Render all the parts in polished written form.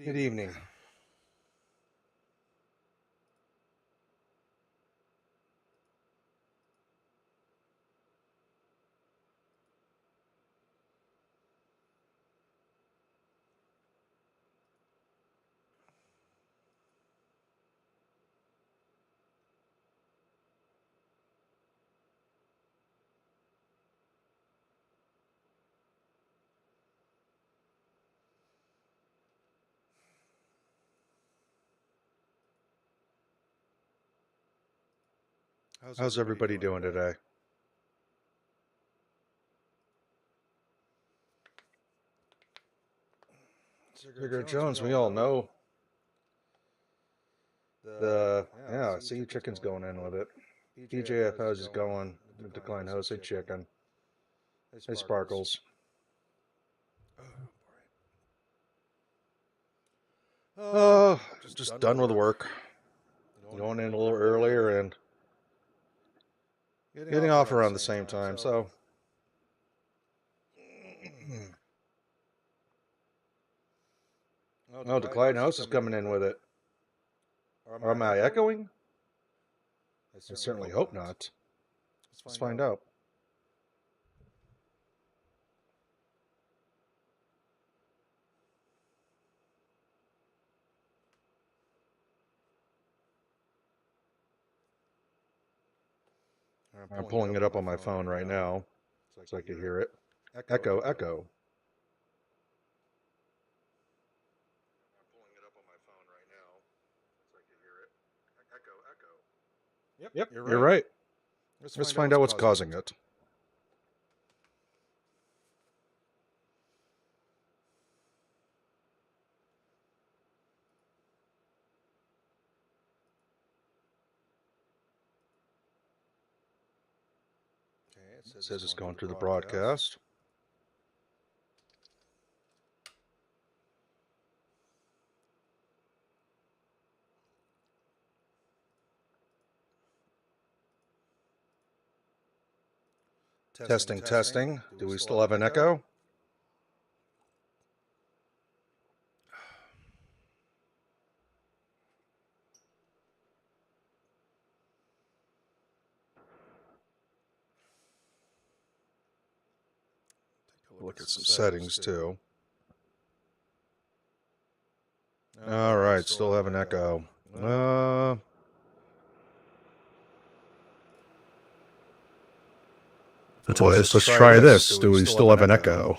Good evening. How's everybody doing today? Cigarette Jones, we all know I see you chickens going in with it. PJFO's is going, Decline Jose chicken. Hey, Sparkles. Just done with work. Going in a little earlier and getting off around the same time, so. Oh, Decline House is coming in with it. Or am I echoing? I certainly hope not. Let's find out. I'm pulling it up on my phone right now so I can hear it. Echo, echo. I'm pulling it up on my phone right now so I can hear it. Echo, echo. Yep, you're right. Let's find out what's causing it. It says it's going through the broadcast. Testing, testing. Do we still have an echo? Look at some settings too. All right, still have an echo. Let's try this. Do we still have an echo?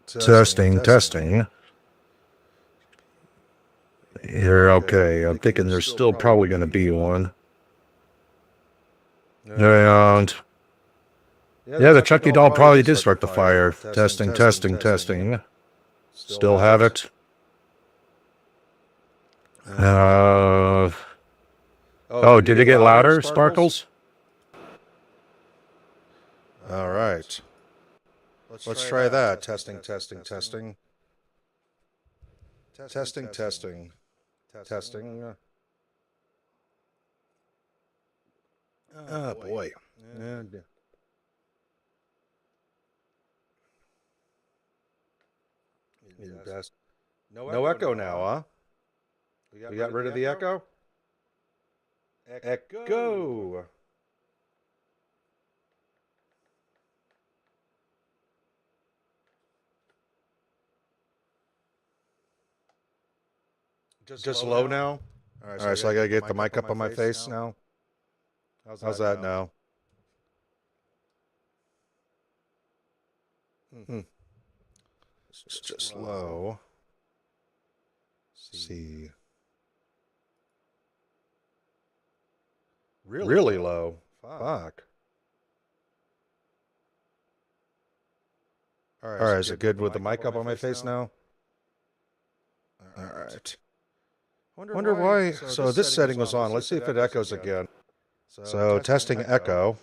Testing, testing. You're okay. I'm thinking there's still probably going to be one. And yeah, the Chucky doll probably did start the fire. Testing, testing, testing. Still have it. Oh, did it get louder, Sparkles? All right. Let's try that. Testing, testing, testing. Testing, testing. Testing. Oh, boy. No echo now, huh? We got rid of the echo? Echo! Just low now? All right, so I gotta get the mic up on my face now? How's that now? It's just low. C. Really low. Fuck. All right, is it good with the mic up on my face now? All right. Wonder why. So this setting was on. Let's see if it echoes again. So testing echo.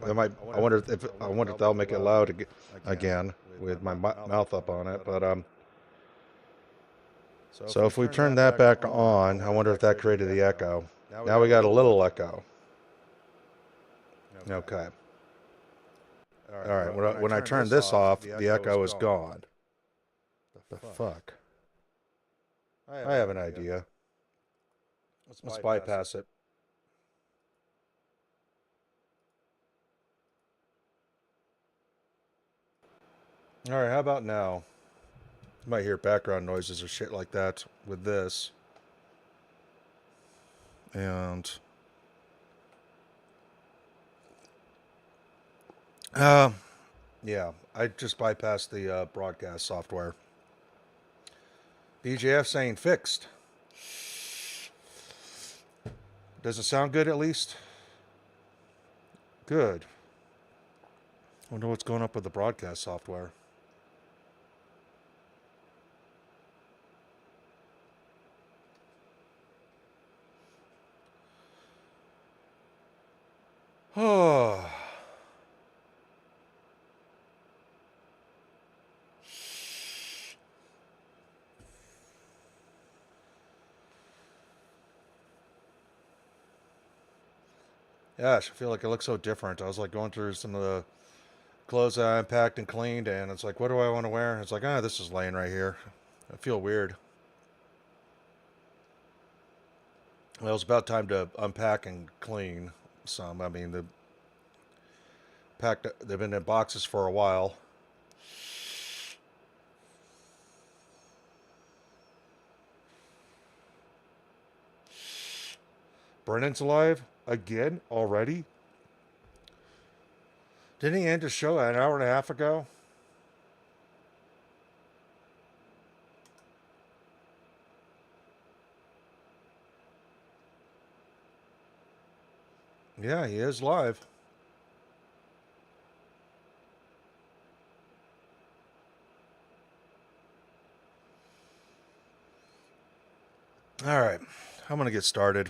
I wonder if that'll make it loud again with my mouth up on it. But so if we turn that back on, I wonder if that created the echo. Now we got a little echo. Okay. All right. When I turn this off, the echo is gone. The fuck? I have an idea. Let's bypass it. Alright, how about now? You might hear background noises or shit like that with this. And... yeah, I just bypassed the broadcast software. BJF saying fixed. Does it sound good at least? Good. Wonder what's going up with the broadcast software. Oh. Gosh, I feel like it looks so different. I was like going through some of the clothes I unpacked and cleaned, and it's like, what do I want to wear? It's like, this is laying right here. I feel weird. Well, it's about time to unpack and clean some. I mean, they've been in boxes for a while. Brennan's alive again already? Didn't he end his show an hour and a half ago? Yeah, he is live. All right, I'm going to get started.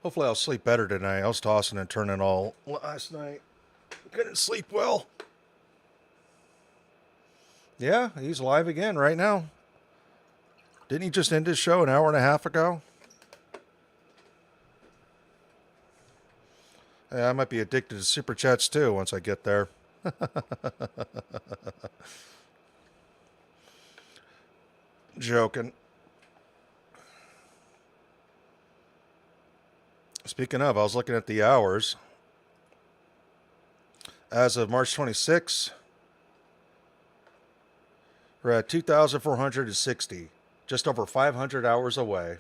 Hopefully I'll sleep better tonight. I was tossing and turning all last night. Couldn't sleep well. Yeah, he's live again right now. Didn't he just end his show an hour and a half ago? Yeah, I might be addicted to super chats too once I get there. Joking. Speaking of, I was looking at the hours. As of March 26th, we're at 2,460. Just over 500 hours away.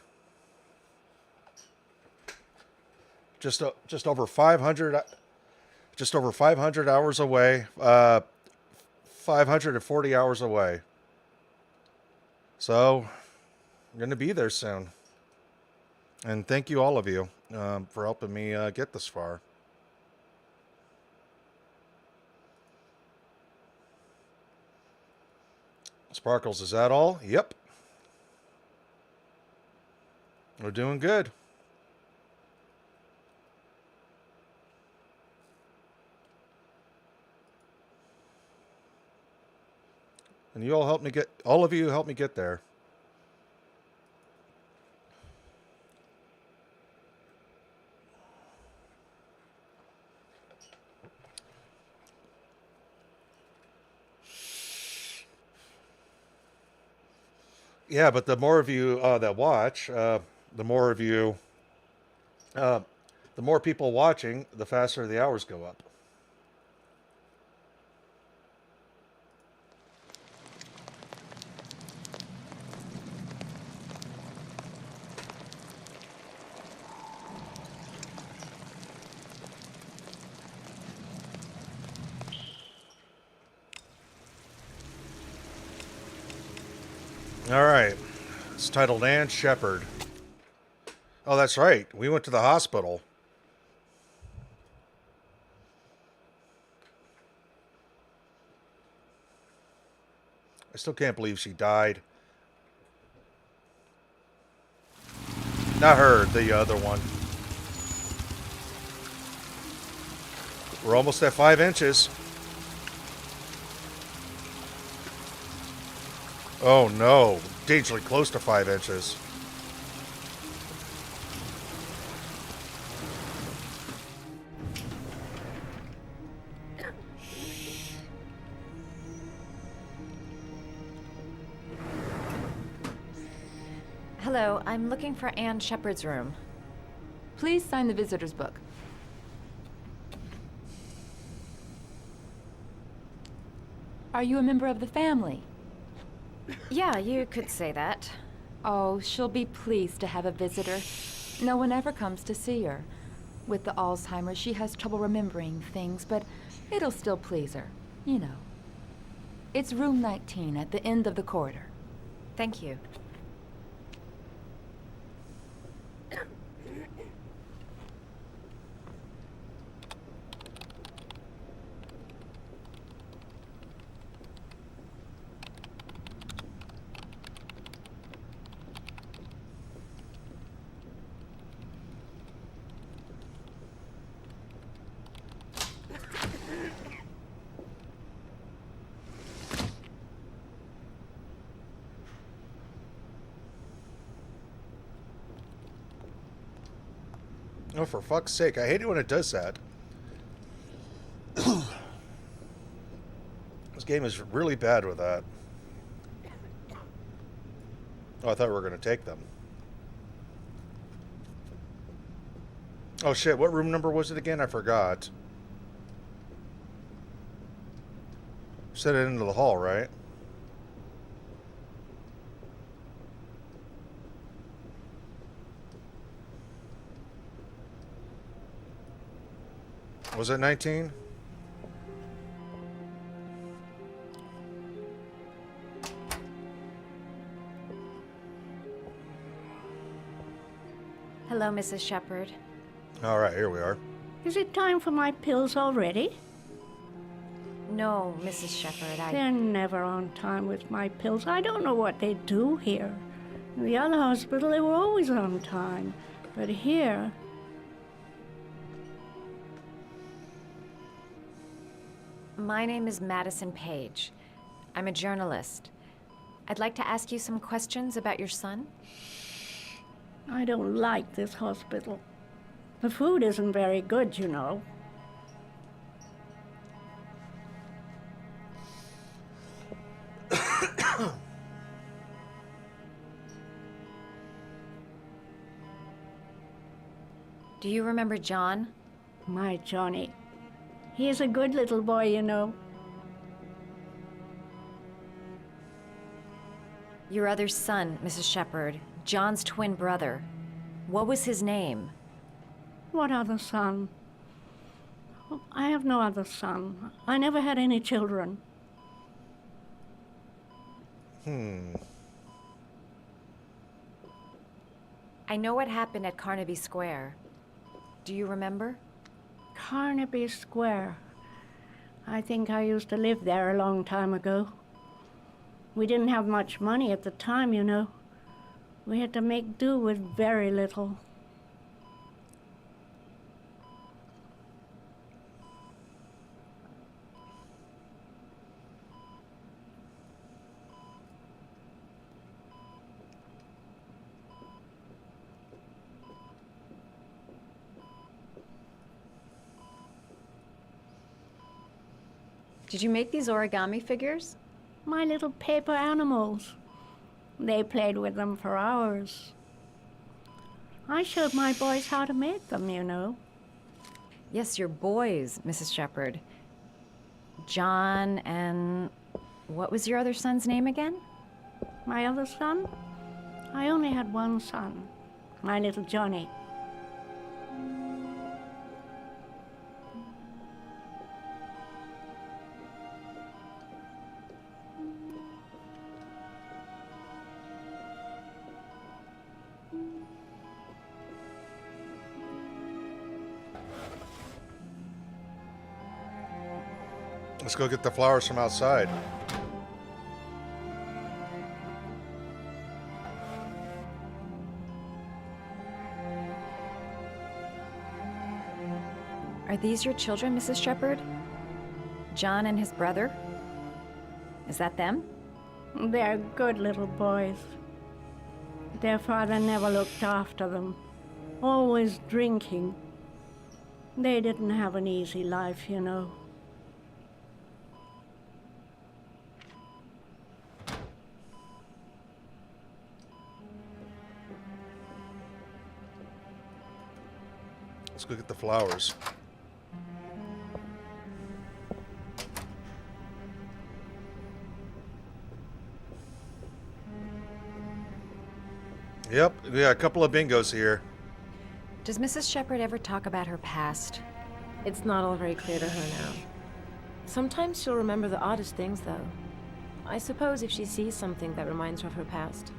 Just over 500 hours away. 540 hours away. So, I'm going to be there soon. And thank you, all of you, for helping me get this far. Sparkles, is that all? Yep. We're doing good. And you all helped me get, all of you helped me get there. Yeah, but the more of you that watch, the more of you, the more people watching, the faster the hours go up. All right. It's titled Ann Shepard. Oh, that's right. We went to the hospital. I still can't believe she died. Not her, the other one. We're almost at 5 inches. Oh no, dangerously close to 5 inches. Hello, I'm looking for Anne Shepard's room. Please sign the visitor's book. Are you a member of the family? Yeah, you could say that. Oh, she'll be pleased to have a visitor. No one ever comes to see her. With the Alzheimer's, she has trouble remembering things, but it'll still please her, you know. It's room 19 at the end of the corridor. Thank you. Oh, for fuck's sake. I hate it when it does that. This game is really bad with that. Oh, I thought we were going to take them. Oh, shit. What room number was it again? I forgot. Set it into the hall, right? Was it 19? Hello, Mrs. Shepard. All right, here we are. Is it time for my pills already? No, Mrs. Shepard, They're never on time with my pills. I don't know what they do here. In the other hospital, they were always on time. But here... My name is Madison Page. I'm a journalist. I'd like to ask you some questions about your son. I don't like this hospital. The food isn't very good, you know. Do you remember John? My Johnny. He is a good little boy, you know. Your other son, Mrs. Shepard, John's twin brother. What was his name? What other son? Oh, I have no other son. I never had any children. I know what happened at Carnaby Square. Do you remember? Carnaby Square. I think I used to live there a long time ago. We didn't have much money at the time, you know. We had to make do with very little. Did you make these origami figures? My little paper animals. They played with them for hours. I showed my boys how to make them, you know. Yes, your boys, Mrs. Shepard. John and... what was your other son's name again? My other son? I only had one son, my little Johnny. Let's go get the flowers from outside. Are these your children, Mrs. Shepard? John and his brother? Is that them? They're good little boys. Their father never looked after them, always drinking. They didn't have an easy life, you know. Let's go get the flowers. Yep, we got a couple of bingos here. Does Mrs. Shepherd ever talk about her past? It's not all very clear to her now. Sometimes she'll remember the oddest things, though. I suppose if she sees something that reminds her of her past.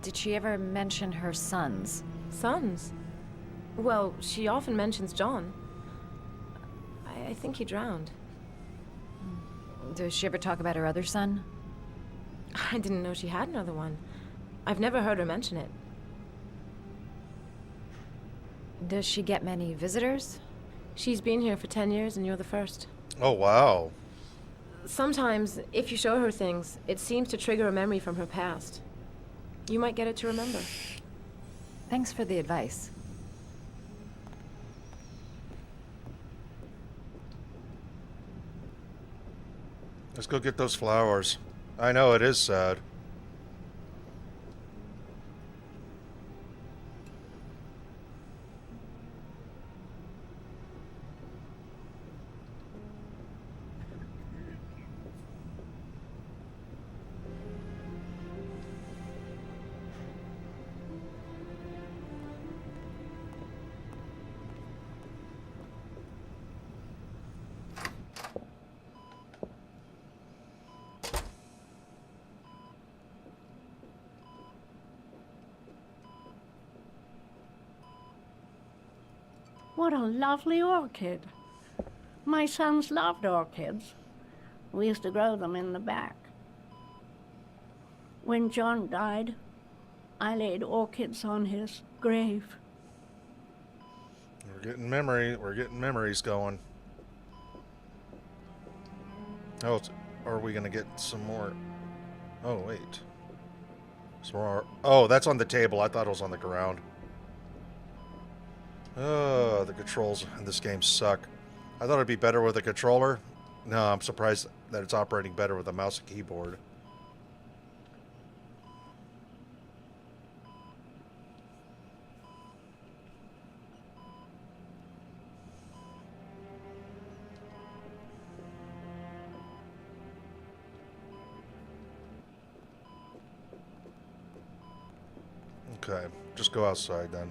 Did she ever mention her sons? Sons? Well, she often mentions John. I think he drowned. Does she ever talk about her other son? I didn't know she had another one. I've never heard her mention it. Does she get many visitors? She's been here for 10 years and you're the first. Oh, wow. Sometimes, if you show her things, it seems to trigger a memory from her past. You might get it to remember. Thanks for the advice. Let's go get those flowers. I know, it is sad. What a lovely orchid. My sons loved orchids. We used to grow them in the back. When John died, I laid orchids on his grave. We're getting memories going. Oh, are we gonna get some more? Oh, wait. Some more. Oh, that's on the table. I thought it was on the ground. Oh, the controls in this game suck. I thought it'd be better with a controller. No, I'm surprised that it's operating better with a mouse and keyboard. Okay, just go outside then.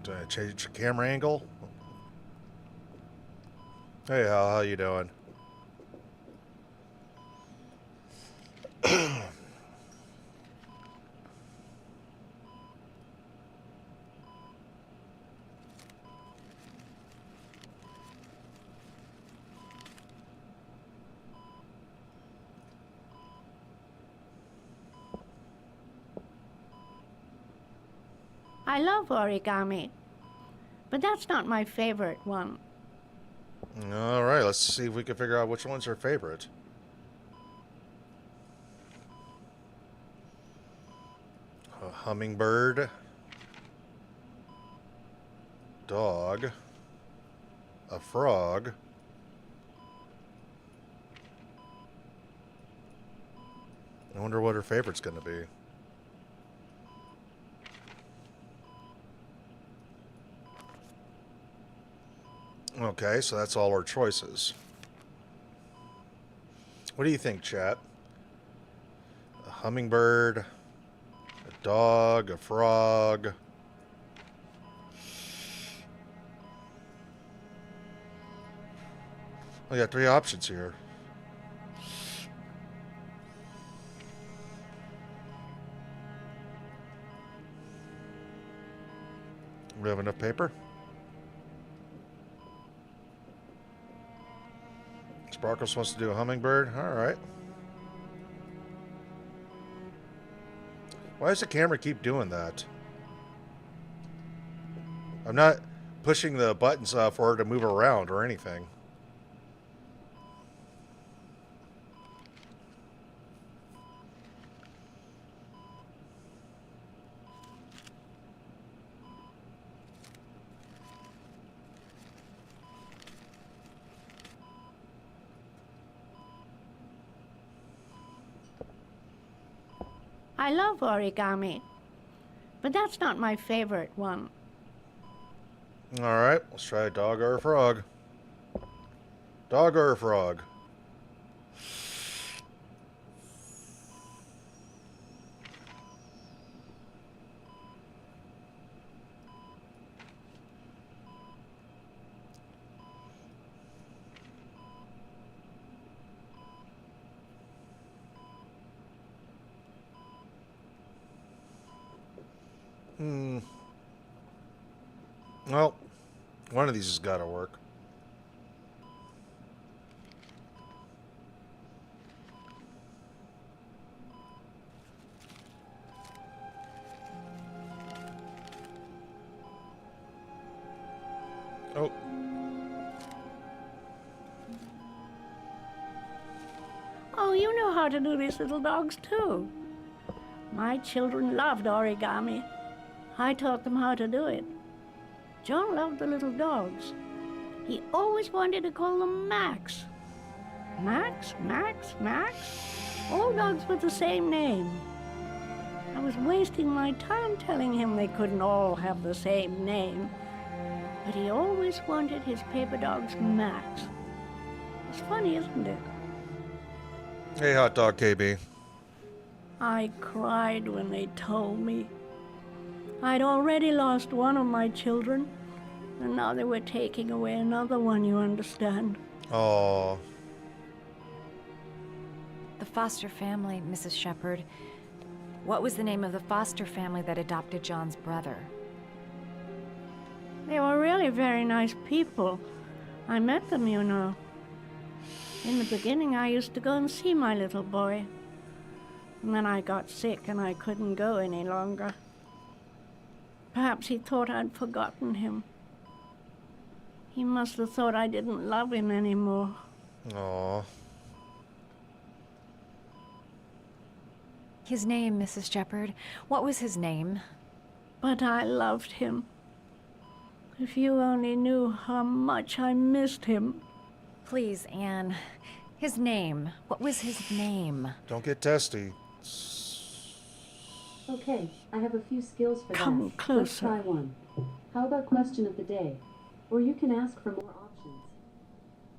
Do I change the camera angle? Hey, Hal, how you doing? I love origami, but that's not my favorite one. All right, let's see if we can figure out which one's her favorite. A hummingbird, dog, a frog, I wonder what her favorite's going to be. Okay, so that's all our choices. What do you think, chat? A hummingbird, a dog, a frog. We got 3 options here. We have enough paper? Sparkles wants to do a hummingbird. All right. Why does the camera keep doing that? I'm not pushing the buttons for her to move around or anything. I love origami, but that's not my favorite one. All right, let's try a dog or a frog. Dog or a frog? Well, one of these has got to work. Oh. Oh, you know how to do these little dogs too. My children loved origami. I taught them how to do it. John loved the little dogs. He always wanted to call them Max. Max, Max, Max. All dogs with the same name. I was wasting my time telling him they couldn't all have the same name. But he always wanted his paper dogs Max. It's funny, isn't it? Hey, hot dog KB. I cried when they told me. I'd already lost one of my children, and now they were taking away another one, you understand. Oh. The foster family, Mrs. Shepherd. What was the name of the foster family that adopted John's brother? They were really very nice people. I met them, you know. In the beginning, I used to go and see my little boy. And then I got sick and I couldn't go any longer. Perhaps he thought I'd forgotten him. He must have thought I didn't love him anymore. Aw. His name, Mrs. Shepherd. What was his name? But I loved him. If you only knew how much I missed him. Please, Anne. His name. What was his name? Don't get testy. Okay, I have a few skills for Come that. closer. Let's try one. How about question of the day? Or you can ask for more options.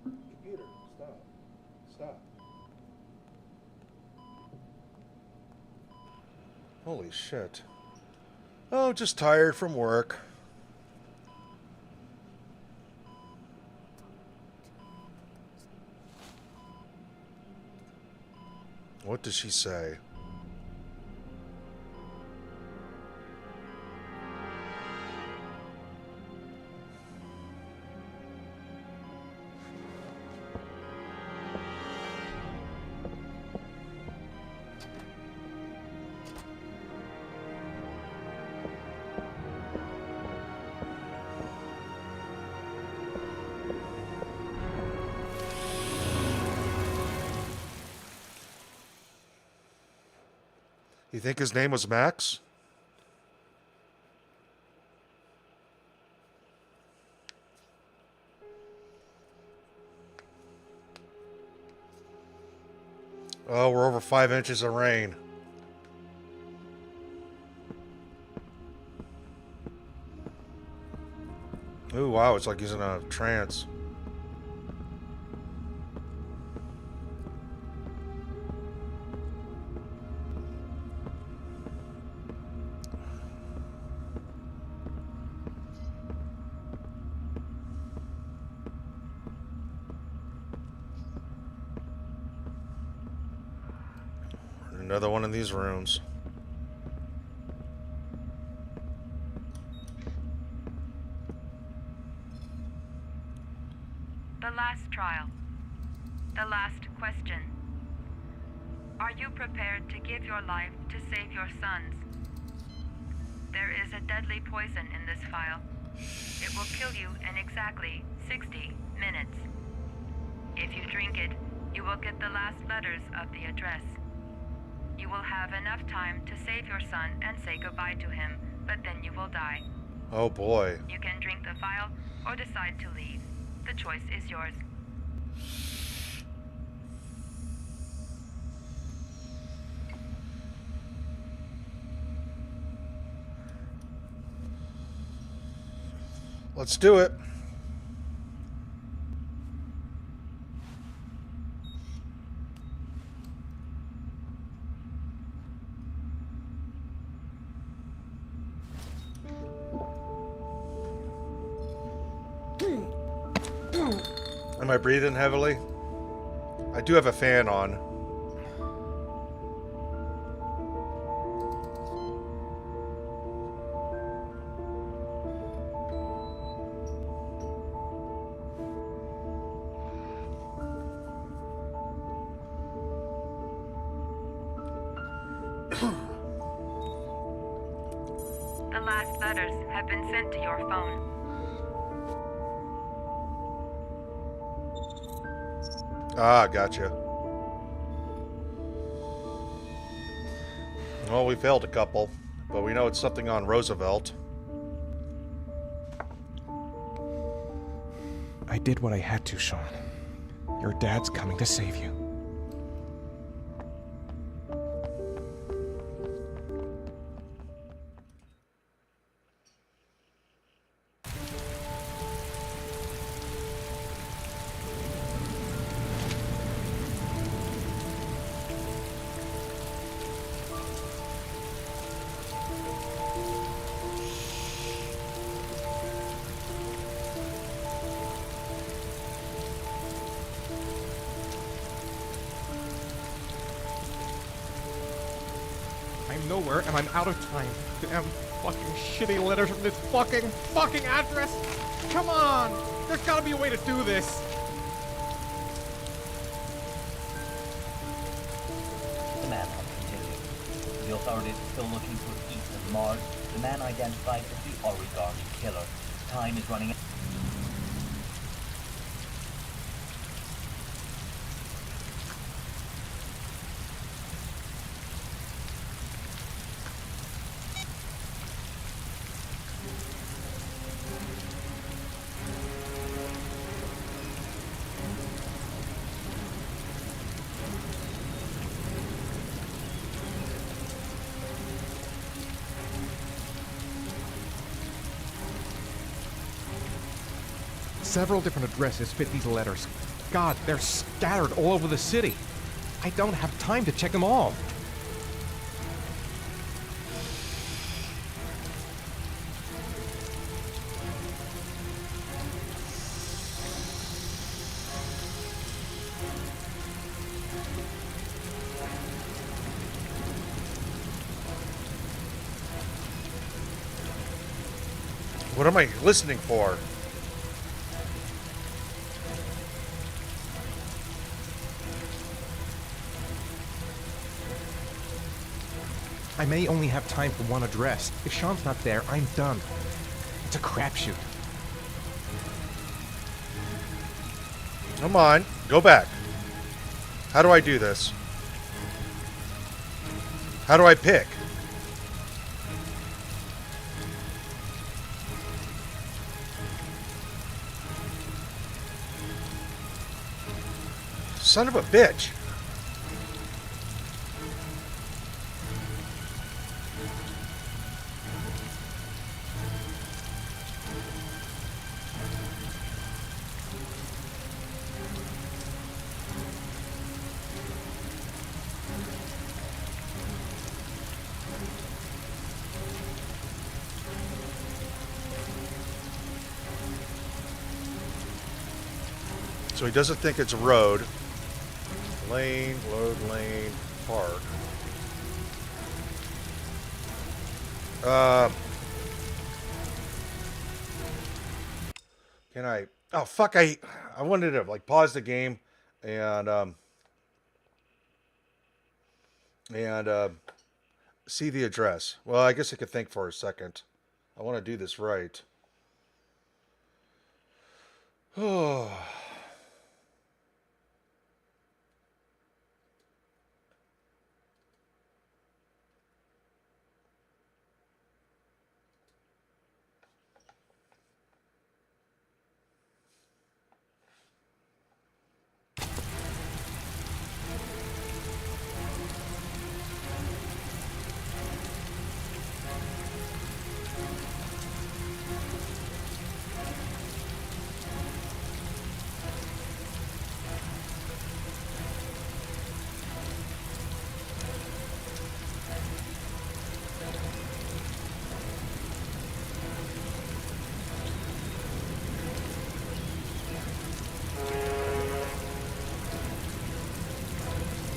Computer, stop. Stop. Holy shit. Oh, just tired from work. What does she say? You think his name was Max? Oh, we're over 5 inches of rain. Ooh, wow, it's like he's in a trance. Another one of these rooms. The last trial. The last question. Are you prepared to give your life to save your sons? There is a deadly poison in this vial. It will kill you in exactly 60 minutes. If you drink it, you will get the last letters of the address. You will have enough time to save your son and say goodbye to him, but then you will die. Oh boy. You can drink the vial or decide to leave. The choice is yours. Let's do it. Am I breathing heavily? I do have a fan on. The last letters have been sent to your phone. Ah, gotcha. Well, we failed a couple, but we know it's something on Roosevelt. I did what I had to, Sean. Your dad's coming to save you. I'm nowhere, and I'm out of time. Damn fucking shitty letters from this fucking address! Come on! There's gotta be a way to do this! The manhunt continues. The authorities are still looking for Ethan Mars, the man identified as the origami killer. Time is running out. Several different addresses fit these letters. God, they're scattered all over the city. I don't have time to check them all. What am I listening for? I may only have time for one address. If Sean's not there, I'm done. It's a crapshoot. Come on, go back. How do I do this? How do I pick? Son of a bitch. So he doesn't think it's a road. Lane, load lane, park. Can I? Oh fuck! I wanted to like pause the game and see the address. Well, I guess I could think for a second. I want to do this right. Oh.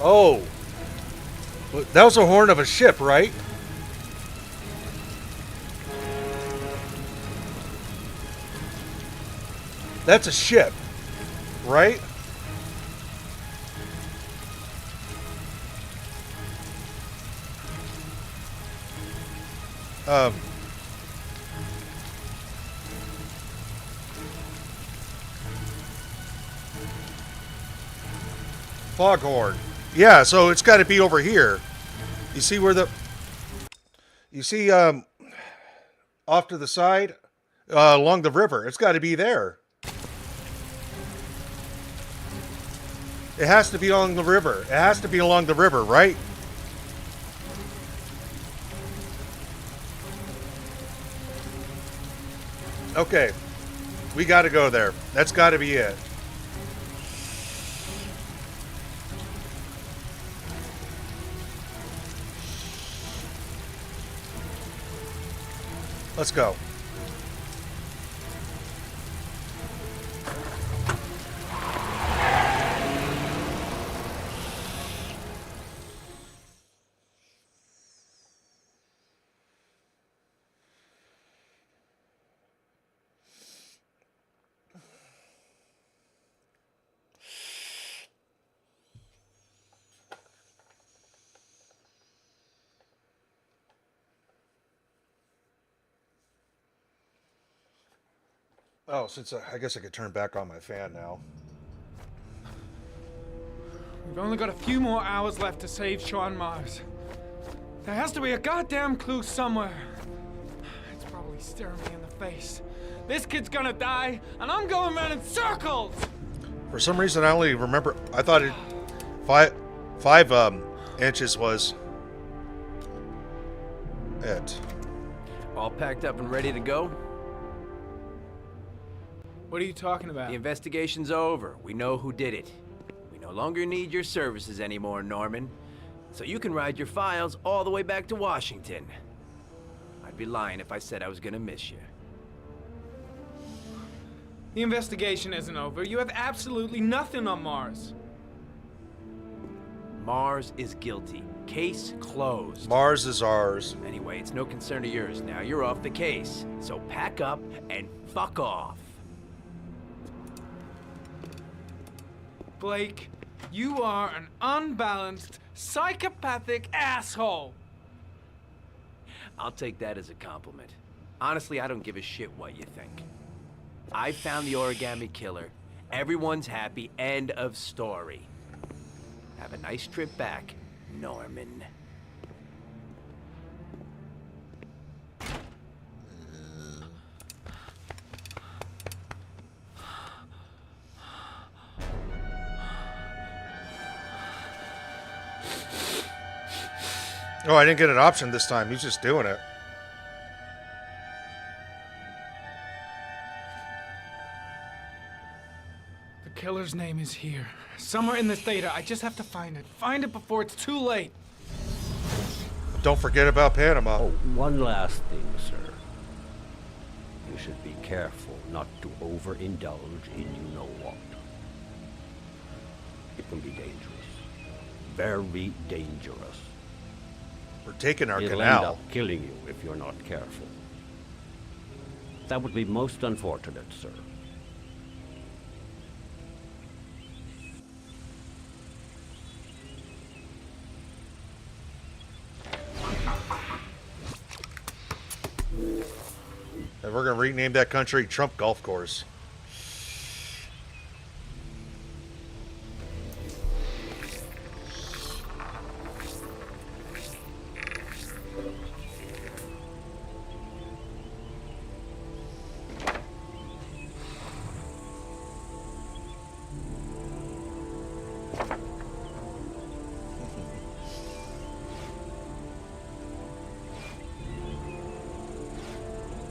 Oh. That was a horn of a ship, right? That's a ship, right? Foghorn. Yeah, so it's got to be over here. You see where the... You see, off to the side, along the river. It's got to be there. It has to be along the river. It has to be along the river, right? Okay. We got to go there. That's got to be it. Let's go. Oh, since I guess I could turn back on my fan now. We've only got a few more hours left to save Sean Mars. There has to be a goddamn clue somewhere. It's probably staring me in the face. This kid's gonna die, and I'm going around in circles! For some reason, I only remember... I thought it... Five inches was... it. All packed up and ready to go? What are you talking about? The investigation's over. We know who did it. We no longer need your services anymore, Norman. So you can ride your files all the way back to Washington. I'd be lying if I said I was gonna miss you. The investigation isn't over. You have absolutely nothing on Mars. Mars is guilty. Case closed. Mars is ours. Anyway, it's no concern of yours now. You're off the case. So pack up and fuck off. Blake, you are an unbalanced, psychopathic asshole. I'll take that as a compliment. Honestly, I don't give a shit what you think. I found the origami killer. Everyone's happy. End of story. Have a nice trip back, Norman. Oh, I didn't get an option this time. He's just doing it. The killer's name is here. Somewhere in this data. I just have to find it. Find it before it's too late. Don't forget about Panama. Oh, one last thing, sir. You should be careful not to overindulge in you-know-what. It can be dangerous. Very dangerous. We're taking our It'll canal. end up killing you if you're not careful. That would be most unfortunate, sir. And we're going to rename that country Trump Golf Course.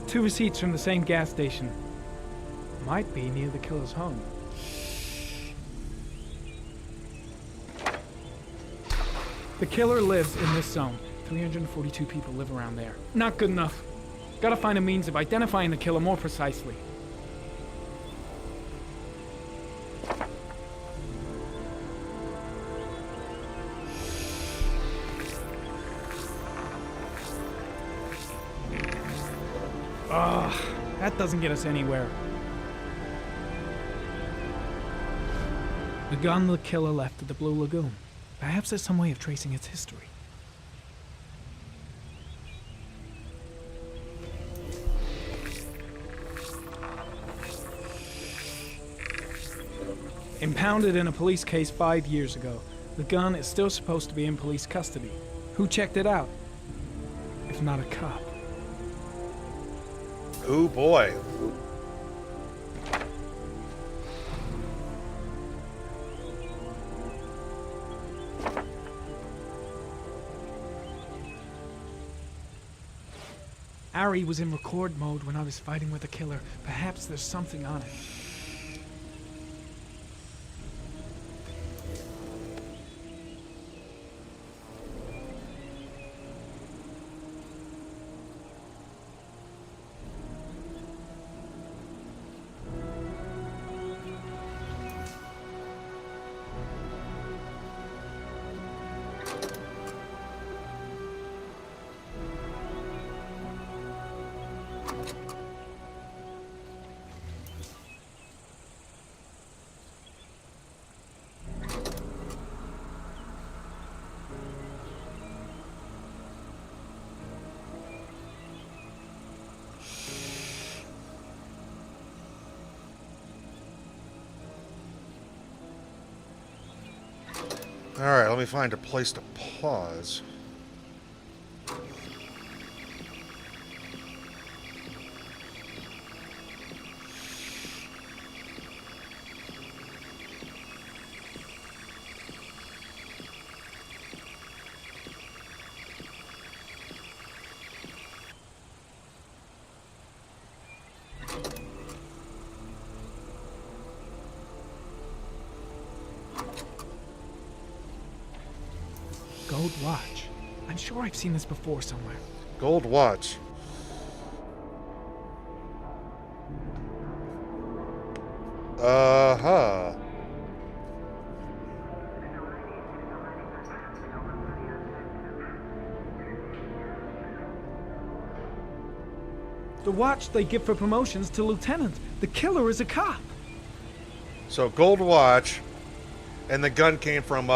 Two receipts from the same gas station. Might be near the killer's home. The killer lives in this zone. 342 people live around there. Not good enough. Gotta find a means of identifying the killer more precisely. Ugh, that doesn't get us anywhere. The gun the killer left at the Blue Lagoon. Perhaps there's some way of tracing its history. Impounded in a police case 5 years ago, the gun is still supposed to be in police custody. Who checked it out? If not a cop. Oh boy. Ari was in record mode when I was fighting with the killer. Perhaps there's something on it. Alright, let me find a place to pause. Gold watch. I'm sure I've seen this before somewhere. Gold watch. Uh-huh. The watch they give for promotions to lieutenant. The killer is a cop. So gold watch, and the gun came from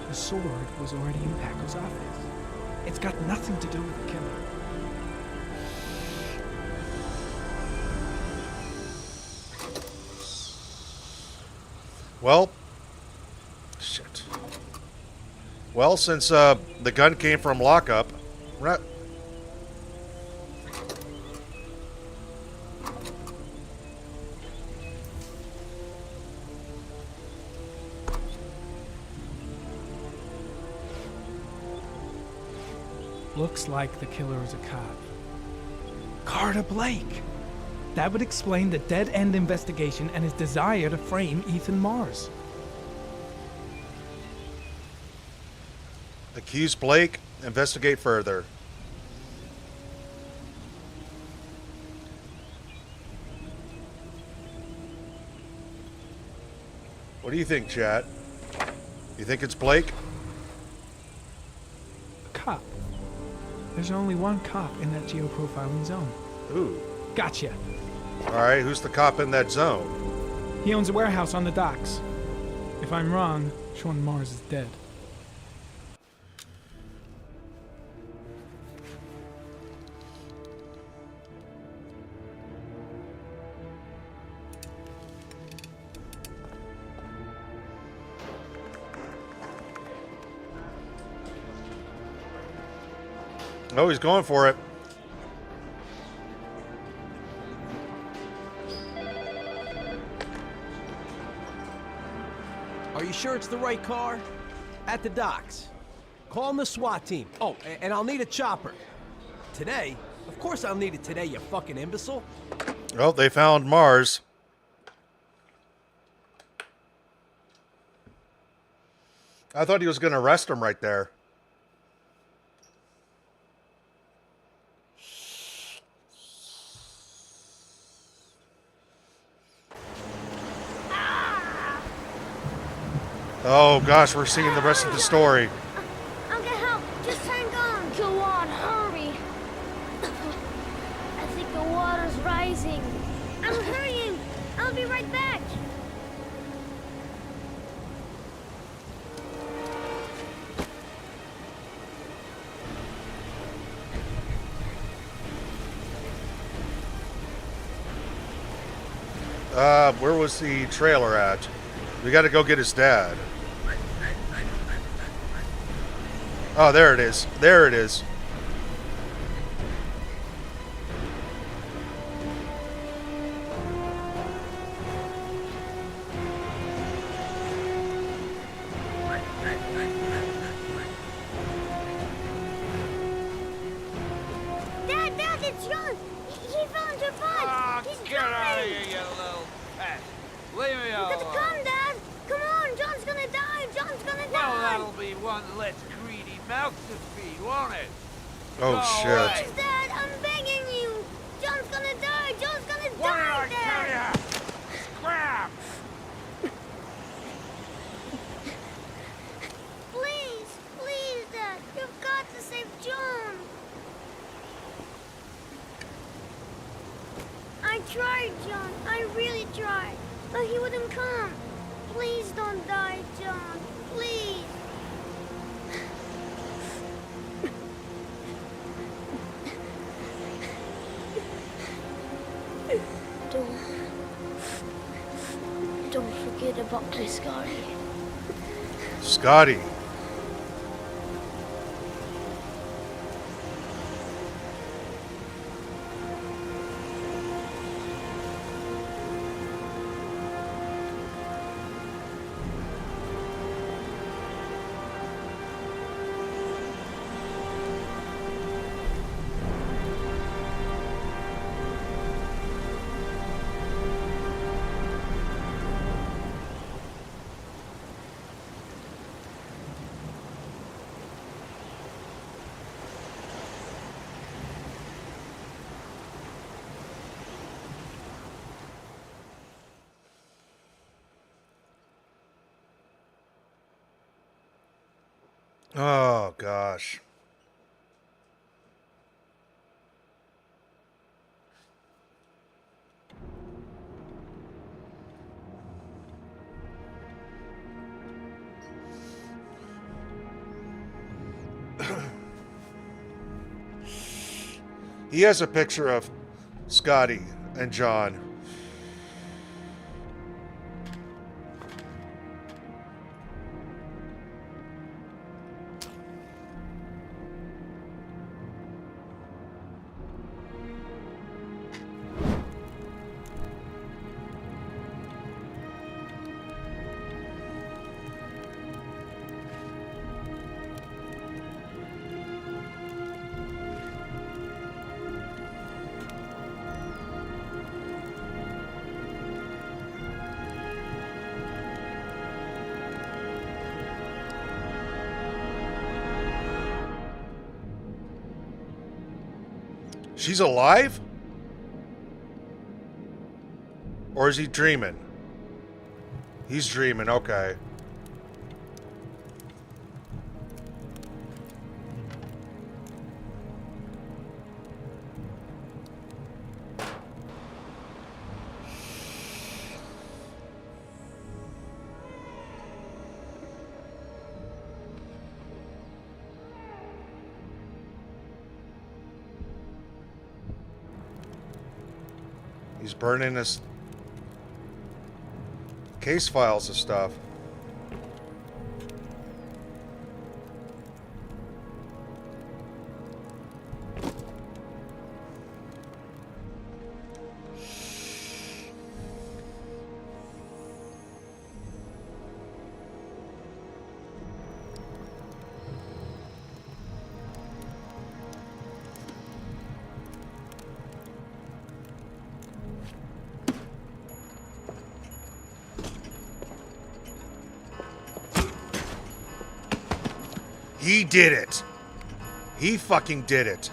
The sword was already in Paco's office. It's got nothing to do with the killer. Well, shit. Well, since the gun came from lockup, we're not... Looks like the killer is a cop. Carter Blake! That would explain the dead-end investigation and his desire to frame Ethan Mars. Accuse Blake, investigate further. What do you think, chat? You think it's Blake? A cop. There's only one cop in that geoprofiling zone. Ooh. Gotcha. Alright, who's the cop in that zone? He owns a warehouse on the docks. If I'm wrong, Sean Mars is dead. Oh, he's going for it. Are you sure it's the right car? At the docks. Call the SWAT team. Oh, and I'll need a chopper. Today? Of course I'll need it today, you fucking imbecile. Well, they found Mars. I thought he was going to arrest him right there. Oh gosh, we're seeing the rest of the story. I'll get help. Just hang on. Go on, hurry. I think the water's rising. I'm hurrying. I'll be right back. Where was the trailer at? We gotta go get his dad. Oh, there it is. There it is. Dad, it's John. He fell into a pond. He's Get out of drowning. here, you little pest. Leave me You alone. got to come, Dad. Come on, John's gonna die. John's gonna Well, die. that'll be one less greedy mouth to feed, won't it? Oh, Go shit. away. Please, Dad, I'm begging you. John's gonna die. John's gonna What die, did I tell Dad. you? Scram! Please, Dad. You've got to save John. I tried, John. I really tried. But he wouldn't come. Please don't die, John. Please. Don't forget about my Scotty. Scotty. Oh, gosh. He has a picture of Scotty and John. She's alive? Or is he dreaming? He's dreaming, okay. He's burning his case files and stuff. He did it. He fucking did it.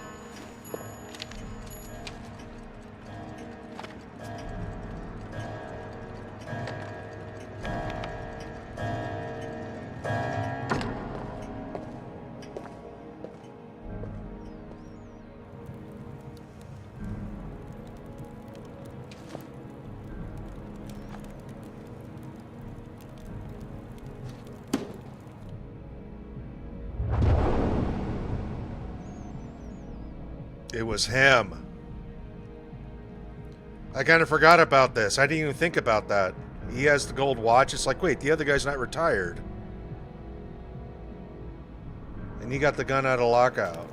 It was him. I kind of forgot about this. I didn't even think about that. He has the gold watch. It's like, wait, the other guy's not retired. And he got the gun out of lockout.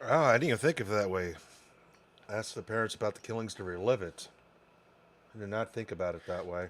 Oh, I didn't even think of it that way. Ask the parents about the killings to relive it. I did not think about it that way.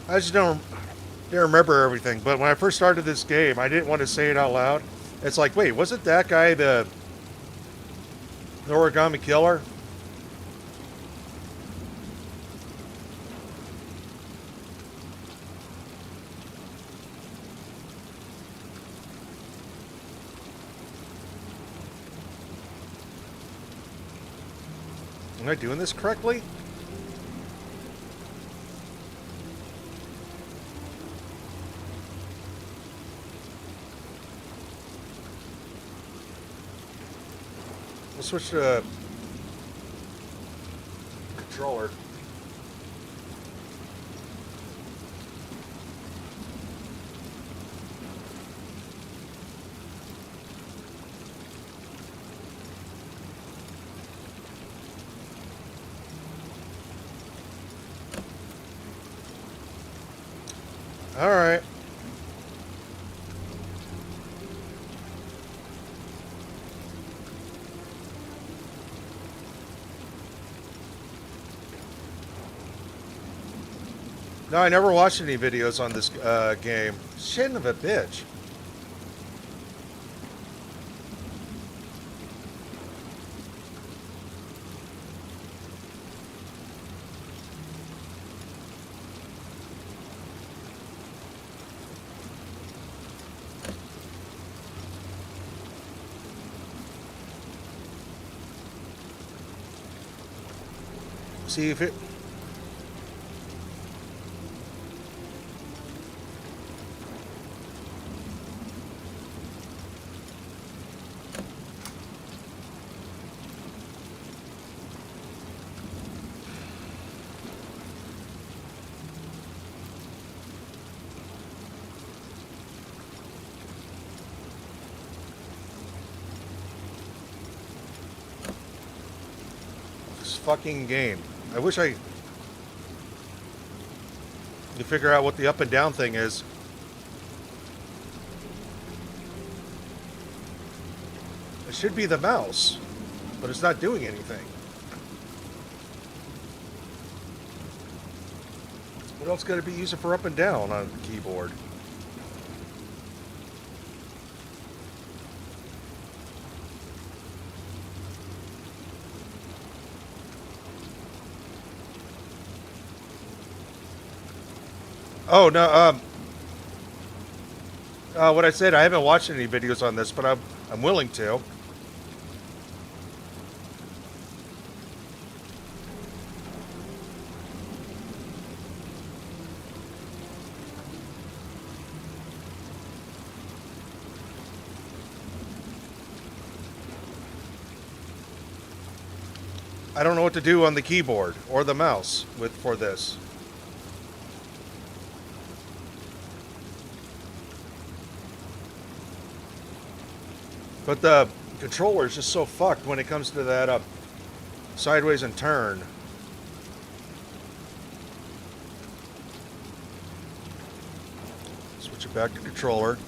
I just didn't remember everything, but when I first started this game, I didn't want to say it out loud. It's like, wait, wasn't that guy the origami killer? Am I doing this correctly? We'll switch to controller. All right. No, I never watched any videos on this game. Shit of a bitch. See if it... This fucking game. I wish I could figure out what the up and down thing is. It should be the mouse, but it's not doing anything. What else got to be using for up and down on the keyboard? Oh, no, what I said, I haven't watched any videos on this, but I'm willing to. I don't know what to do on the keyboard or the mouse for this. But the controller is just so fucked when it comes to that sideways and turn. Switch it back to controller.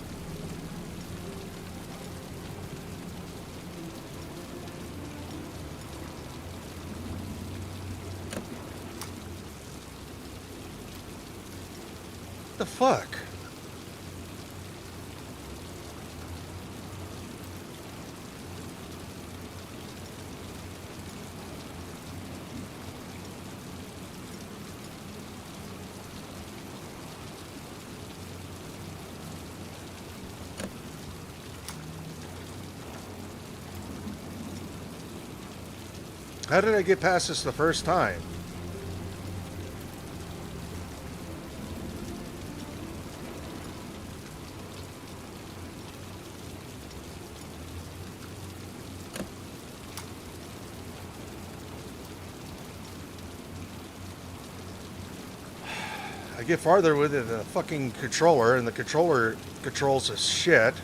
What the fuck? How did I get past this the first time? I get farther with it than the fucking controller, and the controller controls as shit.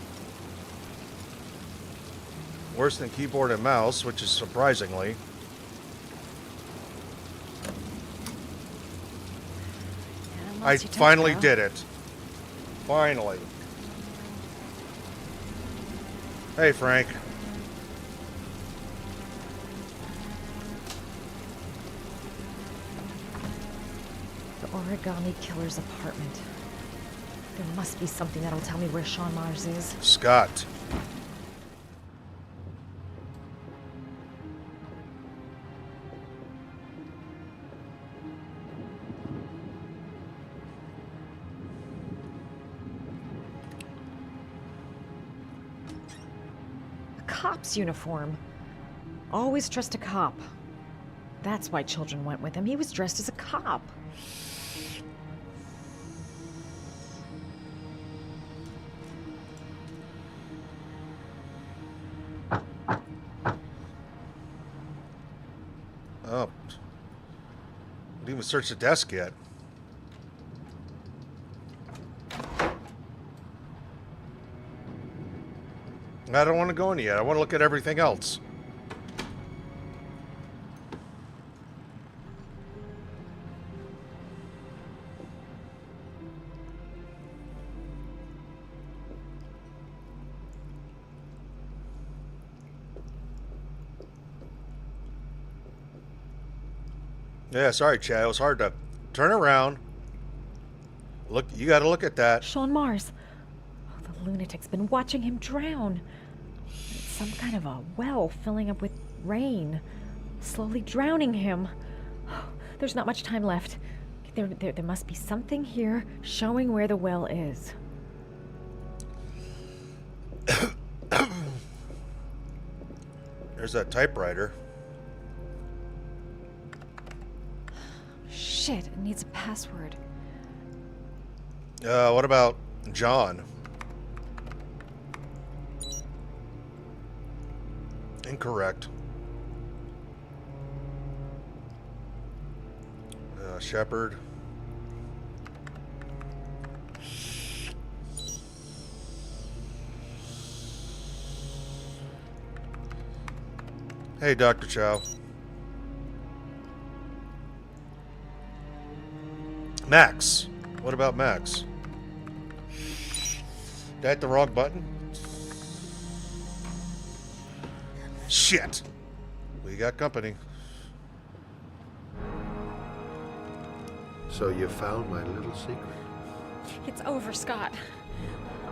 Worse than keyboard and mouse, which is surprisingly. I finally did it. Finally. Hey, Frank. The origami killer's apartment. There must be something that'll tell me where Sean Mars is. Scott. Cop's uniform. Always trust a cop. That's why children went with him. He was dressed as a cop. Oh. Didn't even search the desk yet. I don't want to go in yet. I want to look at everything else. Yeah, sorry, Chad. It was hard to turn around. Look, you got to look at that. Sean Mars. Oh, the lunatic's been watching him drown. It's some kind of a well filling up with rain, slowly drowning him. There's not much time left. There must be something here showing where the well is. There's that typewriter. Shit, it needs a password. What about John? Incorrect. Shepard. Hey, Dr. Chow. Max. What about Max? Did I hit the wrong button? Shit. We got company. So you found my little secret. It's over, Scott.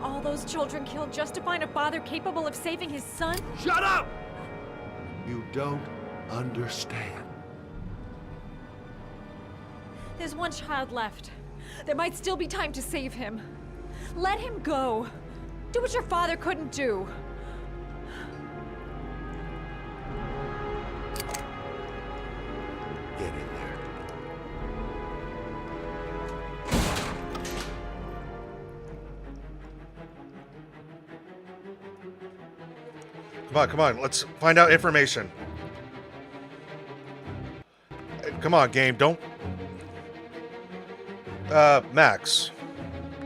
All those children killed just to find a father capable of saving his son? Shut up! You don't understand. There's one child left. There might still be time to save him. Let him go. Do what your father couldn't do. Get in there. Come on, let's find out information. Come on, game. Don't... Max.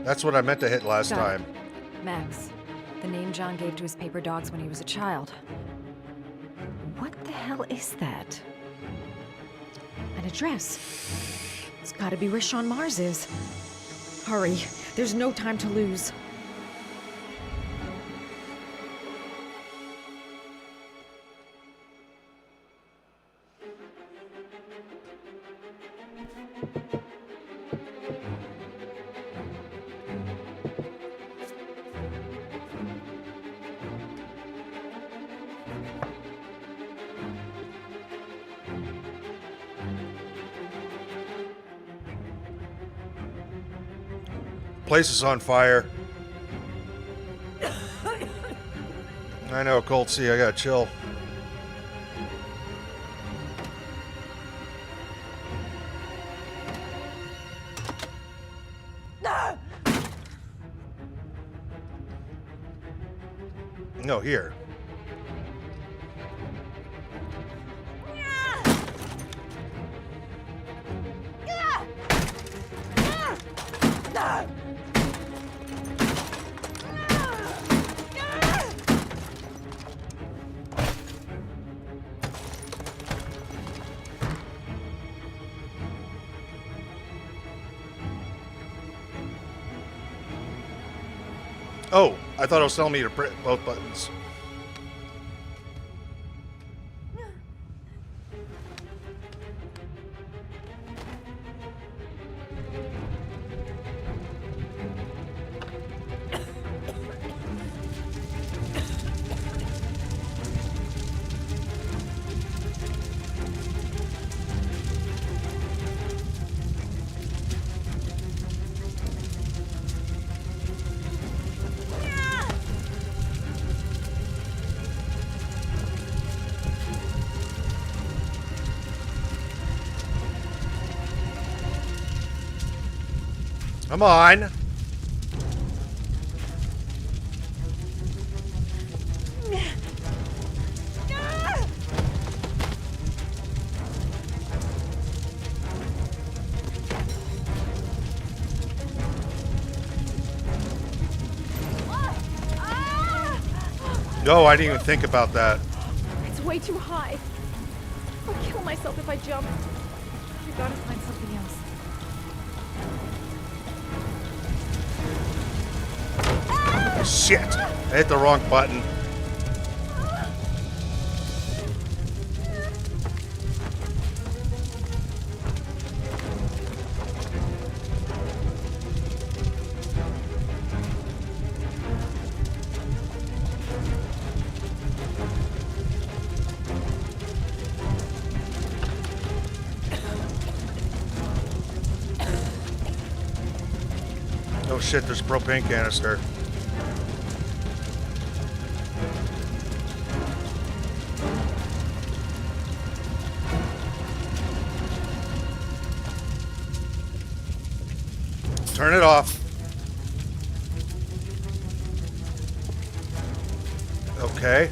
That's what I meant to hit last Got it. time. Max. The name John gave to his paper dogs when he was a child. What the hell is that? An address. It's gotta be where Sean Mars is. Hurry. There's no time to lose. Place is on fire. I know, Cold Sea, I gotta chill. No, here. Oh, I thought it was telling me to press both buttons. Come on. No, I didn't even think about that. It's way too high. I'll kill myself if I jump. I gotta find something else. Shit! I hit the wrong button. Oh shit, there's a propane canister. Turn it off. Okay.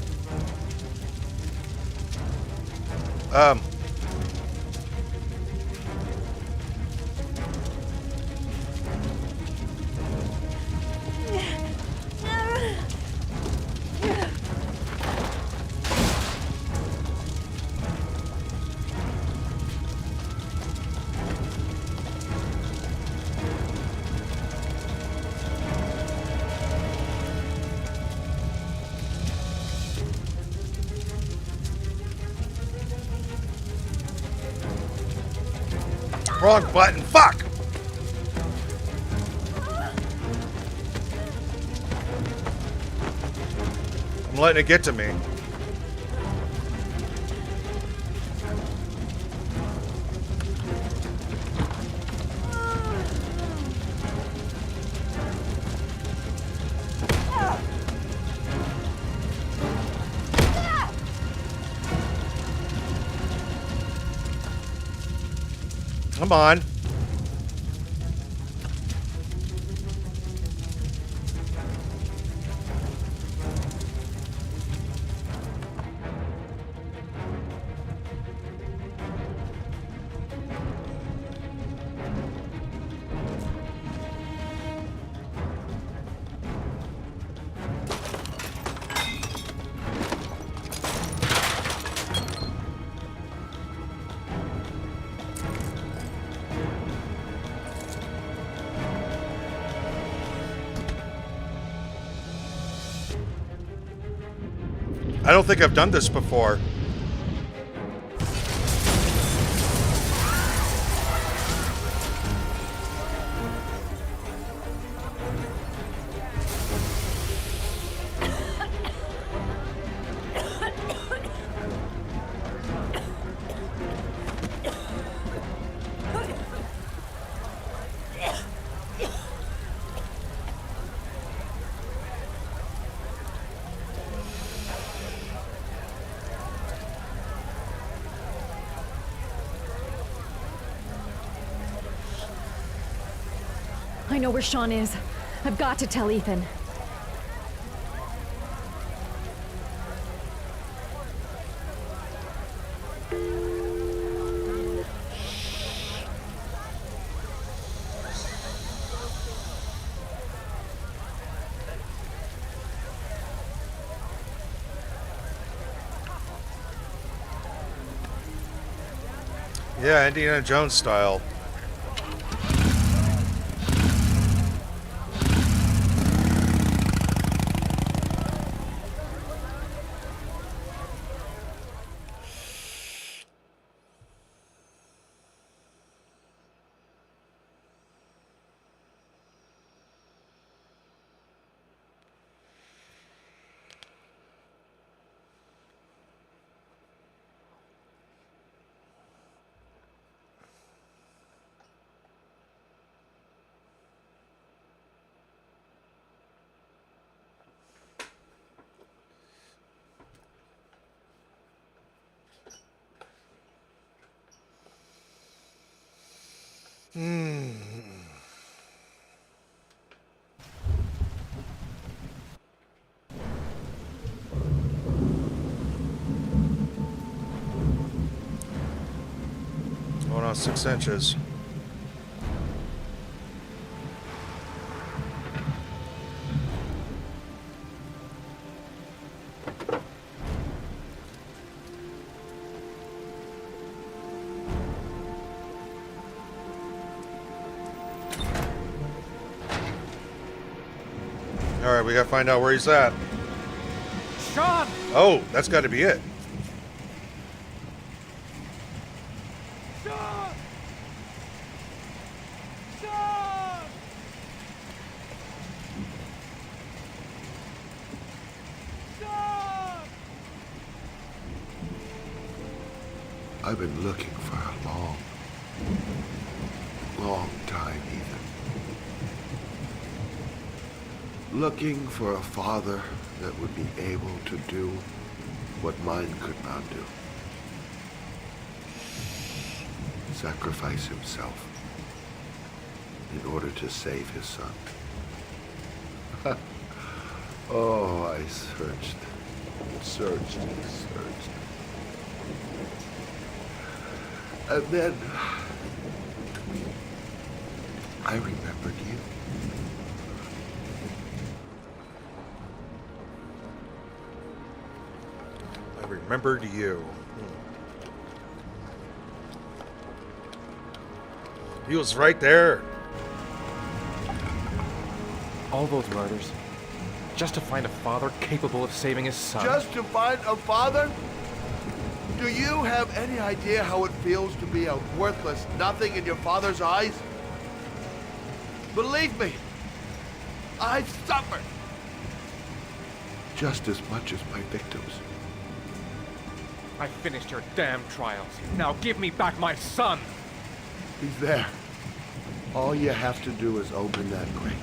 Wrong button. Fuck! I'm letting it get to me. Come on. I don't think I've done this before. I know where Sean is. I've got to tell Ethan. Yeah, Indiana Jones style. Going on 6 inches. All right, we gotta find out where he's at. Sean! Oh, that's got to be it. Sean! Sean! Sean! I've been looking for a long, long time, Ethan. Looking for a father that would be able to do what mine could not do. Sacrifice himself in order to save his son. Oh, I searched, searched, searched. And then I remembered you. I remembered you. He was right there. All those murders, just to find a father capable of saving his son. Just to find a father? Do you have any idea how it feels to be a worthless nothing in your father's eyes? Believe me, I've suffered just as much as my victims. I finished your damn trials. Now give me back my son! He's there. All you have to do is open that crate.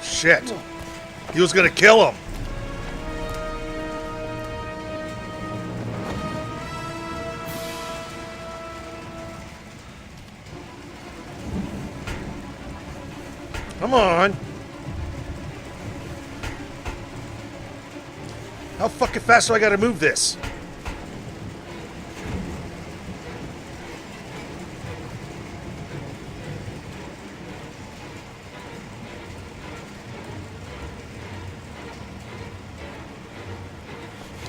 Shit. He was gonna kill him. Come on. How fucking fast do I gotta move this?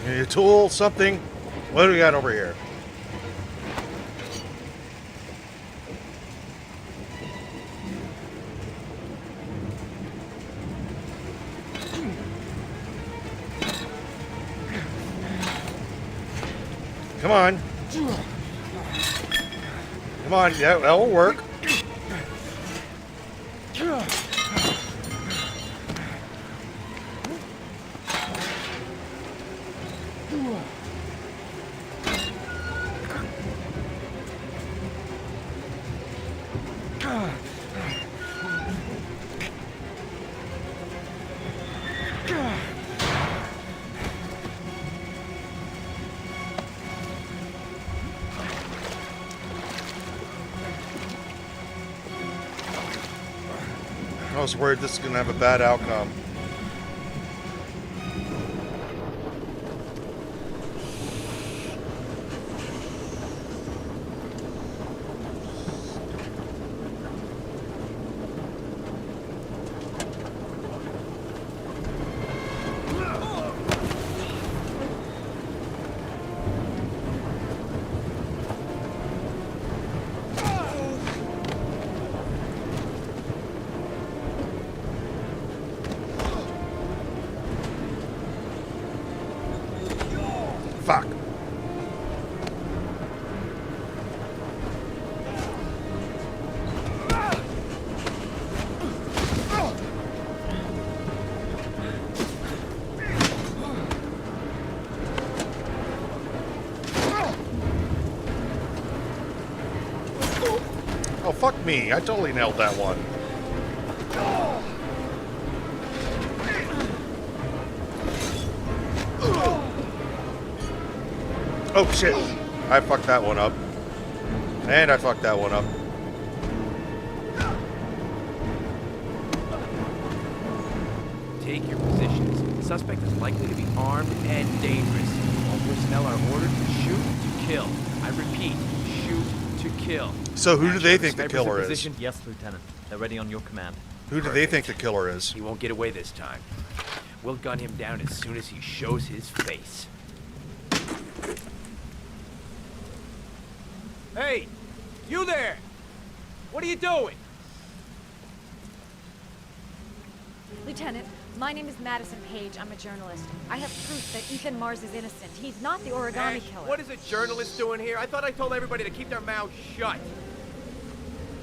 Need a tool, something. What do we got over here? Come on. Come on, yeah, that will work. I was worried this is going to have a bad outcome. Fuck. Oh, fuck me. I totally nailed that one. Oh shit, I fucked that one up. And I fucked that one up. Take your positions. The suspect is likely to be armed and dangerous. All personnel are ordered to shoot to kill. I repeat, shoot to kill. So who do they think the killer is? Yes, Lieutenant. They're ready on your command. Who do they think the killer is? He won't get away this time. We'll gun him down as soon as he shows his face. Hey, you there! What are you doing? Lieutenant, my name is Madison Page. I'm a journalist. I have proof that Ethan Mars is innocent. He's not the origami killer. What is a journalist doing here? I thought I told everybody to keep their mouths shut.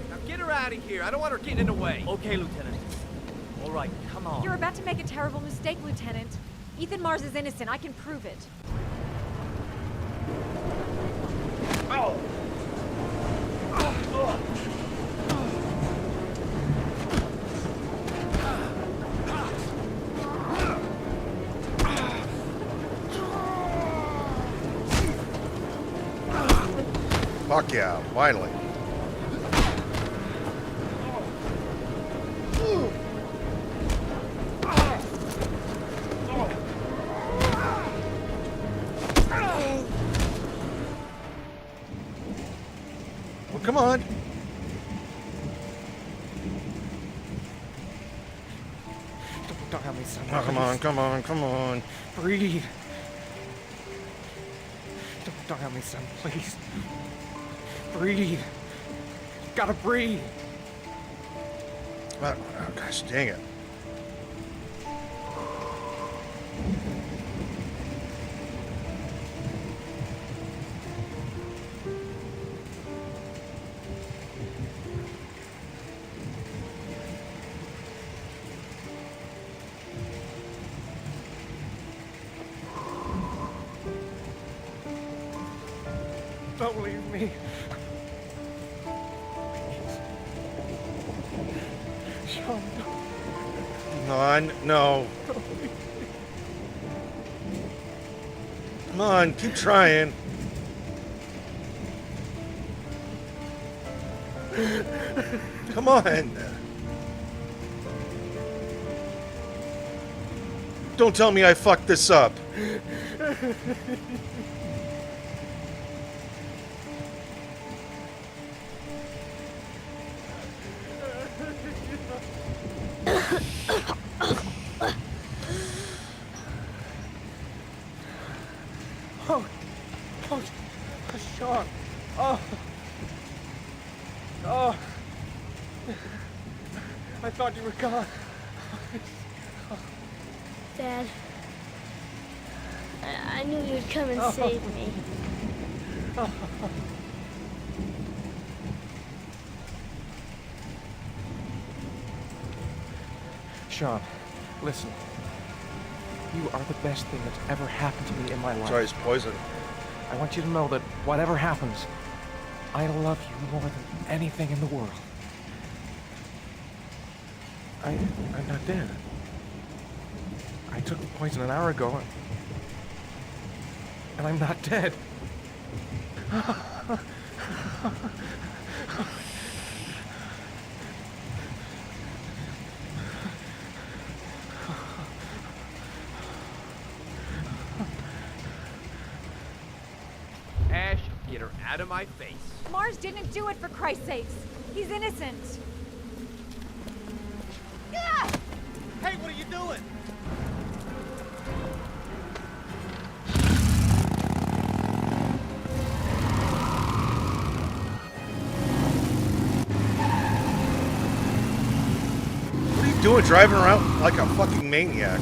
Now get her out of here. I don't want her getting in the way. Okay, Lieutenant. All right, come on. You're about to make a terrible mistake, Lieutenant. Ethan Mars is innocent. I can prove it. Oh! Fuck yeah, finally. Well, come on. Don't help me, son. Oh, come on, come on, come on. Breathe. Don't help me, son, please. Breathe. Gotta breathe. Oh, gosh, dang it. Don't leave me. Sean, Come on, no. Come on, keep trying. Come on. Don't tell me I fucked this up. Sean. Oh. Oh. I thought you were gone. Dad, I knew you'd come and save me. Sean, listen. You are the best thing that's ever happened to me in my life. Sorry, he's poisoned. I want you to know that whatever happens, I love you more than anything in the world. I'm not dead. I took the poison an hour ago, and I'm not dead. Ash, get her out of my face. Mars didn't do it, for Christ's sakes. He's innocent. Hey, what are you doing? What are you doing driving around like a fucking maniac?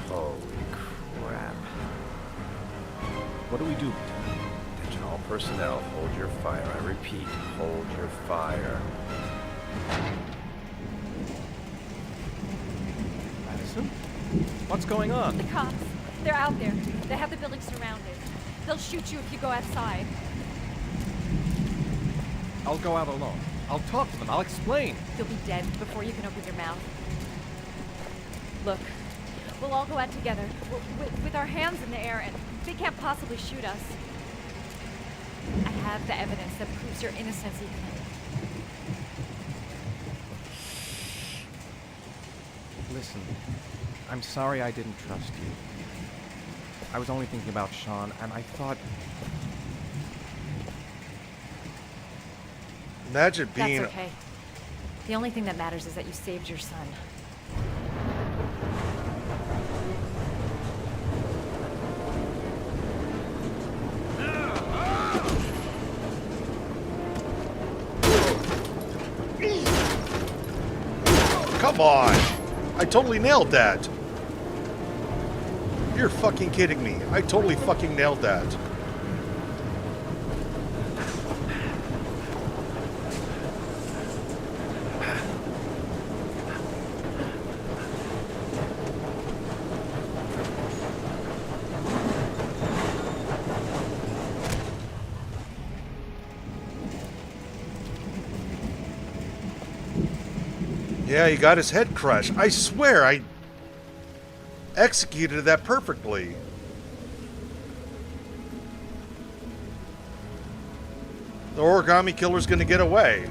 Holy crap. What do we do? Attention all personnel, hold your fire. I repeat, hold your fire. Madison? What's going on? The cops. They're out there. They have the building surrounded. They'll shoot you if you go outside. I'll go out alone. I'll talk to them. I'll explain. You'll be dead before you can open your mouth. Look, we'll all go out together, with our hands in the air, and they can't possibly shoot us. I have the evidence that proves your innocence, Ethan. Listen, I'm sorry I didn't trust you. I was only thinking about Sean, and I thought... Imagine being... That's okay. The only thing that matters is that you saved your son. Come on! I totally nailed that! You're fucking kidding me. I totally fucking nailed that. Yeah, he got his head crushed. I swear, I executed that perfectly. The origami killer's gonna get away.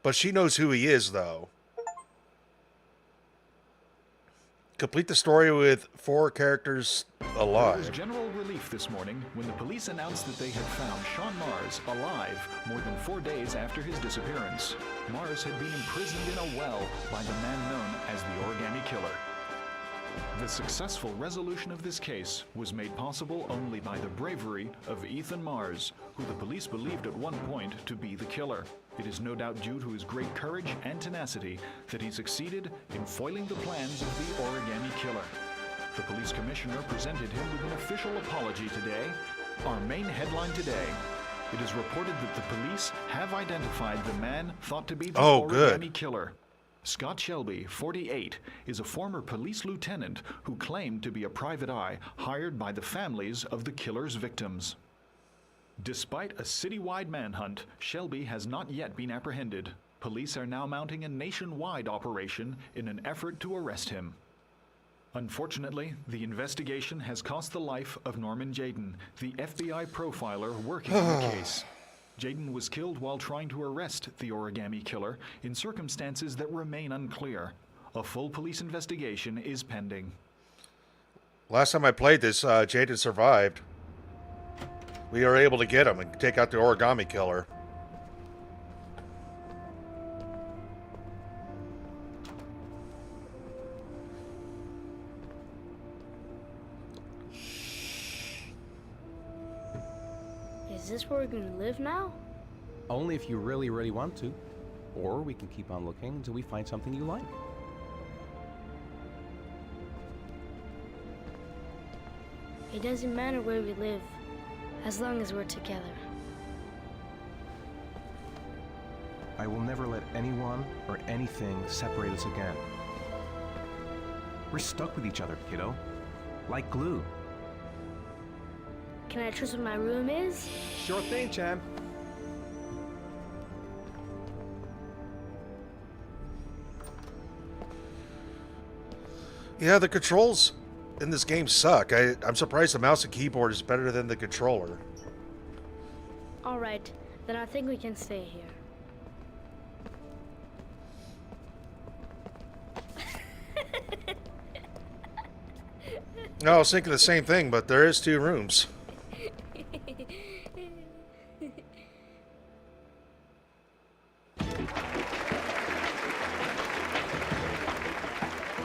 But she knows who he is, though. Complete the story with 4 characters There alive. was general relief this morning when the police announced that they had found Sean Mars alive more than 4 days after his disappearance. Mars had been imprisoned in a well by the man known as the Origami Killer. The successful resolution of this case was made possible only by the bravery of Ethan Mars, who the police believed at one point to be the killer. It is no doubt due to his great courage and tenacity that he succeeded in foiling the plans of the Origami Killer. The police commissioner presented him with an official apology today. Our main headline today: it is reported that the police have identified the man thought to be the Origami Killer. Scott Shelby, 48, is a former police lieutenant who claimed to be a private eye hired by the families of the killer's victims. Despite a citywide manhunt, Shelby has not yet been apprehended. Police are now mounting a nationwide operation in an effort to arrest him. Unfortunately, the investigation has cost the life of Norman Jayden, the FBI profiler working on the case. Jayden was killed while trying to arrest the Origami Killer in circumstances that remain unclear. A full police investigation is pending. Last time I played this, Jaden survived. We were able to get him and take out the Origami Killer. Is this where we're gonna live now? Only if you really, really want to. Or we can keep on looking until we find something you like. It doesn't matter where we live, as long as we're together. I will never let anyone or anything separate us again. We're stuck with each other, kiddo. Like glue. Can I trust what my room is? Sure thing, champ. Yeah, the controls in this game suck. I'm surprised the mouse and keyboard is better than the controller. All right, then I think we can stay here. No, I was thinking the same thing, but there is 2 rooms.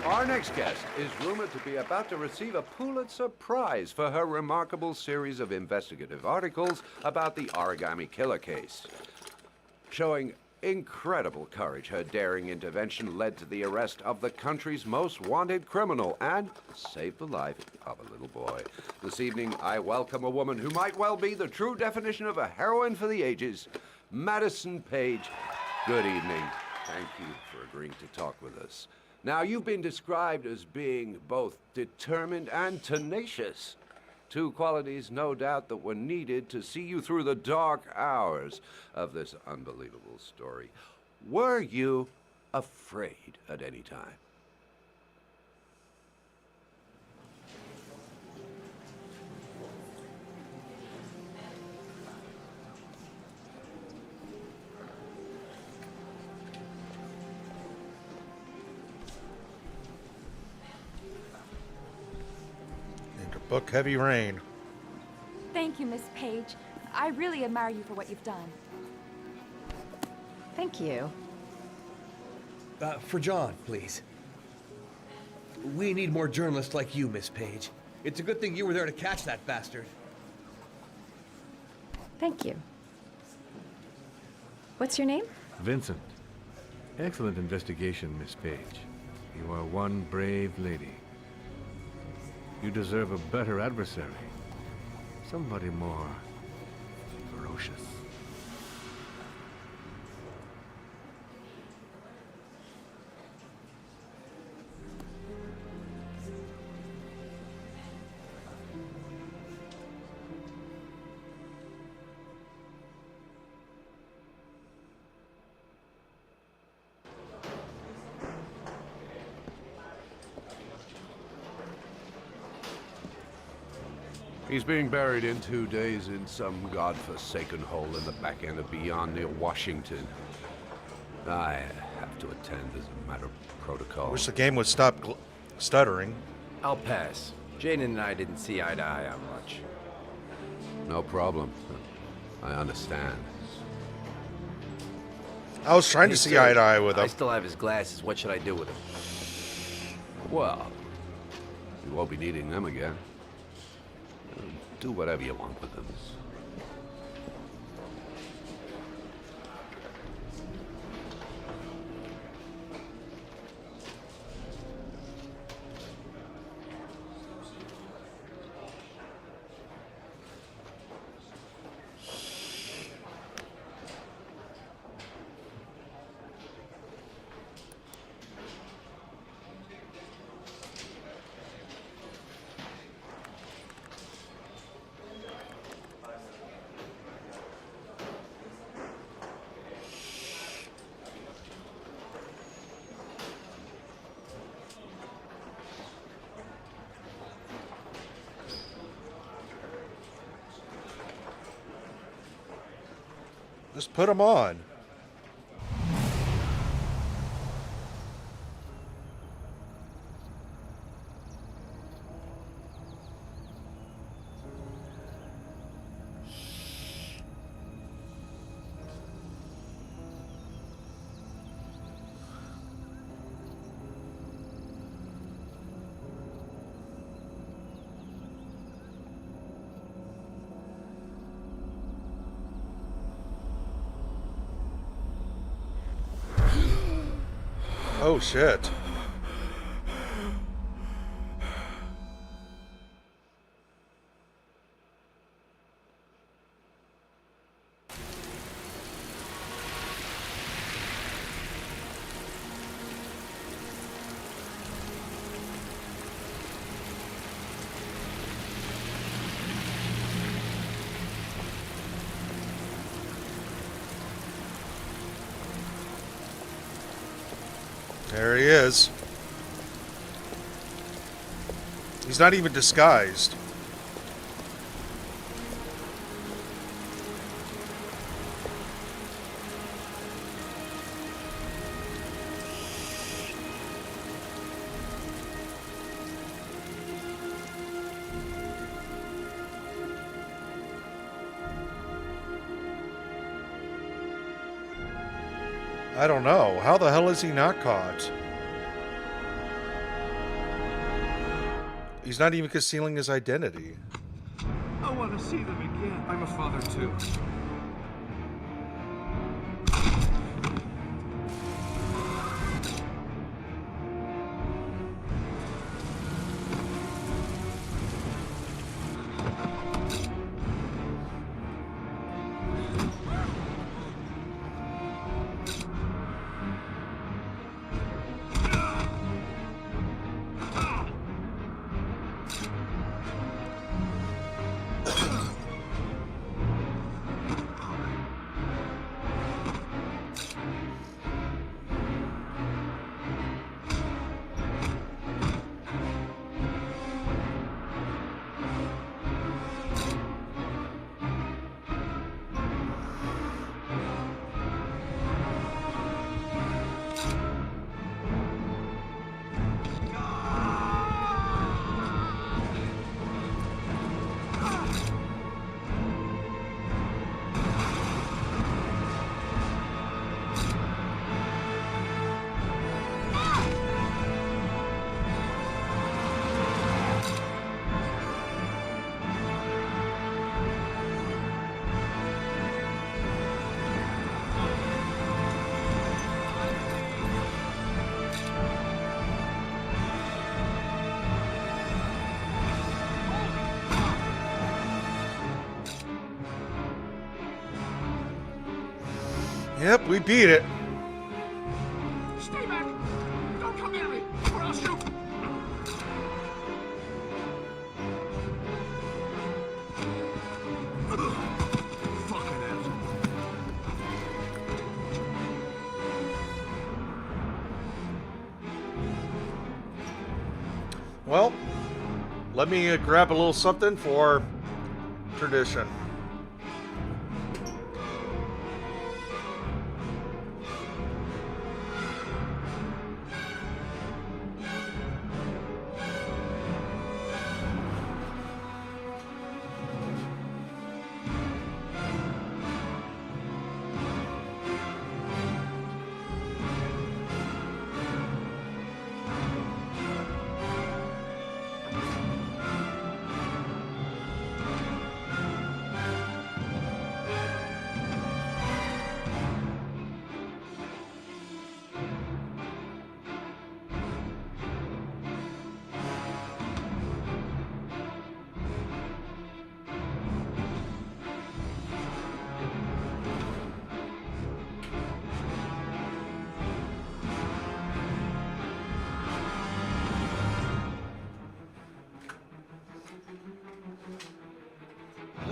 Our next guest is rumored to be about to receive a Pulitzer Prize for her remarkable series of investigative articles about the Origami Killer case. Showing incredible courage, her daring intervention led to the arrest of the country's most wanted criminal and saved the life of a little boy. This evening, I welcome a woman who might well be the true definition of a heroine for the ages, Madison Page. Good evening. Thank you for agreeing to talk with us. Now, you've been described as being both determined and tenacious. 2 qualities, no doubt, that were needed to see you through the dark hours of this unbelievable story. Were you afraid at any time? Book Heavy Rain. Thank you, Miss Page. I really admire you for what you've done. Thank you. For John, please. We need more journalists like you, Miss Page. It's a good thing you were there to catch that bastard. Thank you. What's your name? Vincent. Excellent investigation, Miss Page. You are one brave lady. You deserve a better adversary. Somebody more ferocious. He's being buried in 2 days in some godforsaken hole in the back end of beyond near Washington. I have to attend as a matter of protocol. Wish the game would stop stuttering. I'll pass. Jaden and I didn't see eye to eye on much. No problem. I understand. I was trying to see eye to eye with him. I still have his glasses. What should I do with them? Well, you won't be needing them again. Do whatever you want with them. Just put them on. Oh, shit. There he is. He's not even disguised. I don't know. How the hell is he not caught? He's not even concealing his identity. I want to see them again. I'm a father too. Yep, we beat it. Stay back! Don't come near me, or I'll shoot! Fucking asshole. Well, let me grab a little something for tradition.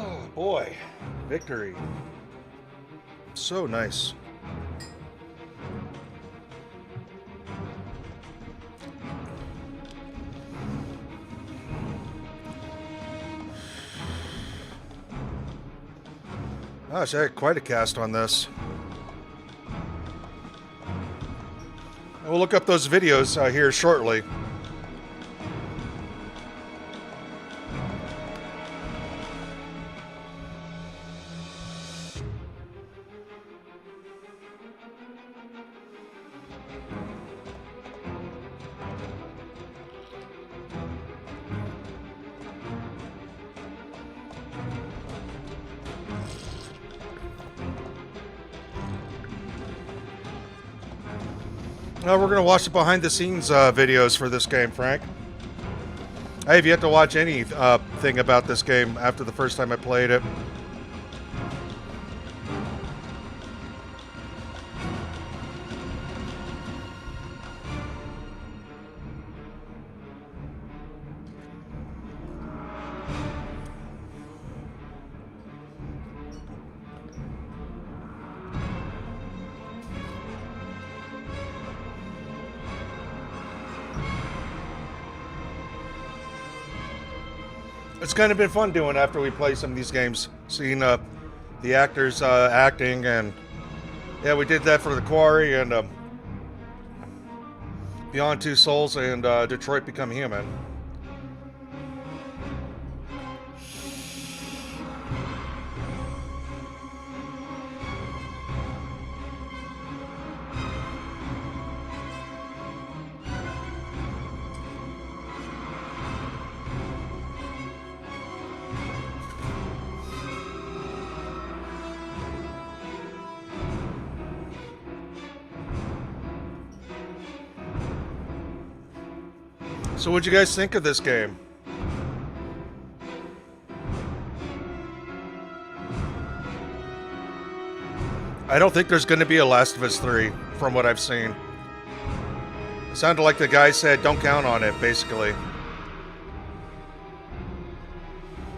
Oh boy, victory. So nice. Gosh, I had quite a cast on this. And we'll look up those videos here shortly. We're going to watch the behind-the-scenes videos for this game, Frank. I have yet to watch anything about this game after the first time I played it. It's kind of been fun doing after we play some of these games, seeing the actors acting, and yeah, we did that for The Quarry and Beyond Two Souls and Detroit Become Human. So what'd you guys think of this game? I don't think there's going to be a Last of Us 3, from what I've seen. It sounded like the guy said, don't count on it, basically.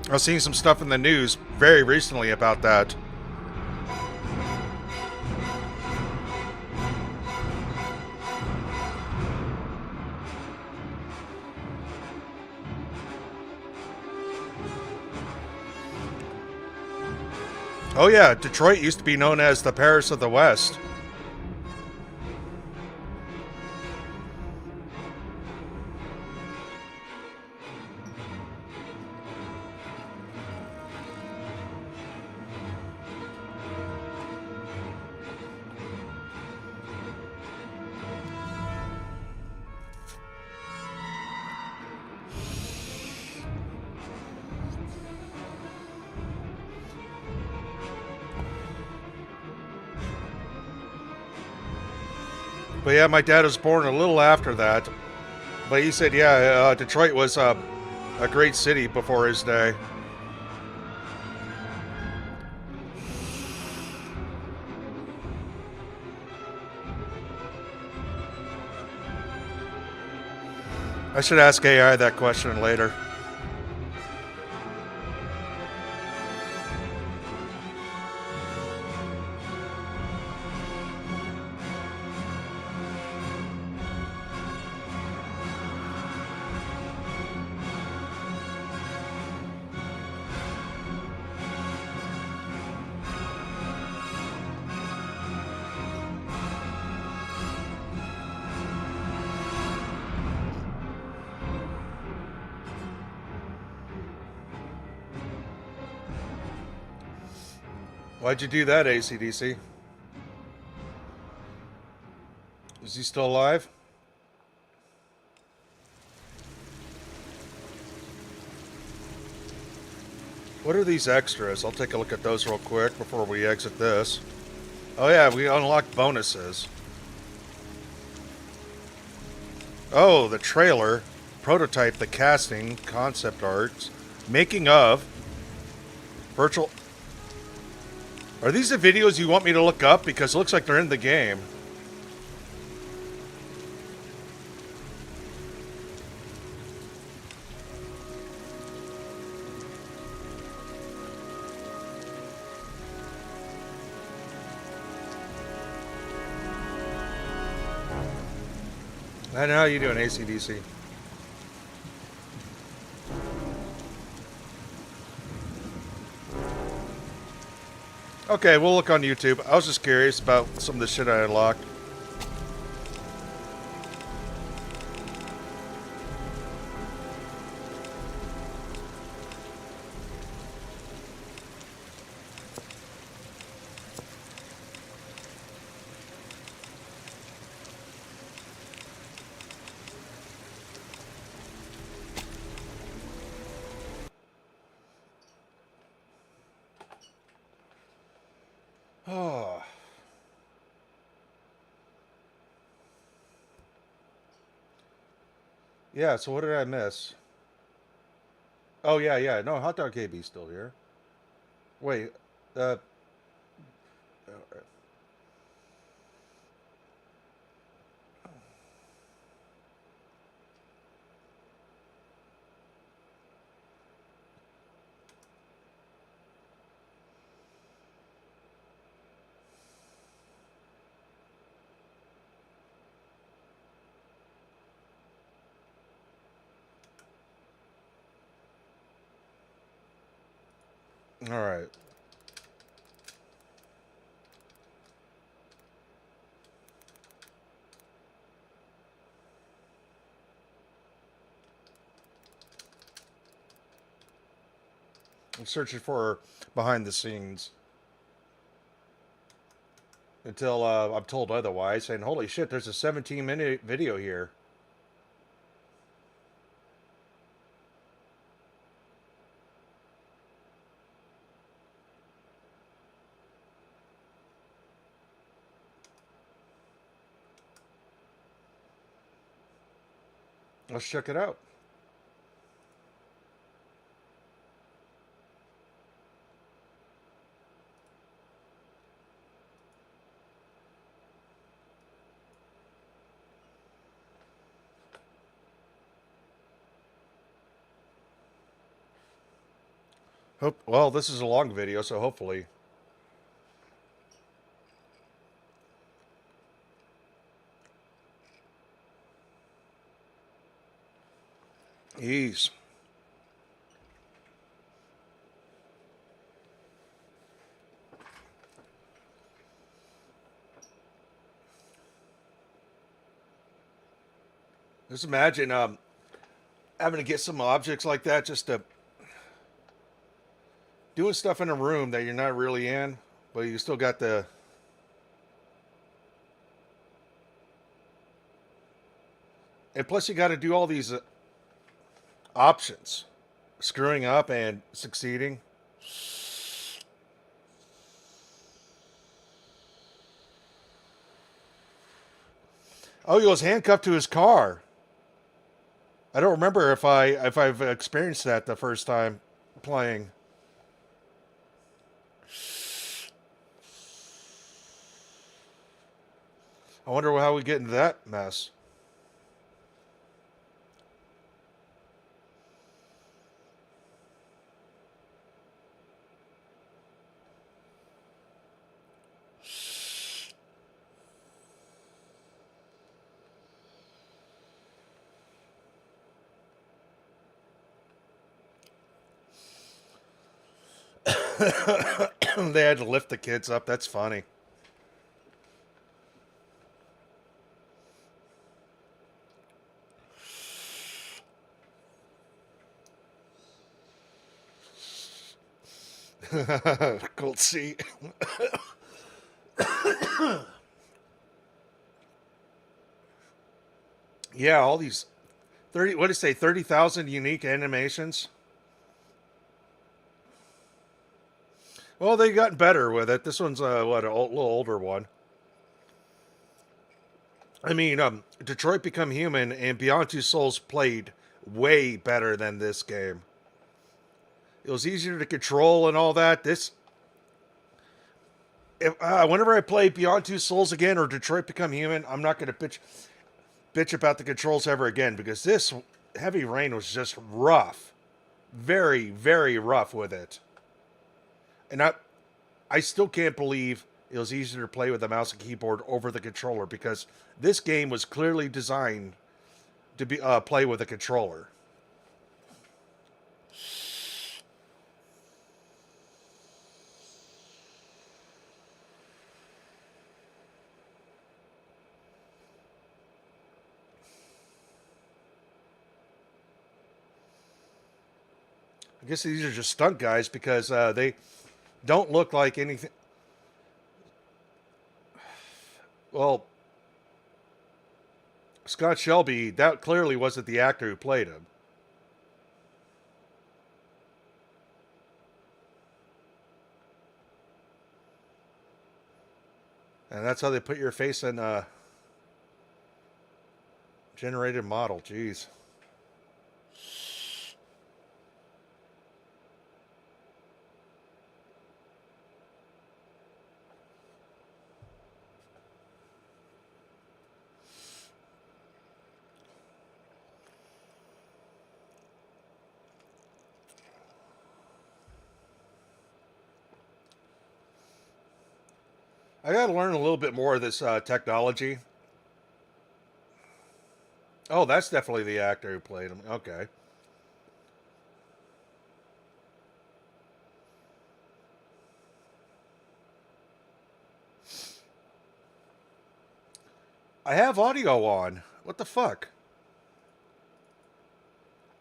I was seeing some stuff in the news very recently about that. Oh yeah, Detroit used to be known as the Paris of the West. But yeah, my dad was born a little after that. But he said, yeah, Detroit was a great city before his day. I should ask AI that question later. Why'd you do that, AC/DC? Is he still alive? What are these extras? I'll take a look at those real quick before we exit this. Oh yeah, we unlocked bonuses. Oh, the trailer, prototype, the casting, concept arts, making of, virtual... Are these the videos you want me to look up? Because it looks like they're in the game. And how you doing, AC/DC? Okay, we'll look on YouTube. I was just curious about some of the shit I unlocked. Oh. Yeah, so what did I miss? Oh, yeah, yeah. No, Hot Dog KB's still here. Wait, uh... All right. I'm searching for behind the scenes until I'm told otherwise. And holy shit, there's a 17-minute video here. Let's check it out. Well, this is a long video, so hopefully. Ease. Just imagine having to get some objects like that just to doing stuff in a room that you're not really in, but you still got the and plus you got to do all these options, screwing up and succeeding. Oh, he was handcuffed to his car. I don't remember if I've experienced that the first time playing. I wonder how we get into that mess. They had to lift the kids up. That's funny. Cold seat. Yeah, all these 30, what did it say, 30,000 unique animations? Well, they've gotten better with it. This one's, what, a little older one. I mean, Detroit Become Human and Beyond Two Souls played way better than this game. It was easier to control and all that. Whenever I play Beyond Two Souls again or Detroit Become Human, I'm not going to bitch about the controls ever again because this Heavy Rain was just rough. Very, very rough with it. And I still can't believe it was easier to play with a mouse and keyboard over the controller because this game was clearly designed to be play with a controller. I guess these are just stunt guys because they don't look like anything. Well, Scott Shelby, that clearly wasn't the actor who played him. And that's how they put your face in a generated model. Jeez. I gotta learn a little bit more of this technology. Oh, that's definitely the actor who played him. Okay. I have audio on. What the fuck?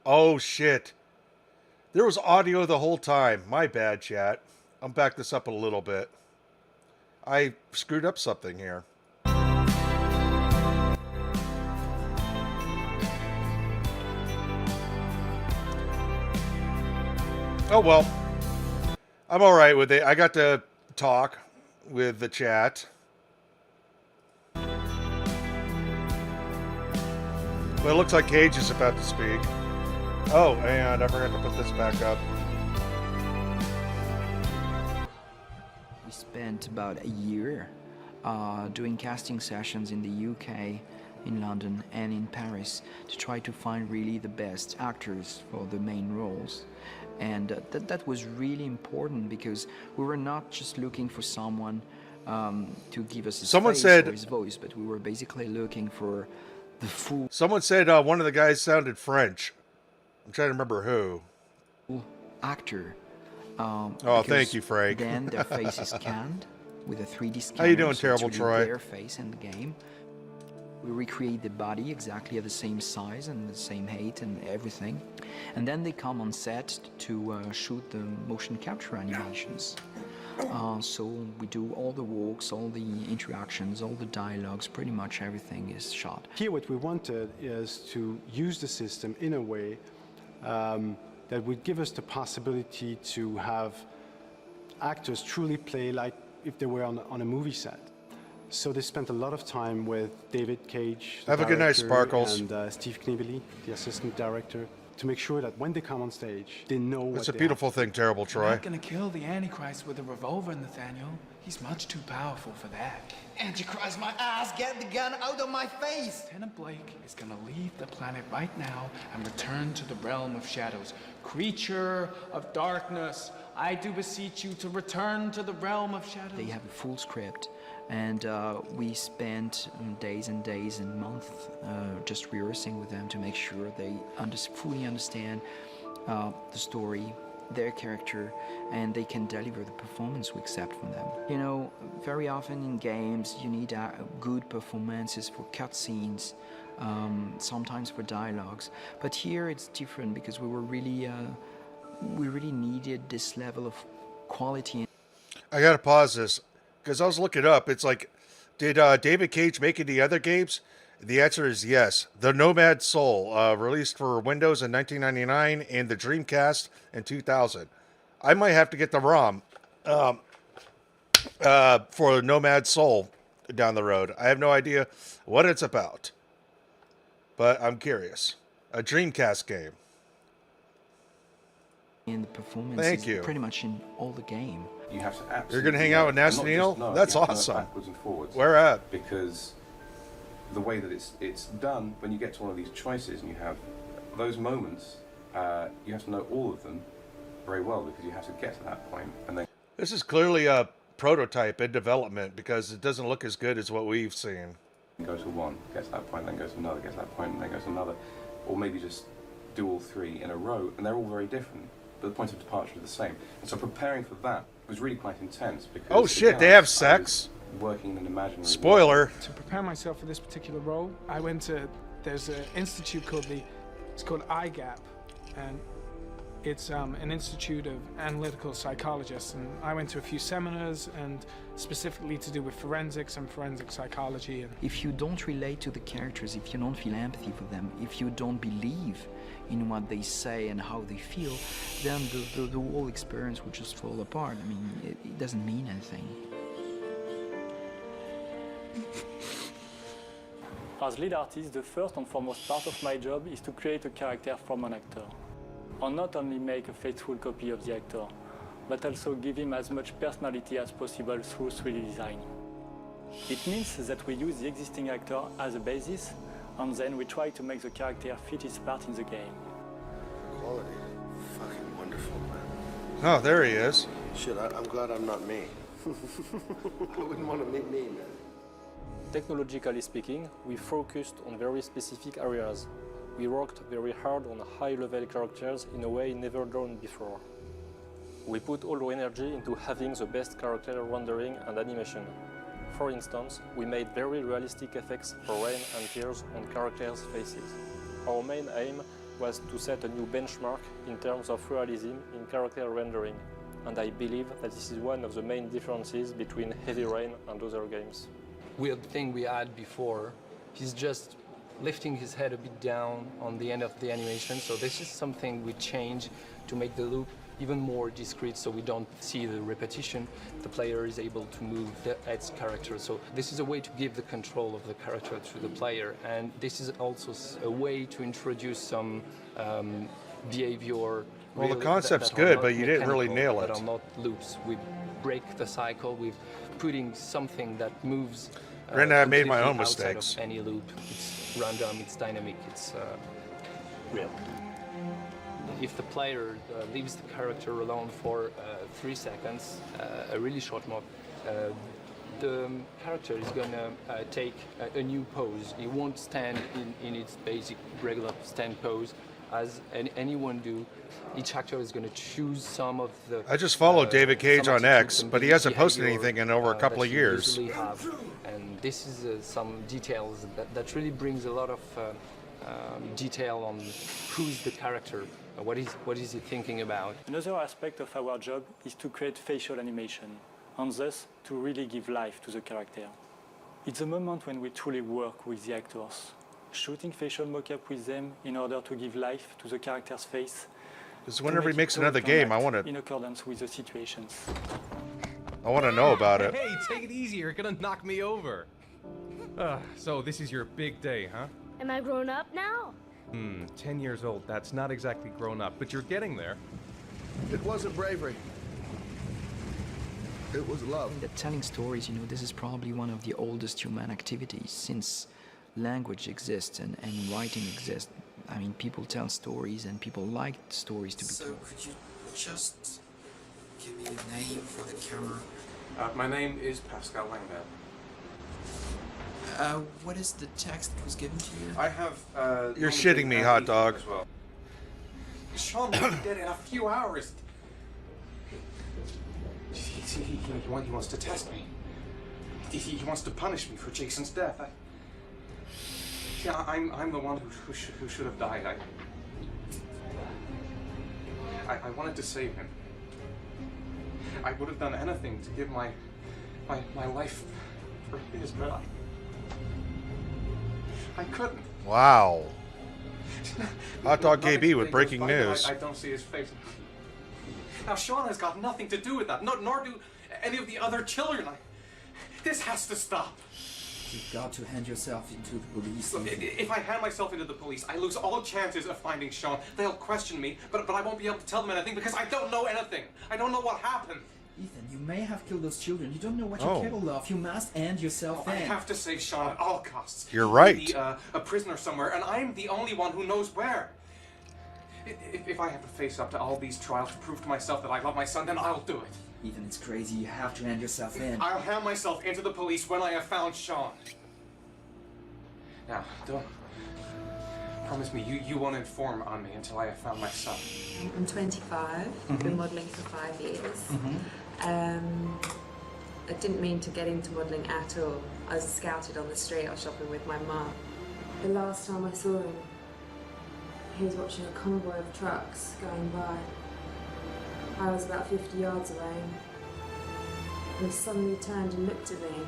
Oh, shit. There was audio the whole time. My bad, chat. I'll back this up a little bit. I screwed up something here. Oh, well. I'm alright with it. I got to talk with the chat. Well, it looks like Cage is about to speak. Oh, and I forgot to put this back up. We spent about a year doing casting sessions in the UK, in London, and in Paris to try to find really the best actors for the main roles. And that was really important because we were not just looking for someone to give us his face or his voice, but we were basically looking for the full... Someone said one of the guys sounded French. I'm trying to remember who. Actor. Oh, thank you, Frank. Then their face is scanned with a 3D scanner. How you doing, so Terrible it's really Troy? their face in the game. We recreate the body exactly at the same size and the same height and everything. And then they come on set to shoot the motion capture animations. So we do all the walks, all the interactions, all the dialogues, pretty much everything is shot. Here what we wanted is to use the system in a way that would give us the possibility to have actors truly play like if they were on a movie set. So they spent a lot of time with David Cage, the Have a good night, director, Sparkles. and Steve Knebely, the assistant director, to make sure that when they come on stage, they know what It's a they beautiful thing, Terrible You're Troy. not gonna kill the Antichrist with a revolver, Nathaniel. He's much too powerful for that. Antichrist, my ass! Get the gun out of my face! Lieutenant Blake is gonna leave the planet right now and return to the realm of shadows. Creature of darkness, I do beseech you to return to the realm of shadows. They have a full script, and we spent days and days and months just rehearsing with them to make sure they fully understand the story, their character, and they can deliver the performance we accept from them. You know, very often in games you need good performances for cutscenes, sometimes for dialogues, but here it's different because we really needed this level of quality. I gotta pause this because I was looking up. It's like, did David Cage make any other games? The answer is yes. The Nomad Soul, released for Windows in 1999 and the Dreamcast in 2000. I might have to get the ROM for Nomad Soul down the road. I have no idea what it's about, but I'm curious. A Dreamcast game. And the performance Thank is you. pretty much in all the game. You have to absolutely... You're going to hang out with Nasty Neil? That's awesome. Backwards and forwards. Where at? Because the way that it's done, when you get to one of these choices and you have those moments, you have to know all of them very well because you have to get to that point and then... This is clearly a prototype in development because it doesn't look as good as what we've seen. Go to one, get to that point, then go to another, get to that point, and then go to another. Or maybe just do all three in a row, and they're all very different. But the points of departure are the same. And so preparing for that was really quite intense because... Oh shit, again, they have I sex? was working in an imaginary Spoiler. world. To prepare myself for this particular role, I went to... There's an institute called it's called IGAP, and it's an institute of analytical psychologists, and I went to a few seminars, and specifically to do with forensics and forensic psychology. And If you don't relate to the characters, if you don't feel empathy for them, if you don't believe in what they say and how they feel, then the whole experience would just fall apart. I mean, it doesn't mean anything. As lead artist, the first and foremost part of my job is to create a character from an actor. And not only make a faithful copy of the actor, but also give him as much personality as possible through 3D design. It means that we use the existing actor as a basis, and then we try to make the character fit his part in the game. Quality. Fucking wonderful, man. Oh, there he is. Shit, I'm glad I'm not me. I wouldn't want to meet me, man. Technologically speaking, we focused on very specific areas. We worked very hard on high-level characters in a way never done before. We put all our energy into having the best character rendering and animation. For instance, we made very realistic effects for rain and tears on characters' faces. Our main aim was to set a new benchmark in terms of realism in character rendering, and I believe that this is one of the main differences between Heavy Rain and other games. Weird thing we had before, he's just lifting his head a bit down on the end of the animation, so this is something we change to make the loop even more discreet so we don't see the repetition. The player is able to move its character, so this is a way to give the control of the character to the player, and this is also a way to introduce some behavior. Well, the concept's good, but you didn't really nail it. That are not loops. We break the cycle with putting something that moves. Granted, I made my own outside mistakes. Of any loop. It's random, it's dynamic, it's real. If the player leaves the character alone for 3 seconds, a really short mob, the character is gonna take a new pose. It won't stand in its basic regular stand pose as anyone do. Each actor is going to choose some of the... I just followed David Cage on X, but he hasn't posted anything in over a couple of years. And this is some details that really brings a lot of detail on who's the character, what is he thinking about. Another aspect of our job is to create facial animation, and thus to really give life to the character. It's a moment when we truly work with the actors, shooting facial mock-up with them in order to give life to the character's face. Because whenever he makes another game, I want to... In accordance with the situations. I want to know about it. Hey, take it easy. You're gonna knock me over. So this is your big day, huh? Am I grown up now? 10 years old. That's not exactly grown up, but you're getting there. It wasn't bravery. It was love. That telling stories, you know, this is probably one of the oldest human activities since language exists and writing exists. I mean, people tell stories and people like stories to be told. So could you just give me a name for the camera? My name is Pascal Langdale. What is the text that was given to you? I have, You're shitting me, hot dog. As well. Sean will be dead in a few hours. He wants to test me. He wants to punish me for Jason's death. I'm the one who should have died. I wanted to save him. I would have done anything to give my life for his, but I couldn't. Wow. Hot Dog KB with breaking news. I don't see his face. Now Sean has got nothing to do with that, nor do any of the other children. This has to stop. You've got to hand yourself into the police. Look, if I hand myself into the police, I lose all chances of finding Sean. They'll question me, but I won't be able to tell them anything because I don't know anything. I don't know what happened. Ethan, you may have killed those children. You don't know what you're capable of. You must end yourself in. I have to save Sean at all costs. You're right. He'll be a prisoner somewhere, and I'm the only one who knows where. If I have to face up to all these trials to prove to myself that I love my son, then I'll do it. Ethan, it's crazy. You have to hand yourself in. I'll hand myself into the police when I have found Sean. Now, don't promise me you won't inform on me until I have found my son. I'm 25. I've been modelling for 5 years. I didn't mean to get into modelling at all. I was scouted on the street. I was shopping with my mum. The last time I saw him, he was watching a convoy of trucks going by. I was about 50 yards away, and he suddenly turned and looked at me,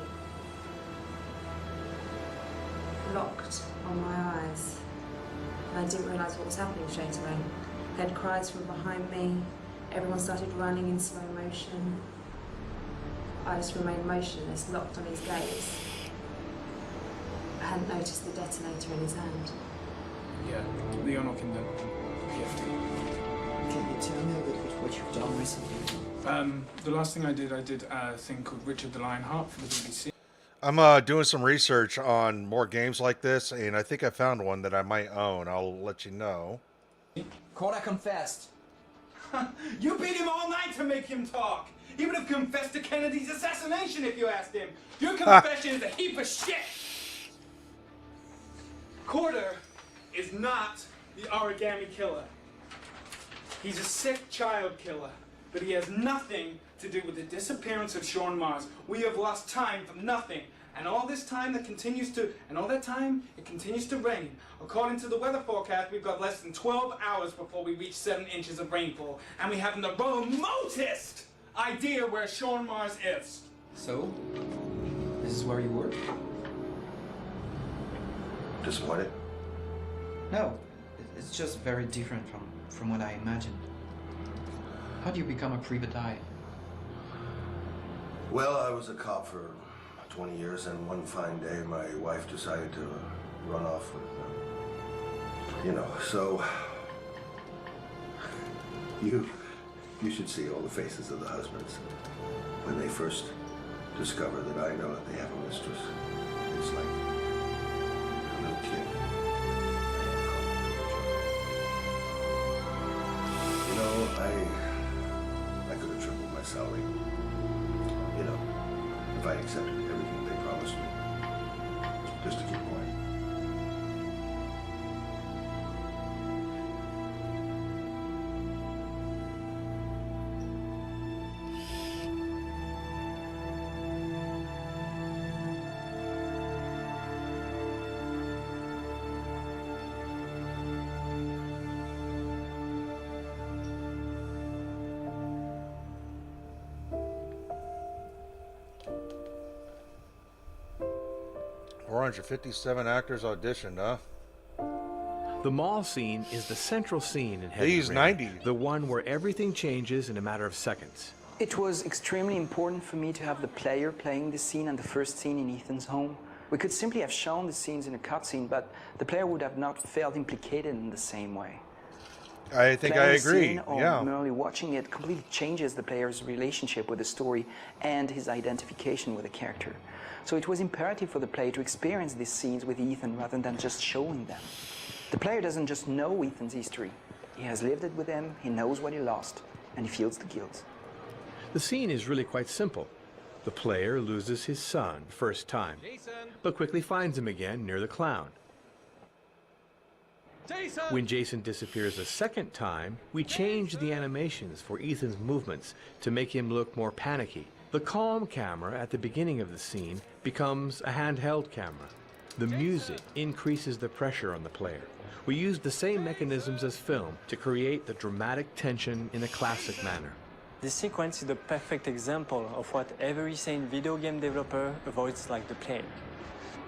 locked on my eyes, and I didn't realise what was happening straight away. I heard cries from behind me, everyone started running in slow motion. I just remained motionless, locked on his gaze. I hadn't noticed the detonator in his hand. Yeah, the unlocking the PFD. Can you tell me a little bit what you've done recently? The last thing I did a thing called Richard the Lionheart for the BBC. I'm doing some research on more games like this, and I think I found one that I might own. I'll let you know. Cora confessed. You beat him all night to make him talk. He would have confessed to Kennedy's assassination if you asked him. Your confession is a heap of shit. Corder is not the origami killer. He's a sick child killer, but he has nothing to do with the disappearance of Sean Mars. We have lost time for nothing. And all this time it continues to rain. According to the weather forecast, we've got less than 12 hours before we reach 7 inches of rainfall. And we haven't the remotest idea where Sean Mars is. So, this is where you work? Disappointed? No, it's just very different from what I imagined. How do you become a private eye? Well, I was a cop for 20 years, and one fine day my wife decided to run off with, so you should see all the faces of the husbands when they first discover that I know that they have a mistress. It's like a little kid. I could have tripled my salary. If I accepted everything they promised me, just to keep quiet. Orange, 57 actors auditioned, huh? The mall scene is the central scene in Heavy These Rain, 90. the one where everything changes in a matter of seconds. It was extremely important for me to have the player playing the scene and the first scene in Ethan's home. We could simply have shown the scenes in a cutscene, but the player would have not felt implicated in the same way. I think I Playing the agree. scene or Yeah. merely watching it completely changes the player's relationship with the story and his identification with the character. So it was imperative for the player to experience these scenes with Ethan rather than just showing them. The player doesn't just know Ethan's history. He has lived it with him, he knows what he lost, and he feels the guilt. The scene is really quite simple. The player loses his son first time, but quickly finds him again near the clown. Jason! When Jason disappears a second time, we change the animations for Ethan's movements to make him look more panicky. The calm camera at the beginning of the scene becomes a handheld camera. The music increases the pressure on the player. We use the same mechanisms as film to create the dramatic tension in a classic manner. This sequence is the perfect example of what every sane video game developer avoids like the plague.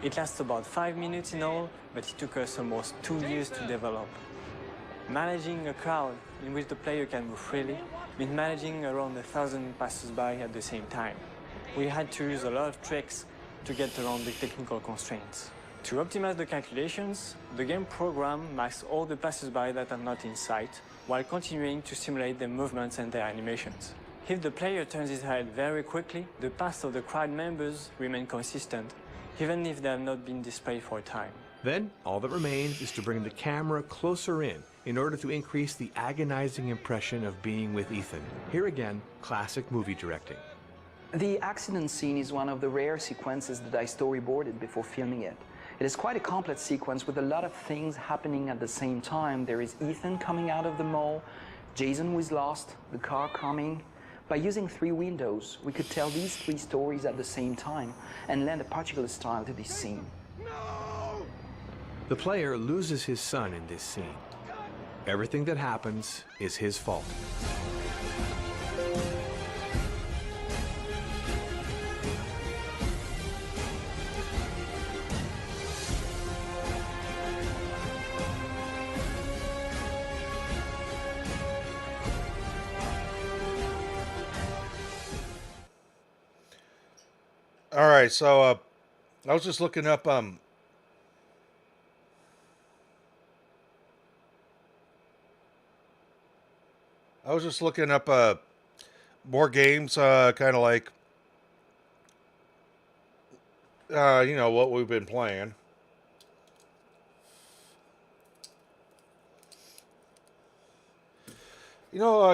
It lasts about 5 minutes in all, but it took us almost 2 years to develop. Managing a crowd in which the player can move freely means managing around 1,000 passers-by at the same time. We had to use a lot of tricks to get around the technical constraints. To optimize the calculations, the game program masks all the passers-by that are not in sight, while continuing to simulate their movements and their animations. If the player turns his head very quickly, the paths of the crowd members remain consistent, even if they have not been displayed for a time. Then, all that remains is to bring the camera closer in order to increase the agonizing impression of being with Ethan. Here again, classic movie directing. The accident scene is one of the rare sequences that I storyboarded before filming it. It is quite a complex sequence with a lot of things happening at the same time. There is Ethan coming out of the mall, Jason who is lost, the car coming. By using 3 windows, we could tell these 3 stories at the same time and lend a particular style to this scene. The player loses his son in this scene. Everything that happens is his fault. All right, so I was just looking up more games, kind of like what we've been playing.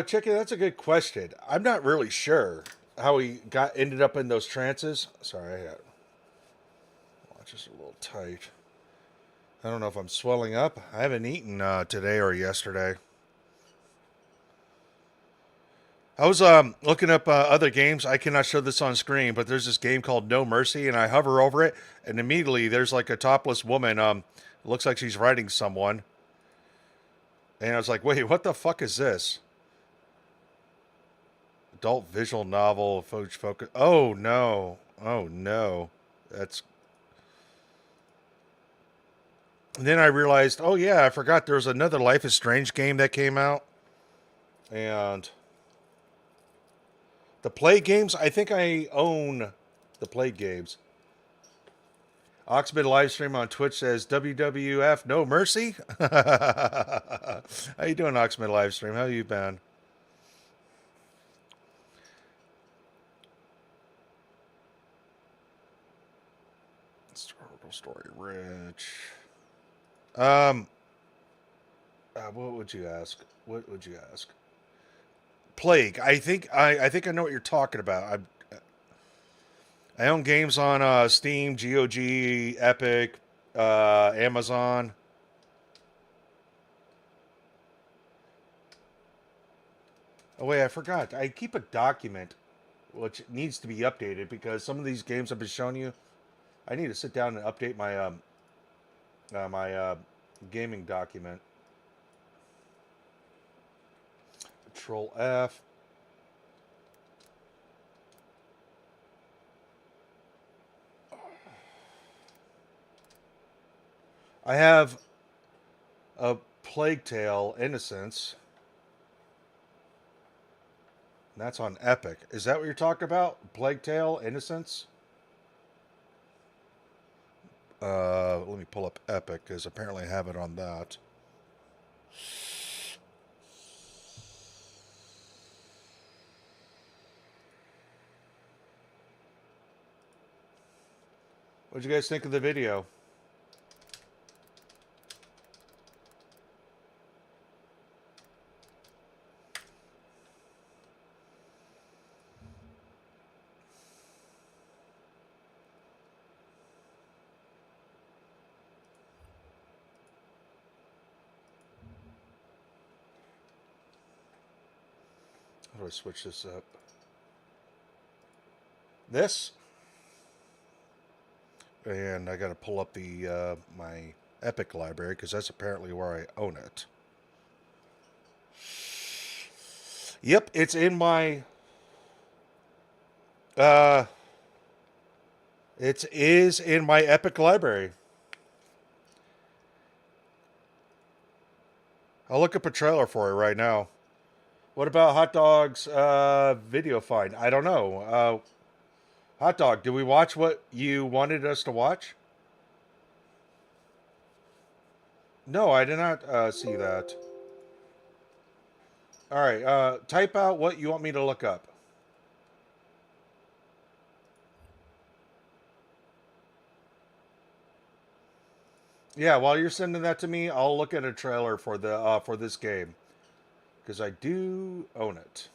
Chicken, that's a good question. I'm not really sure. how he ended up in those trances. Sorry, just a little tight. I don't know if I'm swelling up. I haven't eaten today or yesterday. I was looking up other games. I cannot show this on screen, but there's this game called No Mercy, and I hover over it, and immediately there's like a topless woman. It looks like she's riding someone. And I was like, wait, what the fuck is this? Adult visual novel, focus. Oh, no. Oh, no. That's... And then I realized, oh, yeah, I forgot there was another Life is Strange game that came out. And... the Plague games, I think I own the Plague games. Oxmid livestream on Twitch says, WWF, no mercy? How you doing, Oxmid livestream? How you been? Historical story rich. What would you ask? What would you ask? Plague. I think I know what you're talking about. I own games on Steam, GOG, Epic, Amazon. Oh wait, I forgot. I keep a document which needs to be updated because some of these games I've been showing you, I need to sit down and update my my gaming document. Control F. I have a Plague Tale Innocence. That's on Epic. Is that what you're talking about? Plague Tale Innocence? Let me pull up Epic because apparently I have it on that. What'd you guys think of the video? How do I switch this up? This? And I got to pull up the my Epic library because that's apparently where I own it. Yep, it's in my. It is in my Epic library. I'll look up a trailer for it right now. What about Hot Dog's video find? I don't know. Hot Dog, did we watch what you wanted us to watch? No, I did not see that. Alright, type out what you want me to look up. Yeah, while you're sending that to me, I'll look at a trailer for the for this game. Because I do own it.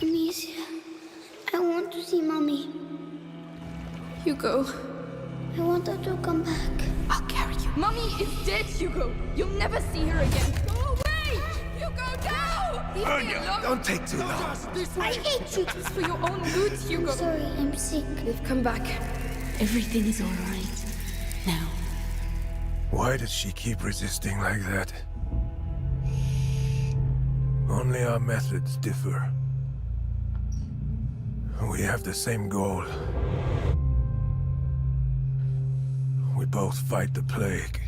Amicia, I want to see Mommy. Hugo. I want her to come back. I'll carry you. Mommy is dead, Hugo. You'll never see her again. Go away! Hugo, no! Leave me alone. Don't take too long. I hate you. It's for your own good, Hugo. I'm sorry, I'm sick. They've come back. Everything is all right. Now. Why does she keep resisting like that? Only our methods differ. We have the same goal. We both fight the plague.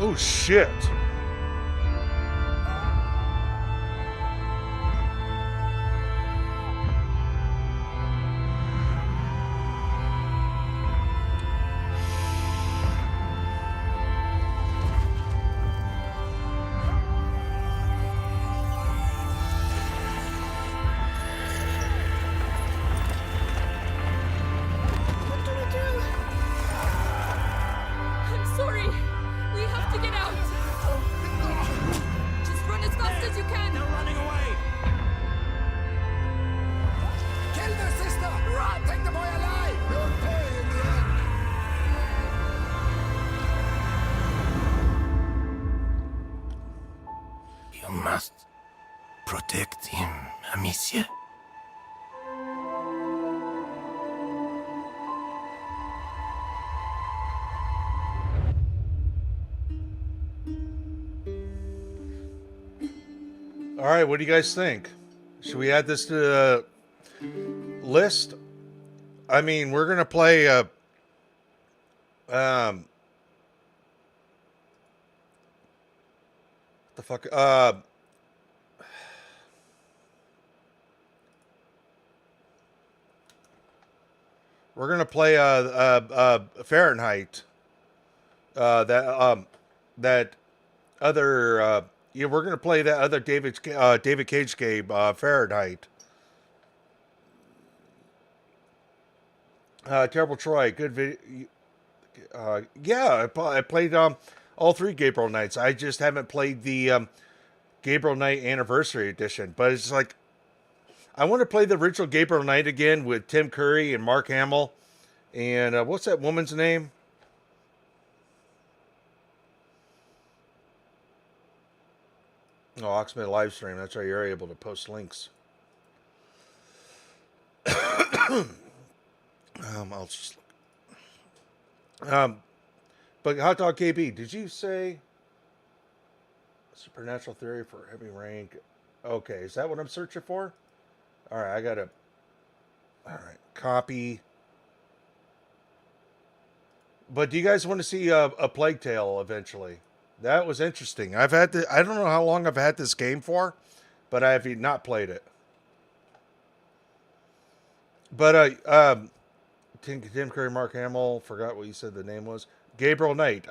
Oh shit. You must protect him, Amicia. All right, what do you guys think? Should we add this to the list? I mean, we're gonna play. What the fuck? We're gonna play Fahrenheit. That other. Yeah, we're gonna play that other David Cage game, Fahrenheit. Terrible Troy, good video. Yeah, I played all 3 Gabriel Knights. I just haven't played the Gabriel Knight Anniversary Edition. But it's like, I want to play the original Gabriel Knight again with Tim Curry and Mark Hamill. And what's that woman's name? Oh, Oxman live stream. That's right. You're able to post links. I'll just. But Hot Dog KB, did you say supernatural theory for heavy rain? Okay, is that what I'm searching for? All right, I gotta. All right, copy. But do you guys want to see a Plague Tale eventually? That was interesting. I don't know how long I've had this game for, but I have not played it. But Tim Curry, Mark Hamill, forgot what you said the name was. Gabriel Knight.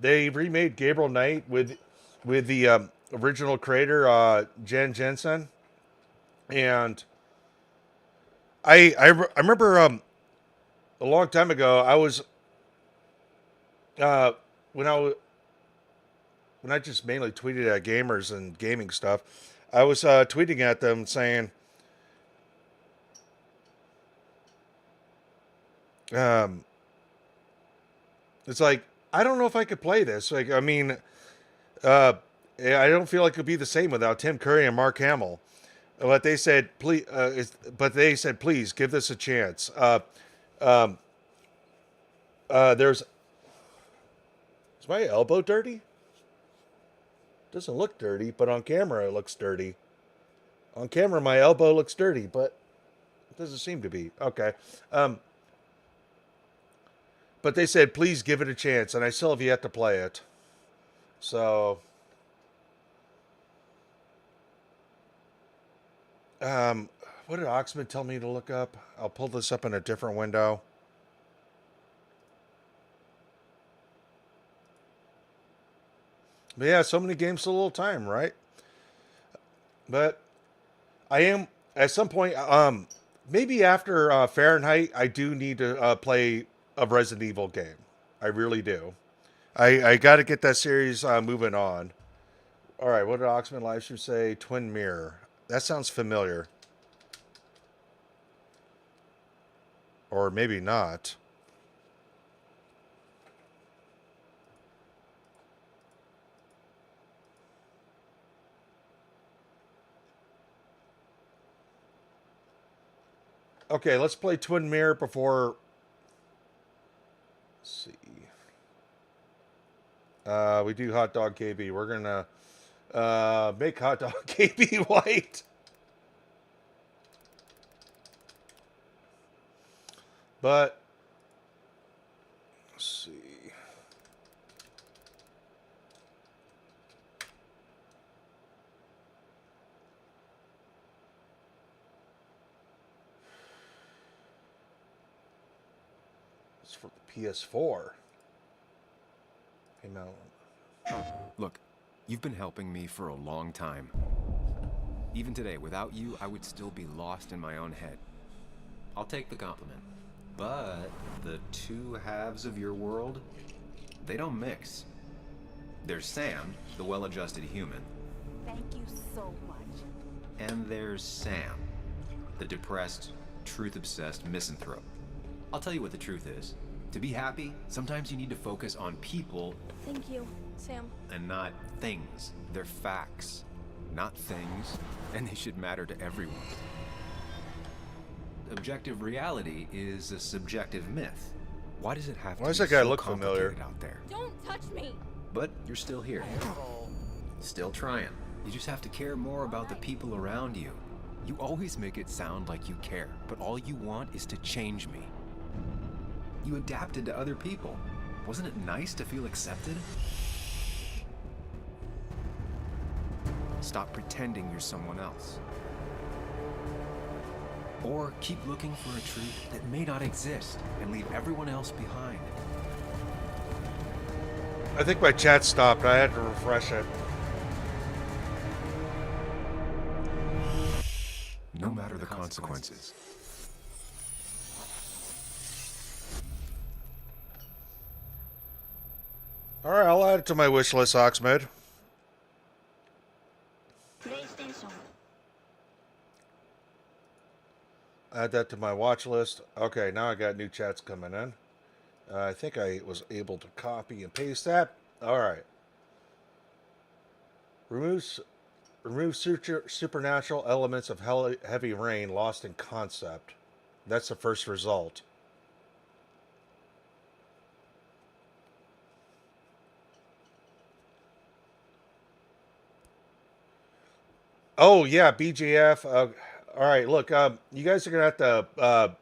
They remade Gabriel Knight with the original creator Jen Jensen, and I remember a long time ago I was when I just mainly tweeted at gamers and gaming stuff, I was tweeting at them saying, it's like, I don't know if I could play this. Like, I mean, I don't feel like it could be the same without Tim Curry and Mark Hamill. But they said, please, please give this a chance. Is my elbow dirty? Doesn't look dirty, but on camera it looks dirty. On camera, my elbow looks dirty, but it doesn't seem to be. Okay. But they said, please give it a chance, and I still have yet to play it. So, what did Oxman tell me to look up? I'll pull this up in a different window. But yeah, so many games, so little time, right? But I am, at some point, maybe after Fahrenheit, I do need to play a Resident Evil game. I really do. I got to get that series moving on. All right, what did Oxman Livestream say? Twin Mirror. That sounds familiar. Or maybe not. Okay, let's play Twin Mirror before. Let's see. We do Hot Dog KB. We're gonna make Hot Dog KB white. But let's see. It's for the PS4. Hey, Mel. Look, you've been helping me for a long time. Even today, without you, I would still be lost in my own head. I'll take the compliment. But the two halves of your world, they don't mix. There's Sam, the well-adjusted human. Thank you so much. And there's Sam, the depressed, truth-obsessed misanthrope. I'll tell you what the truth is. To be happy, sometimes you need to focus on people. Thank you. Sam. And not things. They're facts, not things, and they should matter to everyone. Objective reality is a subjective myth. Why does it have to Why does be that guy so look familiar? complicated out there? Don't touch me! But you're still here. Still trying. You just have to care more about the people around you. You always make it sound like you care, but all you want is to change me. You adapted to other people. Wasn't it nice to feel accepted? Stop pretending you're someone else. Or keep looking for a truth that may not exist and leave everyone else behind. I think my chat stopped. I had to refresh it. No matter the consequences. Alright, I'll add it to my wish list, Oxmed. Add that to my watch list. Okay, now I got new chats coming in. I think I was able to copy and paste that. Alright. Remove supernatural elements of heavy rain lost in concept. That's the first result. Oh yeah, BJF. All right, look, you guys are gonna have to.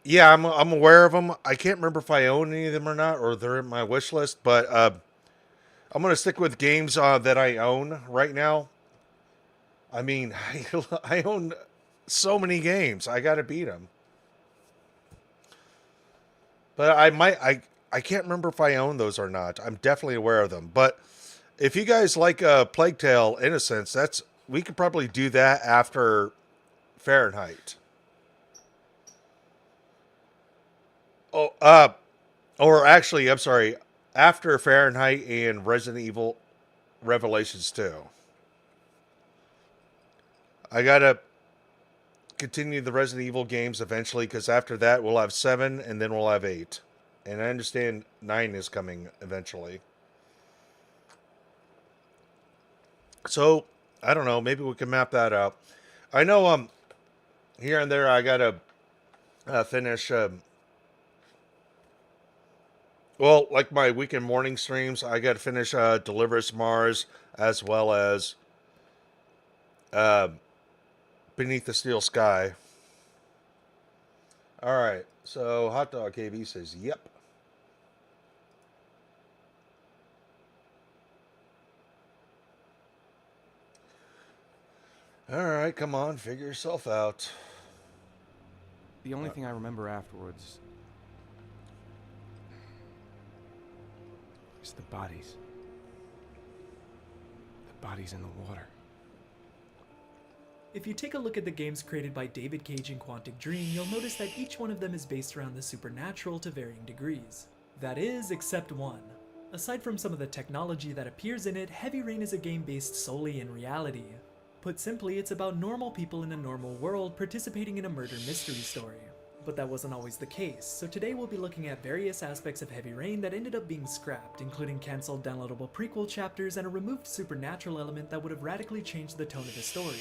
Yeah, I'm aware of them. I can't remember if I own any of them or not, or they're in my wish list. But I'm gonna stick with games that I own right now. I mean, I own so many games. I gotta beat them. But I can't remember if I own those or not. I'm definitely aware of them. But if you guys like Plague Tale Innocence, we could probably do that after Fahrenheit. Oh, or actually, I'm sorry, after Fahrenheit and Resident Evil Revelations 2. I gotta continue the Resident Evil games eventually, because after that we'll have 7 and then we'll have 8. And I understand 9 is coming eventually. So, I don't know, maybe we can map that out. I know here and there I gotta finish well, like my weekend morning streams, I gotta finish Deliver Us Mars, as well as Beneath the Steel Sky. Alright, so Hot Dog KB says, yep. Alright, come on, figure yourself out. The only thing I remember afterwards is the bodies. The bodies in the water. If you take a look at the games created by David Cage and Quantic Dream, you'll notice that each one of them is based around the supernatural to varying degrees. That is, except one. Aside from some of the technology that appears in it, Heavy Rain is a game based solely in reality. Put simply, it's about normal people in a normal world participating in a murder mystery story. But that wasn't always the case, so today we'll be looking at various aspects of Heavy Rain that ended up being scrapped, including cancelled downloadable prequel chapters and a removed supernatural element that would have radically changed the tone of the story.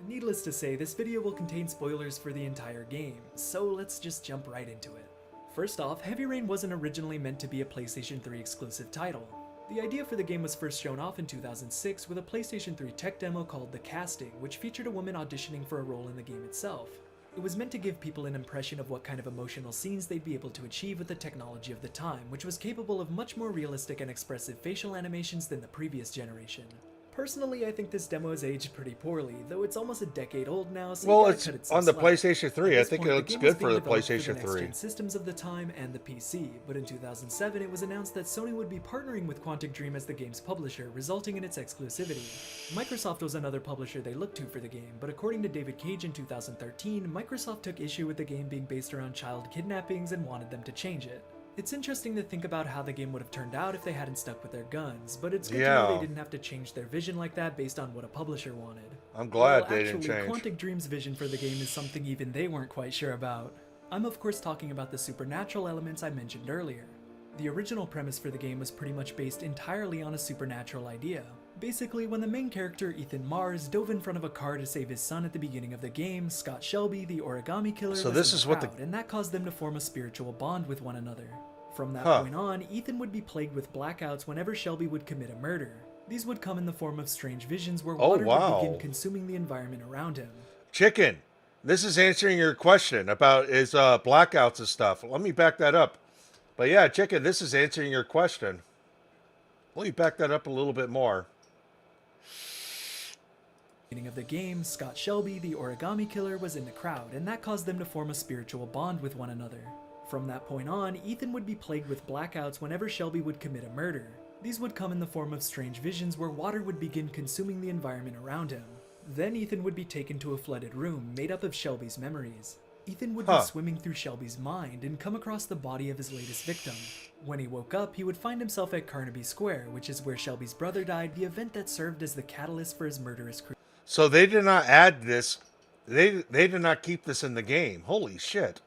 Needless to say, this video will contain spoilers for the entire game, so let's just jump right into it. First off, Heavy Rain wasn't originally meant to be a PlayStation 3 exclusive title. The idea for the game was first shown off in 2006 with a PlayStation 3 tech demo called The Casting, which featured a woman auditioning for a role in the game itself. It was meant to give people an impression of what kind of emotional scenes they'd be able to achieve with the technology of the time, which was capable of much more realistic and expressive facial animations than the previous generation. Personally, I think this demo has aged pretty poorly, though it's almost a decade old now, so well, you it's gotta cut it some on the slack. PlayStation 3. I At this think point, it the looks game was good for being the developed PlayStation the 3. next-gen systems of the time and the PC, but in 2007 it was announced that Sony would be partnering with Quantic Dream as the game's publisher, resulting in its exclusivity. Microsoft was another publisher they looked to for the game, but according to David Cage in 2013, Microsoft took issue with the game being based around child kidnappings and wanted them to change it. It's interesting to think about how the game would have turned out if they hadn't stuck with their guns, but it's good to know they didn't have to change their vision like that based on what a publisher wanted. I'm glad well, they didn't change. Quantic Dream's vision for the game is something even they weren't quite sure about. I'm of course talking about the supernatural elements I mentioned earlier. The original premise for the game was pretty much based entirely on a supernatural idea. Basically, when the main character, Ethan Mars, dove in front of a car to save his son at the beginning of the game, Scott Shelby, the origami killer, So was this in is the what crowd, and that caused them to form a spiritual bond with one another. From that Huh. point on, Ethan would be plagued with blackouts whenever Shelby would commit a murder. These would come in the form of strange visions where Oh, water wow. would begin consuming the environment around him. Chicken, this is answering your question about his blackouts and stuff. Let me back that up. But yeah, Chicken, this is answering your question. Let me back that up a little bit more. Beginning of the game, Scott Shelby, the origami killer, was in the crowd, and that caused them to form a spiritual bond with one another. From that point on, Ethan would be plagued with blackouts whenever Shelby would commit a murder. These would come in the form of strange visions where water would begin consuming the environment around him. Then Ethan would be taken to a flooded room made up of Shelby's memories. Ethan would be swimming through Shelby's mind and come across the body of his latest victim. When he woke up, he would find himself at Carnaby Square, which is where Shelby's brother died, the event that served as the catalyst for his murderous career. So they did not add this. They did not keep this in the game. Holy shit.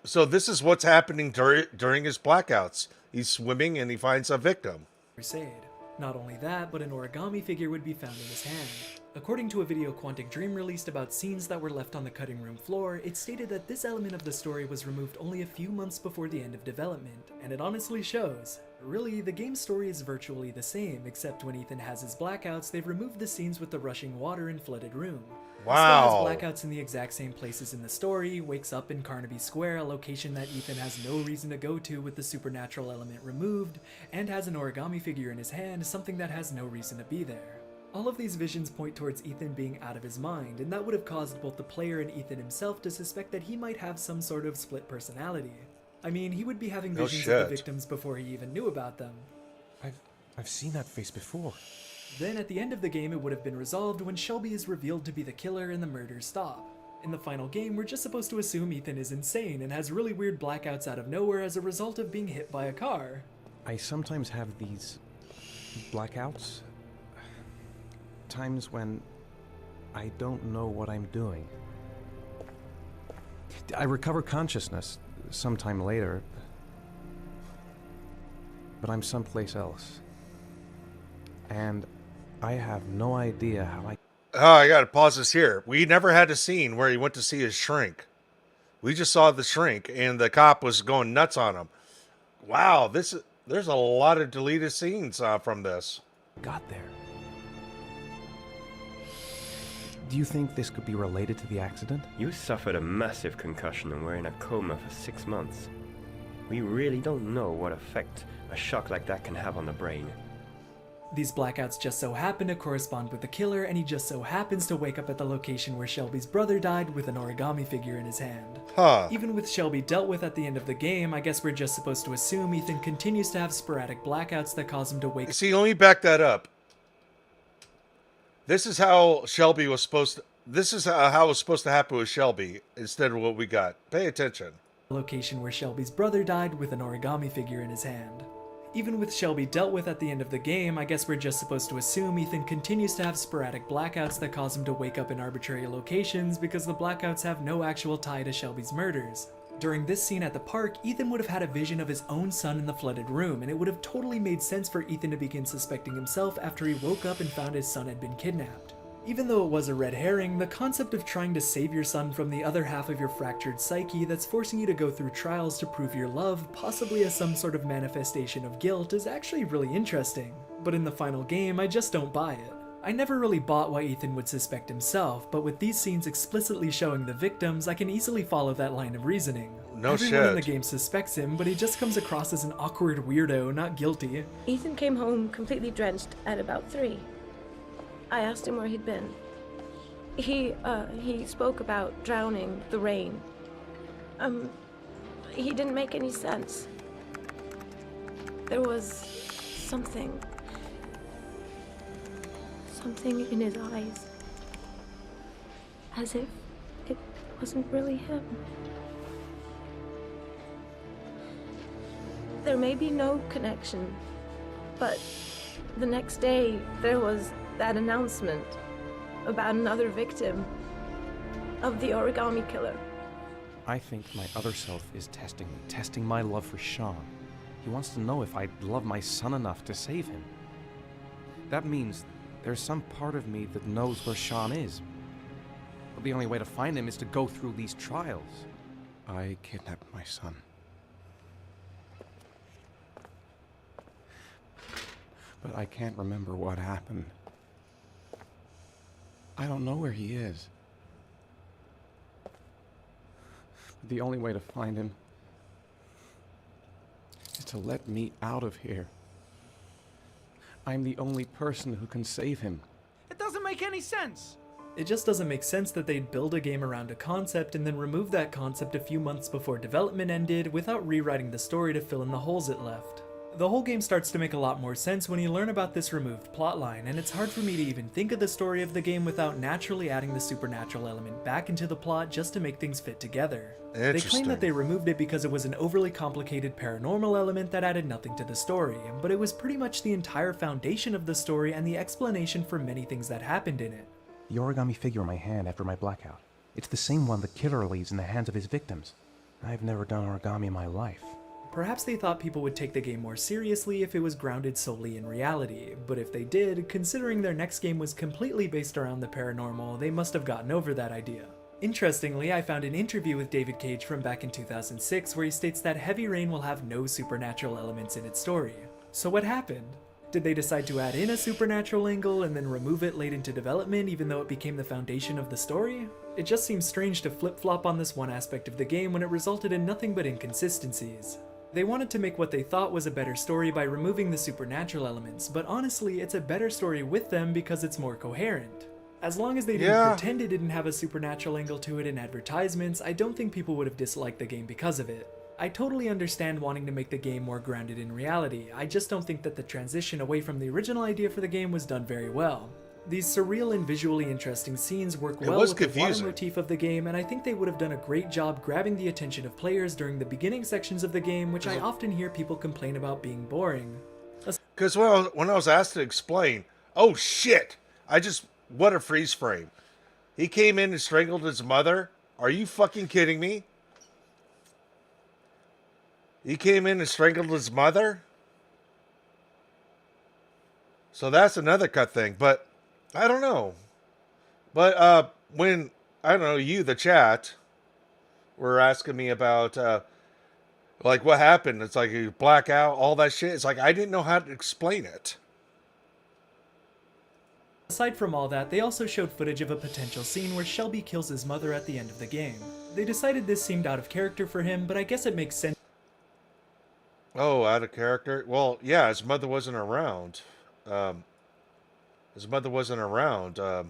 So this is what's happening during his blackouts. He's swimming and he finds a victim. Crusade. Not only that, but an origami figure would be found in his hand. According to a video Quantic Dream released about scenes that were left on the cutting room floor, it stated that this element of the story was removed only a few months before the end of development, and it honestly shows. Really, the game's story is virtually the same, except when Ethan has his blackouts, they've removed the scenes with the rushing water and flooded room. Wow. He still has blackouts in the exact same places in the story, wakes up in Carnaby Square, a location that Ethan has no reason to go to with the supernatural element removed, and has an origami figure in his hand, something that has no reason to be there. All of these visions point towards Ethan being out of his mind, and that would have caused both the player and Ethan himself to suspect that he might have some sort of split personality. I mean, he would be having No visions of shit. the victims before he even knew about them. I've seen that face before. Then at the end of the game it would have been resolved when Shelby is revealed to be the killer and the murders stop. In the final game, we're just supposed to assume Ethan is insane and has really weird blackouts out of nowhere as a result of being hit by a car. I sometimes have these blackouts. Times when I don't know what I'm doing. I recover consciousness sometime later, but I'm someplace else. And I have no idea how I gotta pause this here. We never had a scene where he went to see his shrink. We just saw the shrink, and the cop was going nuts on him. Wow, there's a lot of deleted scenes from this. got there. Do you think this could be related to the accident? You suffered a massive concussion and were in a coma for 6 months. We really don't know what effect a shock like that can have on the brain. These blackouts just so happen to correspond with the killer, and he just so happens to wake up at the location where Shelby's brother died with an origami figure in his hand. Huh. Even with Shelby dealt with at the end of the game, I guess we're just supposed to assume Ethan continues to have sporadic blackouts that cause him to wake up. See, let me back that up. This is how Shelby was supposed to... This is how it was supposed to happen with Shelby instead of what we got. Pay attention. Location where Shelby's brother died with an origami figure in his hand. Even with Shelby dealt with at the end of the game, I guess we're just supposed to assume Ethan continues to have sporadic blackouts that cause him to wake up in arbitrary locations because the blackouts have no actual tie to Shelby's murders. During this scene at the park, Ethan would have had a vision of his own son in the flooded room, and it would have totally made sense for Ethan to begin suspecting himself after he woke up and found his son had been kidnapped. Even though it was a red herring, the concept of trying to save your son from the other half of your fractured psyche that's forcing you to go through trials to prove your love, possibly as some sort of manifestation of guilt, is actually really interesting. But in the final game, I just don't buy it. I never really bought why Ethan would suspect himself, but with these scenes explicitly showing the victims, I can easily follow that line of reasoning. No Everyone in shit. the game suspects him, but he just comes across as an awkward weirdo, not guilty. Ethan came home completely drenched at about 3. I asked him where he'd been. He spoke about drowning, the rain. He didn't make any sense. There was something in his eyes. As if it wasn't really him. There may be no connection, but the next day there was that announcement about another victim of the origami killer. I think my other self is testing my love for Sean. He wants to know if I love my son enough to save him. That means there's some part of me that knows where Sean is. But the only way to find him is to go through these trials. I kidnapped my son. But I can't remember what happened. I don't know where he is. The only way to find him is to let me out of here. I'm the only person who can save him. It doesn't make any sense! It just doesn't make sense that they'd build a game around a concept and then remove that concept a few months before development ended without rewriting the story to fill in the holes it left. The whole game starts to make a lot more sense when you learn about this removed plotline, and it's hard for me to even think of the story of the game without naturally adding the supernatural element back into the plot just to make things fit together. They claim that they removed it because it was an overly complicated paranormal element that added nothing to the story, but it was pretty much the entire foundation of the story and the explanation for many things that happened in it. The origami figure in my hand after my blackout. It's the same one the killer leaves in the hands of his victims. I've never done origami in my life. Perhaps they thought people would take the game more seriously if it was grounded solely in reality, but if they did, considering their next game was completely based around the paranormal, they must have gotten over that idea. Interestingly, I found an interview with David Cage from back in 2006 where he states that Heavy Rain will have no supernatural elements in its story. So what happened? Did they decide to add in a supernatural angle and then remove it late into development even though it became the foundation of the story? It just seems strange to flip-flop on this one aspect of the game when it resulted in nothing but inconsistencies. They wanted to make what they thought was a better story by removing the supernatural elements, but honestly, it's a better story with them because it's more coherent. As long as they didn't pretend it didn't have a supernatural angle to it in advertisements, I don't think people would have disliked the game because of it. I totally understand wanting to make the game more grounded in reality, I just don't think that the transition away from the original idea for the game was done very well. These surreal and visually interesting scenes work well with the water motif of the game, and I think they would have done a great job grabbing the attention of players during the beginning sections of the game, which I often hear people complain about being boring. Because when I was asked to explain, oh shit, what a freeze frame. He came in and strangled his mother? Are you fucking kidding me? He came in and strangled his mother? So that's another cut thing, but I don't know. But when, I don't know, you, the chat, were asking me about, like, what happened. It's like you black out, all that shit. It's like I didn't know how to explain it. Aside from all that, they also showed footage of a potential scene where Shelby kills his mother at the end of the game. They decided this seemed out of character for him, but I guess it makes sense. Oh, out of character? Well, yeah, his mother wasn't around. His mother wasn't around to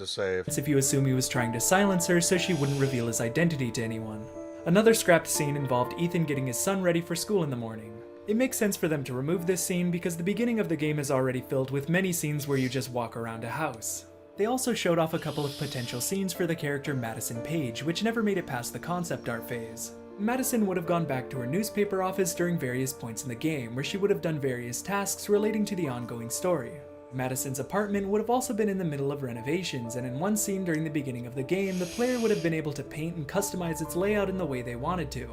save. If you assume he was trying to silence her so she wouldn't reveal his identity to anyone. Another scrapped scene involved Ethan getting his son ready for school in the morning. It makes sense for them to remove this scene because the beginning of the game is already filled with many scenes where you just walk around a house. They also showed off a couple of potential scenes for the character Madison Page, which never made it past the concept art phase. Madison would have gone back to her newspaper office during various points in the game, where she would have done various tasks relating to the ongoing story. Madison's apartment would have also been in the middle of renovations, and in one scene during the beginning of the game, the player would have been able to paint and customize its layout in the way they wanted to.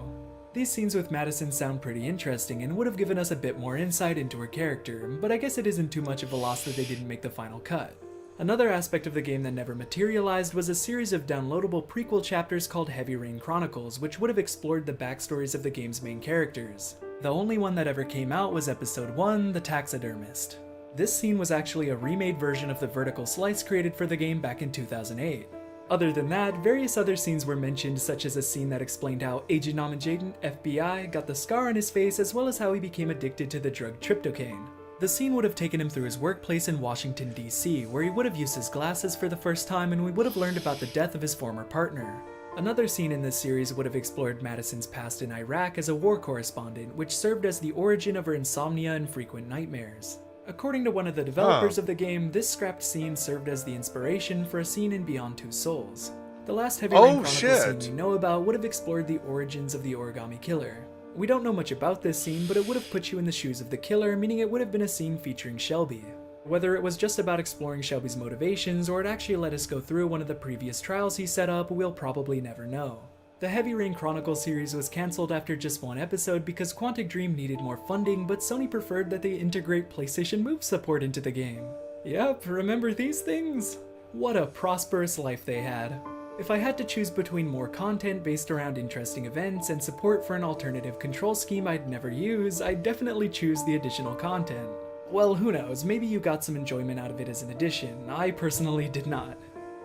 These scenes with Madison sound pretty interesting and would have given us a bit more insight into her character, but I guess it isn't too much of a loss that they didn't make the final cut. Another aspect of the game that never materialized was a series of downloadable prequel chapters called Heavy Rain Chronicles, which would have explored the backstories of the game's main characters. The only one that ever came out was Episode 1, The Taxidermist. This scene was actually a remade version of the vertical slice created for the game back in 2008. Other than that, various other scenes were mentioned, such as a scene that explained how Agent Jaden, FBI, got the scar on his face, as well as how he became addicted to the drug tryptocane. The scene would have taken him through his workplace in Washington, D.C., where he would have used his glasses for the first time and we would have learned about the death of his former partner. Another scene in this series would have explored Madison's past in Iraq as a war correspondent, which served as the origin of her insomnia and frequent nightmares. According to one of the developers of the game, this scrapped scene served as the inspiration for a scene in Beyond Two Souls. The last Heavy Rain Chronicles scene we know about would have explored the origins of the Origami Killer. We don't know much about this scene, but it would have put you in the shoes of the killer, meaning it would have been a scene featuring Shelby. Whether it was just about exploring Shelby's motivations, or it actually let us go through one of the previous trials he set up, we'll probably never know. The Heavy Rain Chronicles series was cancelled after just one episode because Quantic Dream needed more funding, but Sony preferred that they integrate PlayStation Move support into the game. Yep, remember these things? What a prosperous life they had. If I had to choose between more content based around interesting events and support for an alternative control scheme I'd never use, I'd definitely choose the additional content. Well, who knows, maybe you got some enjoyment out of it as an addition. I personally did not.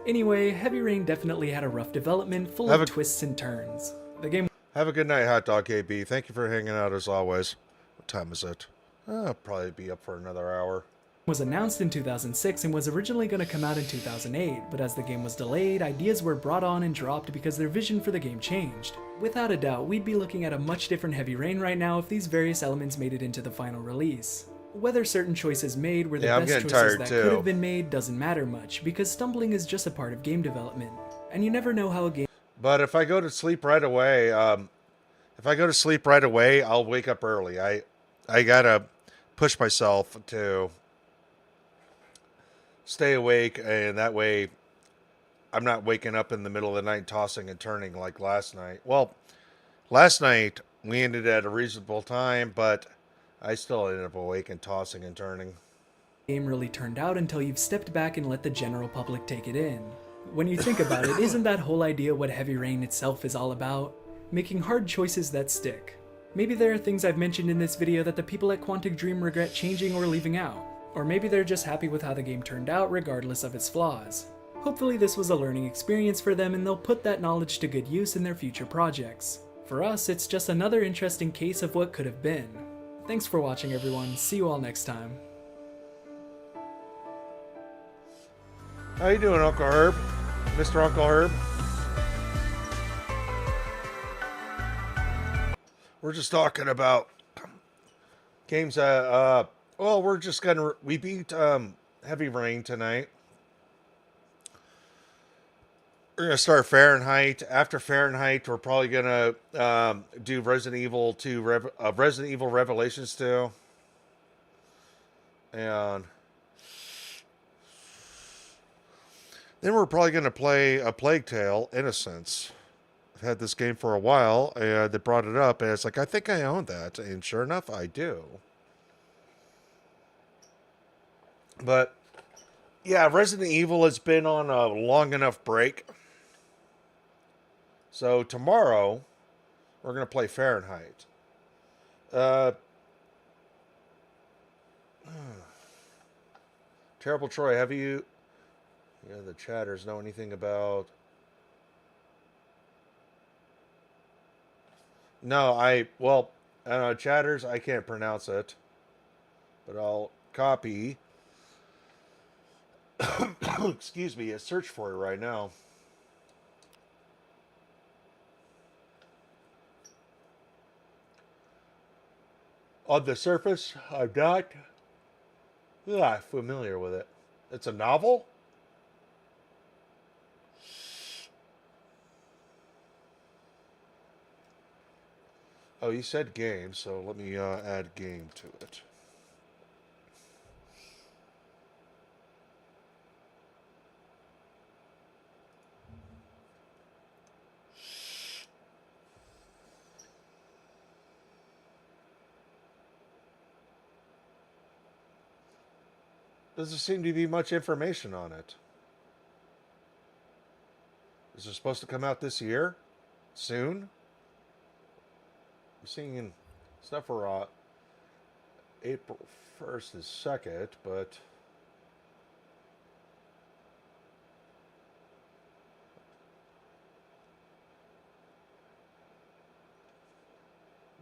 Anyway, Heavy Rain definitely had a rough development, full of twists and turns. The game... Have a good night, Hot Dog AB. Thank you for hanging out as always. What time is it? I'll probably be up for another hour. Was announced in 2006 and was originally going to come out in 2008, but as the game was delayed, ideas were brought on and dropped because their vision for the game changed. Without a doubt, we'd be looking at a much different Heavy Rain right now if these various elements made it into the final release. Whether certain choices made were the best choices that could have been made doesn't matter much, because stumbling is just a part of game development, and you never know how a game... But if I go to sleep right away, I'll wake up early. I gotta push myself to stay awake, and that way I'm not waking up in the middle of the night tossing and turning like last night. Well, last night we ended at a reasonable time, but I still ended up awake and tossing and turning. Game really turned out until you've stepped back and let the general public take it in. When you think about it, isn't that whole idea what Heavy Rain itself is all about? Making hard choices that stick. Maybe there are things I've mentioned in this video that the people at Quantic Dream regret changing or leaving out. Or maybe they're just happy with how the game turned out regardless of its flaws. Hopefully this was a learning experience for them and they'll put that knowledge to good use in their future projects. For us, it's just another interesting case of what could have been. Thanks for watching, everyone. See you all next time. How you doing, Uncle Herb? Mr. Uncle Herb? We're just talking about games well, we beat Heavy Rain tonight. We're gonna start Fahrenheit. After Fahrenheit, we're probably gonna do Resident Evil 2, Resident Evil Revelations 2, and then we're probably gonna play A Plague Tale: Innocence. I've had this game for a while, and they brought it up, and it's like I think I own that, and sure enough, I do. But yeah, Resident Evil has been on a long enough break. So tomorrow, we're going to play Fahrenheit. Terrible Troy, have you... Yeah, the chatters know anything about... No, chatters, I can't pronounce it. But I'll copy... Excuse me, search for it right now. On the surface, I'm not familiar with it. It's a novel? Oh, you said game, so let me add game to it. Doesn't seem to be much information on it. Is it supposed to come out this year? Soon? I'm seeing stuff for April 1st is 2nd, but...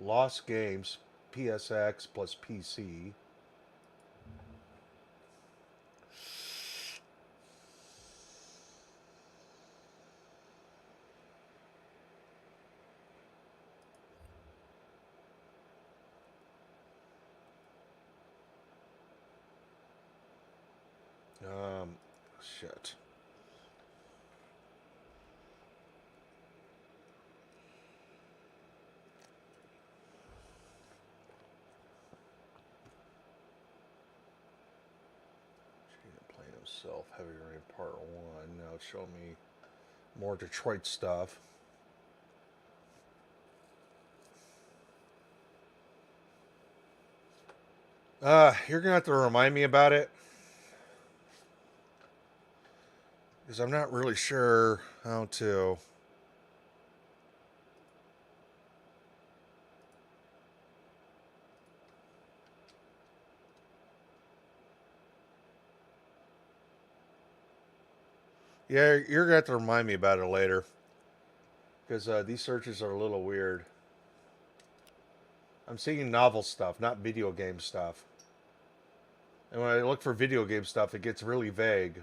Lost Games, PSX plus PC. Shit. Play himself, Heavy Rain Part 1. Now it's showing me more Detroit stuff. You're gonna have to remind me about it. Because I'm not really sure how to. Yeah, you're gonna have to remind me about it later. Because these searches are a little weird. I'm seeing novel stuff, not video game stuff. And when I look for video game stuff, it gets really vague.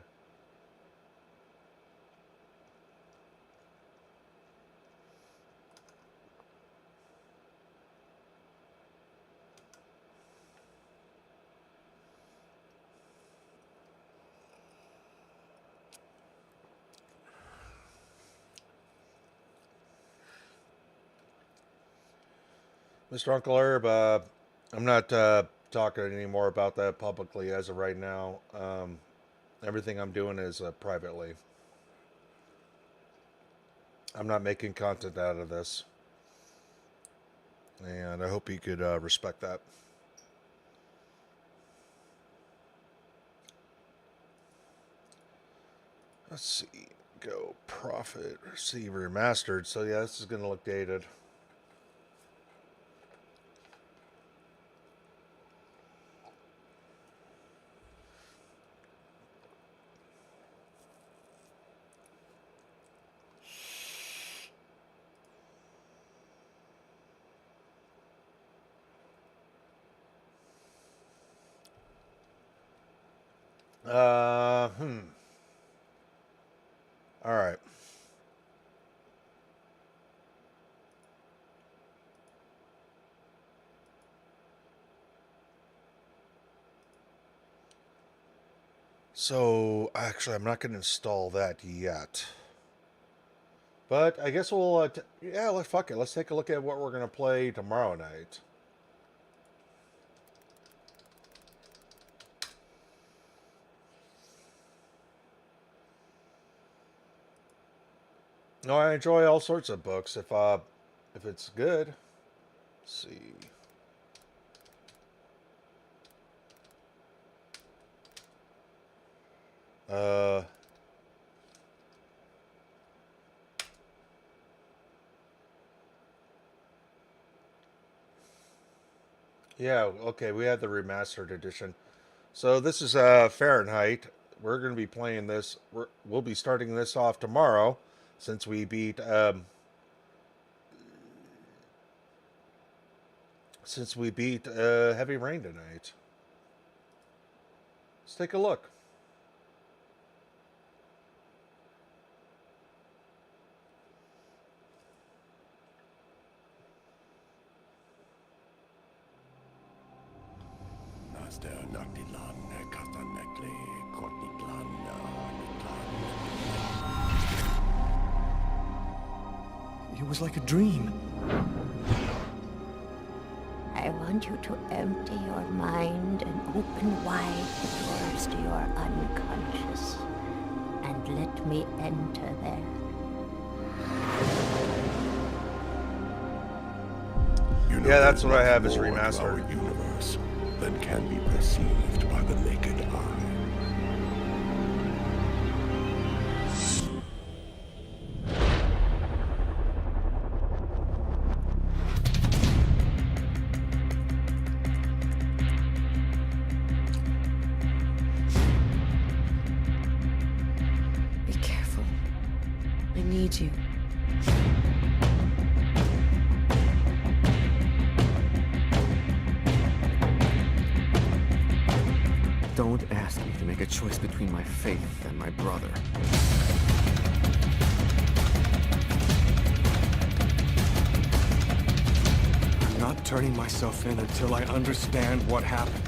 Mr. Uncle Herb, I'm not talking anymore about that publicly as of right now. Everything I'm doing is privately. I'm not making content out of this. And I hope you could respect that. Let's see. Go profit. See remastered. So yeah, this is going to look dated. All right. So, actually, I'm not going to install that yet. But I guess we'll, yeah, fuck it. Let's take a look at what we're going to play tomorrow night. No, I enjoy all sorts of books if it's good. Let's see. Yeah, okay, we had the remastered edition. So this is Fahrenheit. We're going to be playing this. We'll be starting this off tomorrow, since we beat Heavy Rain tonight. Let's take a look. It was like a dream. I want you to empty your mind and open wide the doors to your unconscious, and let me enter there. Yeah, that's what I have is remastered. Our universe than can be perceived by the naked eye. Be careful. I need you. Don't ask me to make a choice between my faith and my brother. I'm not turning myself in until I understand what happened.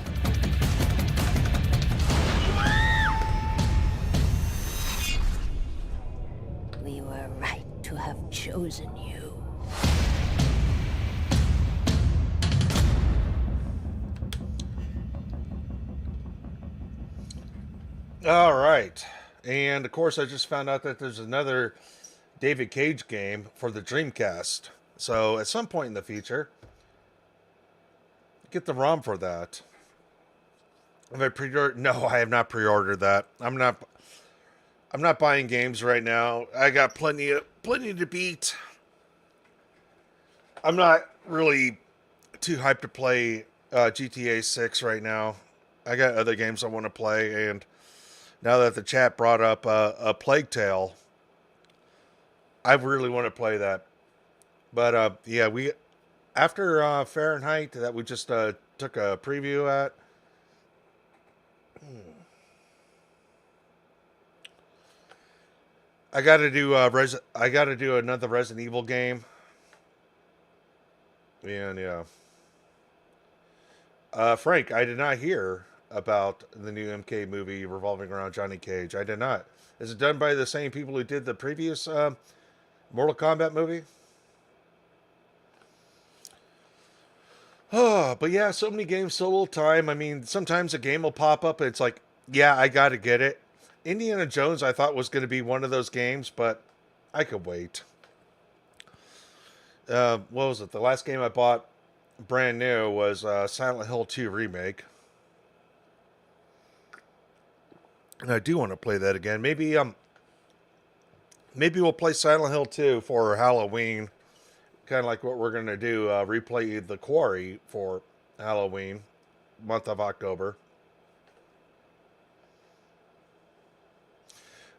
We were right to have chosen you. All right. And, of course, I just found out that there's another David Cage game for the Dreamcast. So, at some point in the future, get the ROM for that. Have I pre-ordered? No, I have not pre-ordered that. I'm not buying games right now. I got plenty to beat. I'm not really too hyped to play GTA 6 right now. I got other games I want to play, and now that the chat brought up a Plague Tale, I really want to play that. But yeah, we after Fahrenheit that we just took a preview at. I got to do I got to do another Resident Evil game. And yeah. Frank, I did not hear about the new MK movie revolving around Johnny Cage. I did not. Is it done by the same people who did the previous Mortal Kombat movie? Oh, but yeah, so many games, so little time. I mean, sometimes a game will pop up and it's like, yeah, I got to get it. Indiana Jones, I thought was going to be one of those games, but I could wait. What was it? The last game I bought brand new was Silent Hill 2 Remake. And I do want to play that again. Maybe we'll play Silent Hill 2 for Halloween. Kind of like what we're going to do, replay The Quarry for Halloween, month of October.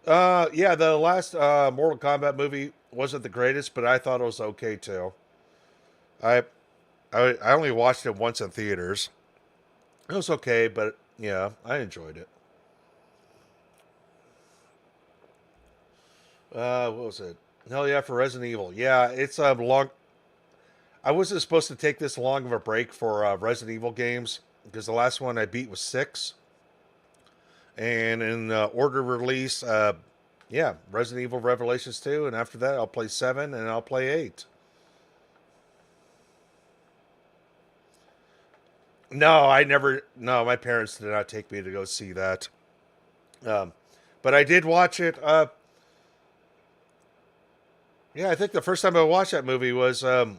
Yeah, the last Mortal Kombat movie wasn't the greatest, but I thought it was okay too. I only watched it once in theaters. It was okay, but yeah, I enjoyed it. What was it? Hell yeah, for Resident Evil. Yeah, it's long. I wasn't supposed to take this long of a break for Resident Evil games because the last one I beat was 6. And in order of release, yeah, Resident Evil Revelations 2, and after that I'll play 7 and I'll play 8. No, my parents did not take me to go see that. But I did watch it. Yeah, I think the first time I watched that movie was in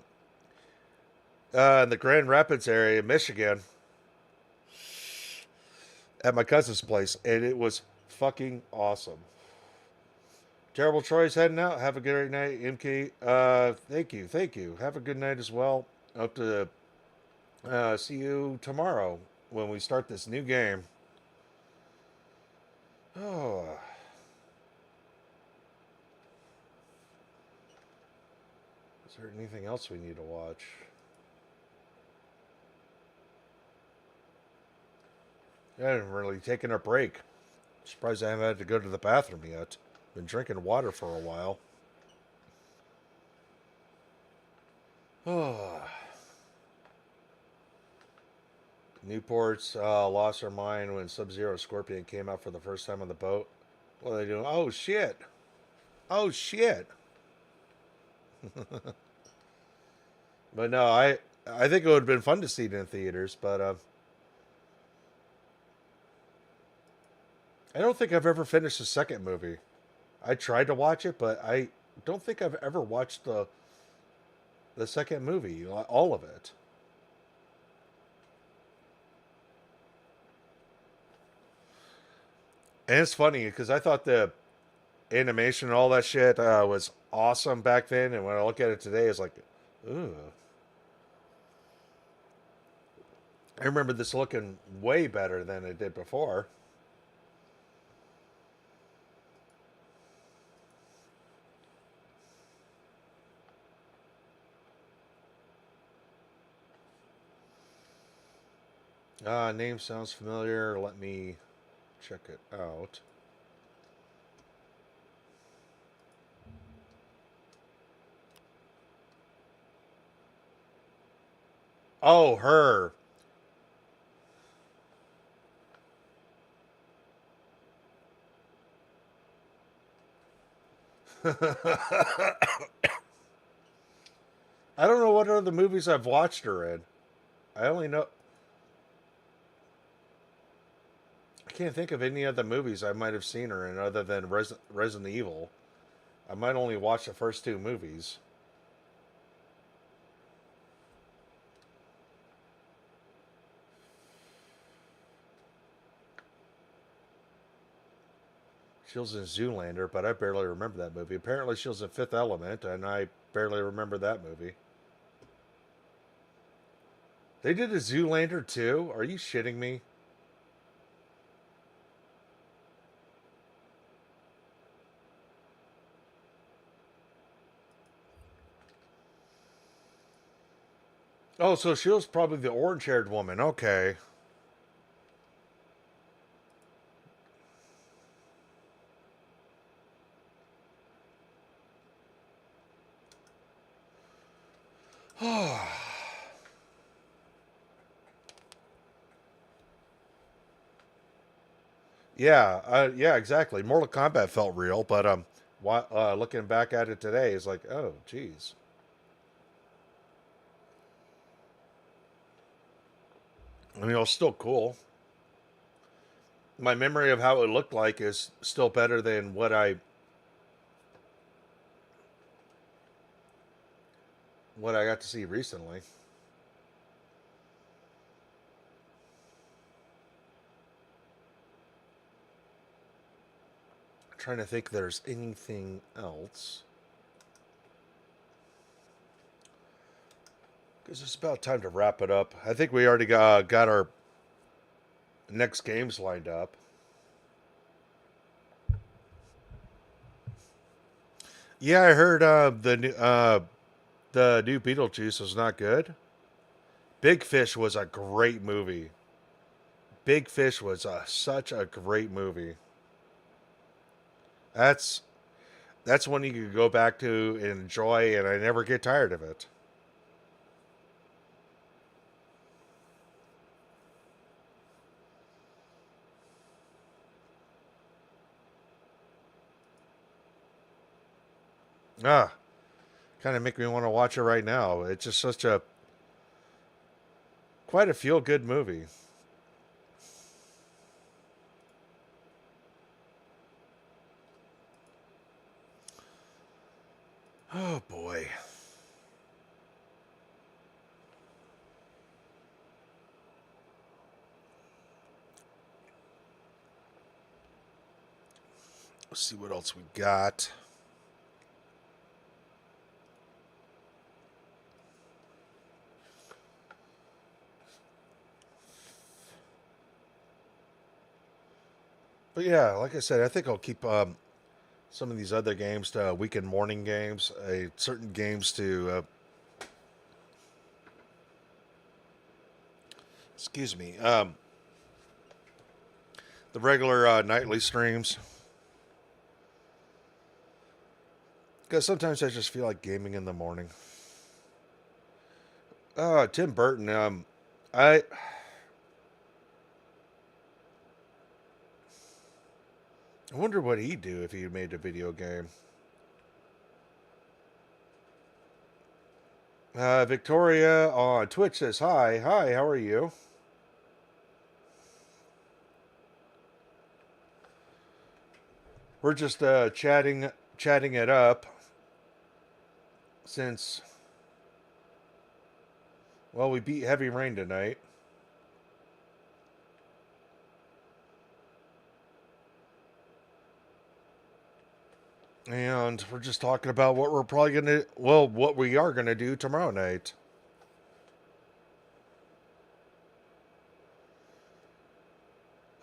the Grand Rapids area in Michigan at my cousin's place, and it was fucking awesome. Terrible Troy's heading out. Have a great night, MK. Thank you. Have a good night as well. Hope to see you tomorrow when we start this new game. Oh. Is there anything else we need to watch? I haven't really taken a break. Surprised I haven't had to go to the bathroom yet. Been drinking water for a while. Oh. Newport's lost her mind when Sub-Zero Scorpion came out for the first time on the boat. What are they doing? Oh, shit. Oh, shit. But no, I think it would have been fun to see it in theaters, but I don't think I've ever finished the second movie. I tried to watch it, but I don't think I've ever watched the second movie, all of it. And it's funny because I thought the animation and all that shit was awesome back then, and when I look at it today, it's like, ooh. I remember this looking way better than it did before. Name sounds familiar. Let me check it out. Oh, her. I don't know what other movies I've watched her in. I only know... I can't think of any other movies I might have seen her in other than Resident Evil. I might only watch the first 2 movies. She was in Zoolander, but I barely remember that movie. Apparently she was in Fifth Element, and I barely remember that movie. They did a Zoolander too? Are you shitting me? Oh, so she was probably the orange-haired woman. Okay. Yeah, yeah, exactly. Mortal Kombat felt real, but looking back at it today is like, oh, geez. I mean, it was still cool. My memory of how it looked like is still better than what I got to see recently. I'm trying to think if there's anything else. Because it's about time to wrap it up. I think we already got our next games lined up. Yeah, I heard the new Beetlejuice was not good. Big Fish was a great movie. Big Fish was such a great movie. That's one you could go back to and enjoy, and I never get tired of it. Ah, kind of make me want to watch it right now. It's just quite a feel-good movie. Oh boy. Let's see what else we got. But yeah, like I said, I think I'll keep some of these other games to weekend morning games, certain games to excuse me, the regular nightly streams. Because sometimes I just feel like gaming in the morning. Tim Burton. I wonder what he'd do if he made a video game. Victoria on Twitch says, hi, how are you? We're just chatting it up since, well, we beat Heavy Rain tonight. And we're just talking about what we're probably going to, well, what we are going to do tomorrow night.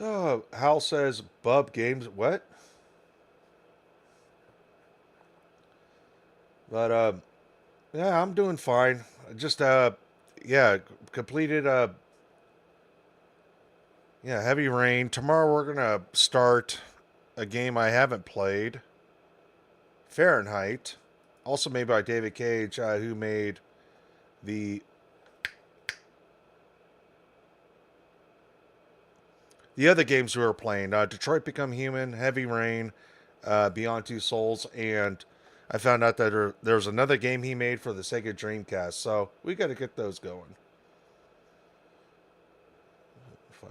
Oh, Hal says, Bub Games, what? But, yeah, I'm doing fine. Just, yeah, completed, yeah, Heavy Rain. Tomorrow we're going to start a game I haven't played. Fahrenheit. Also made by David Cage, who made the other games we were playing. Detroit Become Human, Heavy Rain, Beyond Two Souls, and I found out that there's another game he made for the Sega Dreamcast, so we got to get those going.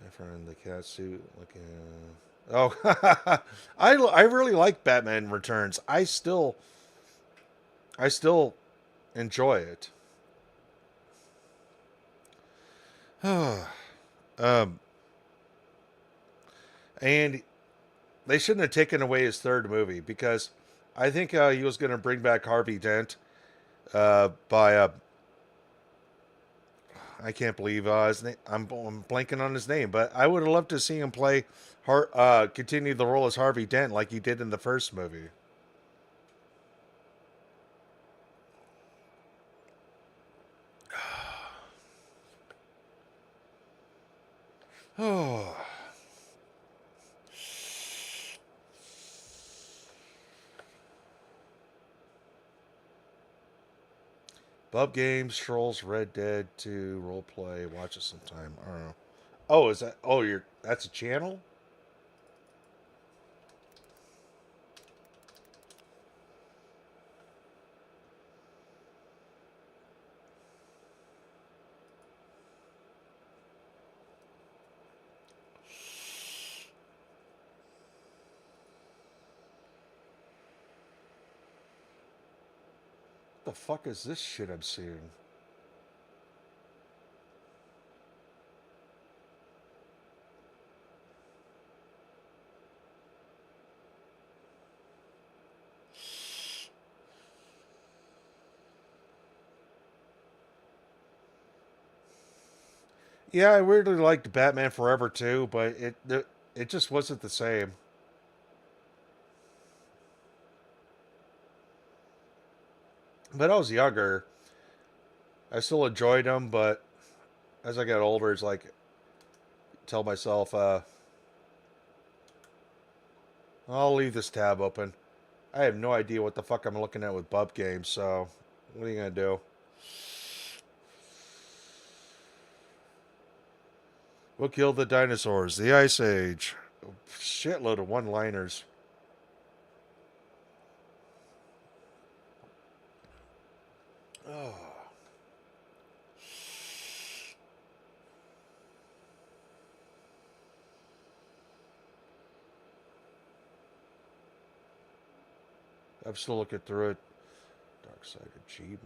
Find the cat suit looking. Oh, I really like Batman Returns. I still enjoy it. And they shouldn't have taken away his third movie, because I think he was going to bring back Harvey Dent by I can't believe his name. I'm blanking on his name, but I would have loved to see him play continue the role as Harvey Dent like he did in the first movie. Oh. Bub Games, Trolls, Red Dead 2, Roleplay, watch it sometime. I don't know. Oh, is that, oh, that's a channel? What the fuck is this shit I'm seeing? Yeah, I weirdly liked Batman Forever too, but it just wasn't the same. But I was younger. I still enjoyed them, but as I got older, it's like tell myself, I'll leave this tab open. I have no idea what the fuck I'm looking at with Bub Games, so what are you gonna do? What killed the dinosaurs? The Ice Age. Shitload of one-liners. Oh. I'm still looking through it. Dark Side of Gmod.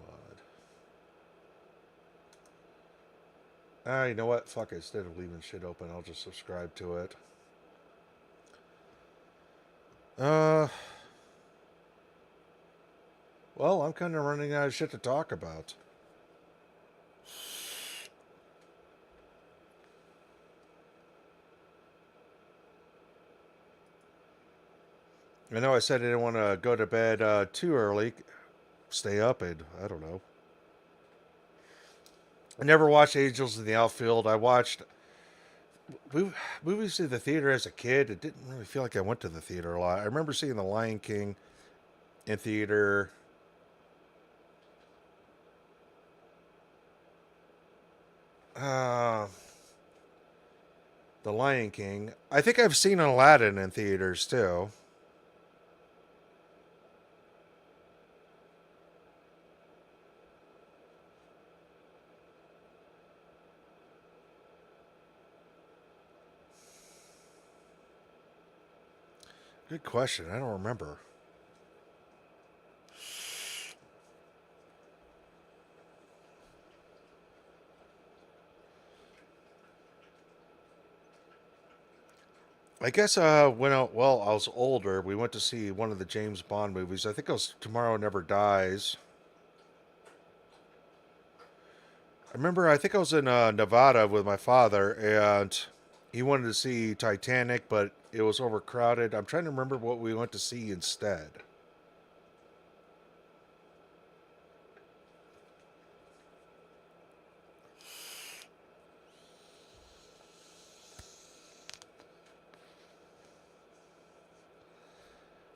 Ah, you know what? Fuck it. Instead of leaving shit open, I'll just subscribe to it. Well, I'm kind of running out of shit to talk about. I know I said I didn't want to go to bed too early. Stay up and, I don't know. I never watched Angels in the Outfield. I watched movies in the theater as a kid. It didn't really feel like I went to the theater a lot. I remember seeing The Lion King in theater. The Lion King. I think I've seen Aladdin in theaters too. Good question. I don't remember. I guess when I was older, we went to see one of the James Bond movies. I think it was Tomorrow Never Dies. I think I was in Nevada with my father, and he wanted to see Titanic, but it was overcrowded. I'm trying to remember what we went to see instead.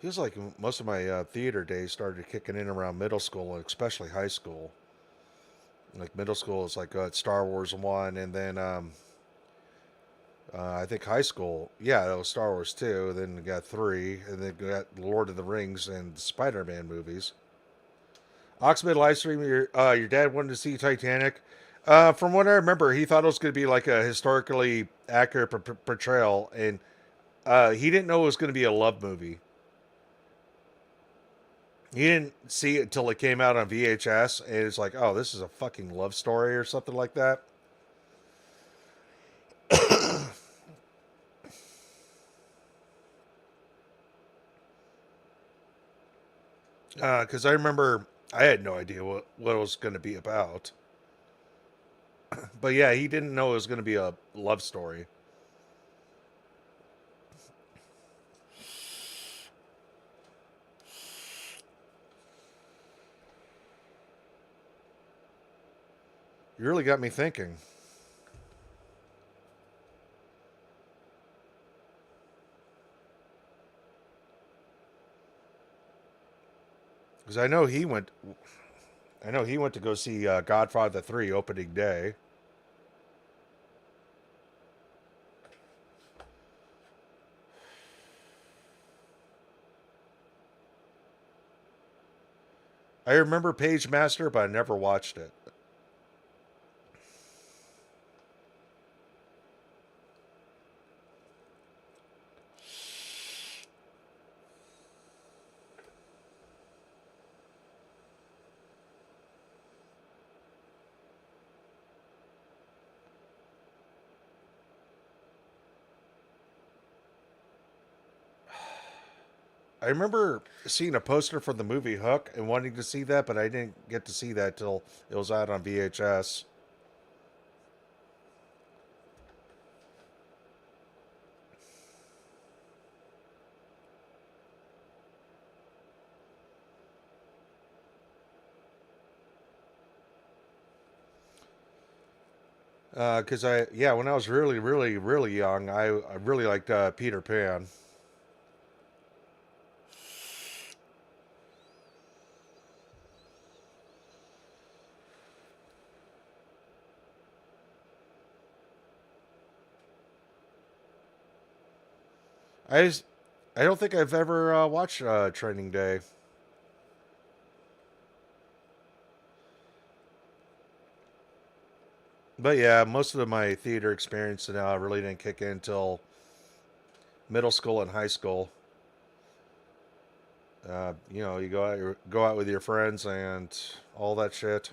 Feels like most of my theater days started kicking in around middle school, and especially high school. Like middle school is like Star Wars 1, and then I think high school, yeah, it was Star Wars 2, then we got 3, and then got Lord of the Rings and Spider-Man movies. Oxmid livestream, your dad wanted to see Titanic. From what I remember, he thought it was going to be like a historically accurate portrayal, and he didn't know it was going to be a love movie. He didn't see it until it came out on VHS, and it's like, oh, this is a fucking love story or something like that. Because I remember I had no idea what it was going to be about. But yeah, he didn't know it was going to be a love story. You really got me thinking. Because I know he went to go see Godfather 3 opening day. I remember Page Master, but I never watched it. I remember seeing a poster for the movie Hook and wanting to see that, but I didn't get to see that till it was out on VHS. Because when I was really, really, really young, I really liked Peter Pan. I don't think I've ever watched Training Day. But yeah, most of my theater experience really didn't kick in until middle school and high school. You go out with your friends and all that shit.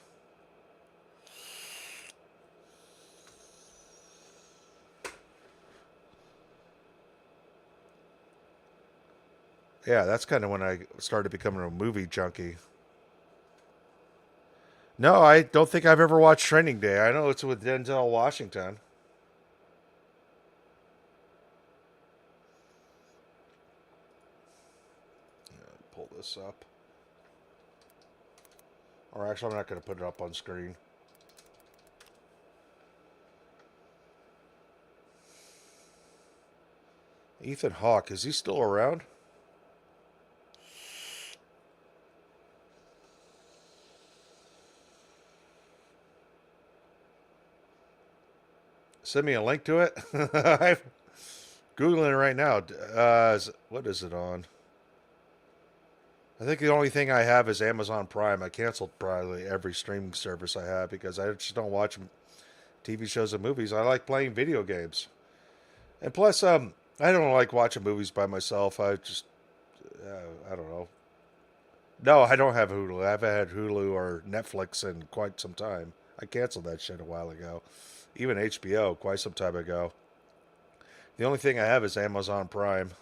Yeah, that's kind of when I started becoming a movie junkie. No, I don't think I've ever watched Training Day. I know it's with Denzel Washington. Pull this up. Or actually, I'm not going to put it up on screen. Ethan Hawke, is he still around? Send me a link to it. I'm Googling it right now. What is it on? I think the only thing I have is Amazon Prime. I canceled probably every streaming service I have because I just don't watch TV shows and movies. I like playing video games. And plus, I don't like watching movies by myself. I don't know. No, I don't have Hulu. I haven't had Hulu or Netflix in quite some time. I canceled that shit a while ago. Even HBO quite some time ago. The only thing I have is Amazon Prime.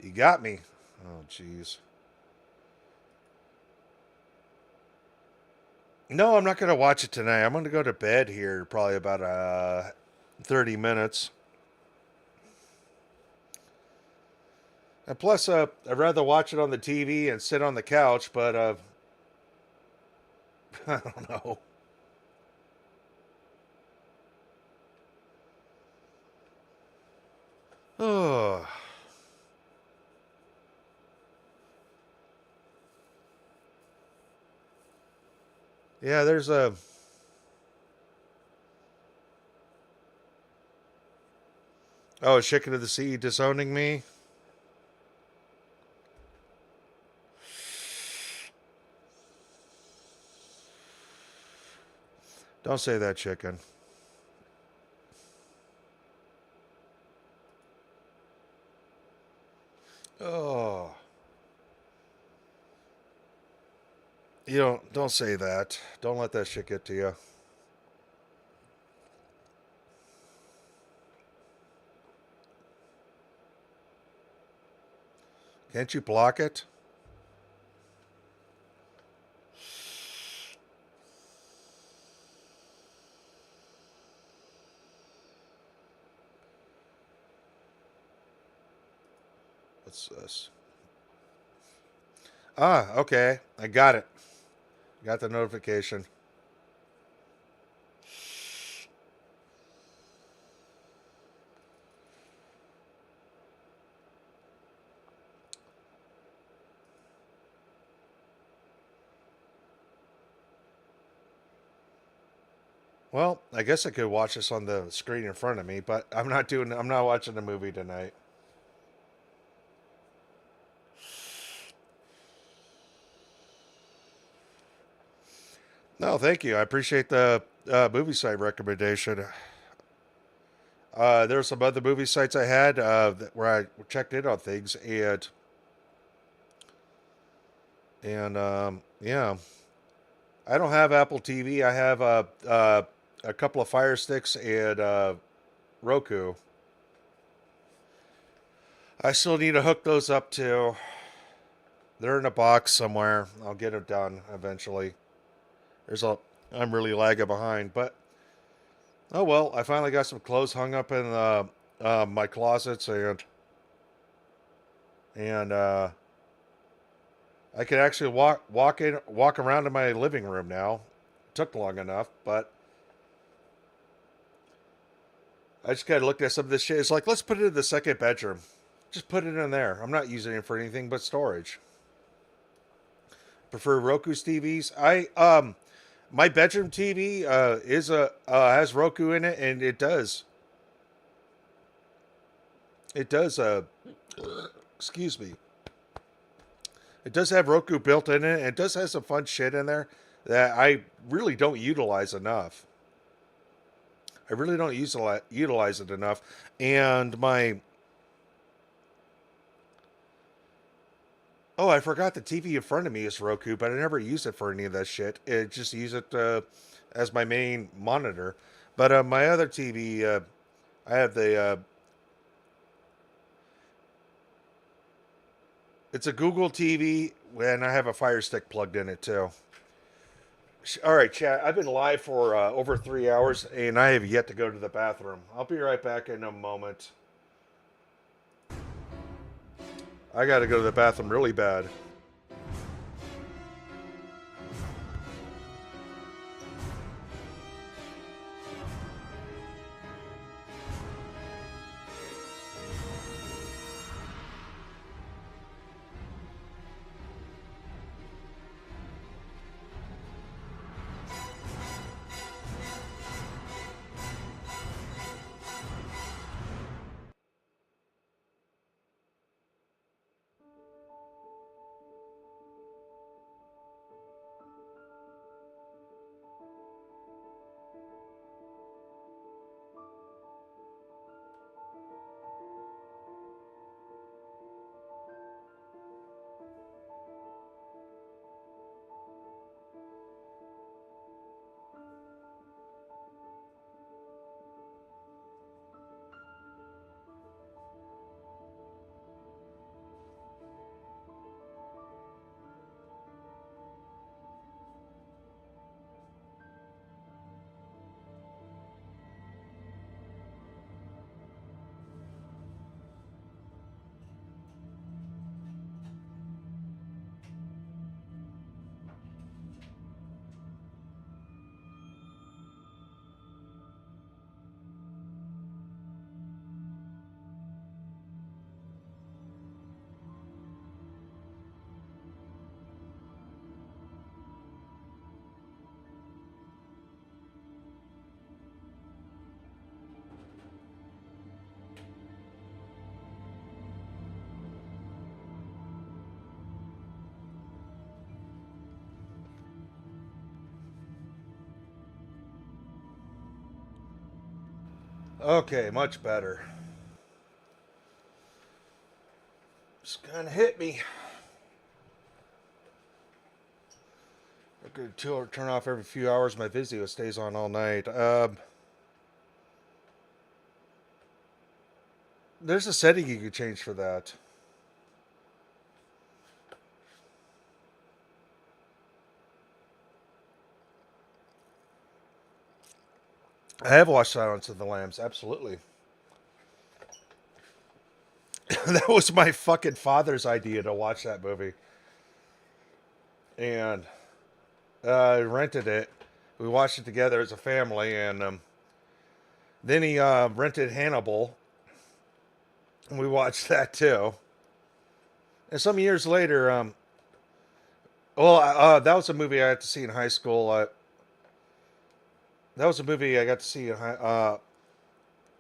You got me. Oh, jeez. No, I'm not going to watch it tonight. I'm going to go to bed here probably about 30 minutes. And plus, I'd rather watch it on the TV and sit on the couch, but I don't know. Oh. Yeah, there's a... Oh, Chicken of the Sea disowning me? Don't say that, chicken. Oh. Don't say that. Don't let that shit get to you. Can't you block it? What's this? Ah, okay. I got it. Got the notification. Well, I guess I could watch this on the screen in front of me, but I'm not watching the movie tonight. No, thank you. I appreciate the movie site recommendation. There were some other movie sites I had where I checked in on things, and yeah, I don't have Apple TV. I have a couple of Fire Sticks and Roku. I still need to hook those up too. They're in a box somewhere. I'll get them done eventually. I'm really lagging behind, but oh well. I finally got some clothes hung up in my closets, and I can actually walk around in my living room now. It took long enough, but I just kind of looked at some of this shit. It's like, let's put it in the second bedroom. Just put it in there. I'm not using it for anything but storage. Prefer Roku's TVs. My bedroom TV has Roku in it, and it does. Excuse me. It does have Roku built in it, and it does have some fun shit in there that I really don't utilize enough. I really don't utilize it enough. And oh, I forgot the TV in front of me is Roku, but I never use it for any of that shit. I just use it as my main monitor. But my other TV, I have it's a Google TV, and I have a Fire Stick plugged in it too. All right, chat. I've been live for over 3 hours, and I have yet to go to the bathroom. I'll be right back in a moment. I got to go to the bathroom really bad. Okay, much better. Just kind of hit me. I could turn off every few hours. My Vizio stays on all night. There's a setting you could change for that. I have watched Silence of the Lambs, absolutely. That was my fucking father's idea to watch that movie. And I rented it. We watched it together as a family, and then he rented Hannibal, and we watched that too. And some years later, that was a movie I got to see in high school. That was a movie I got to see in high.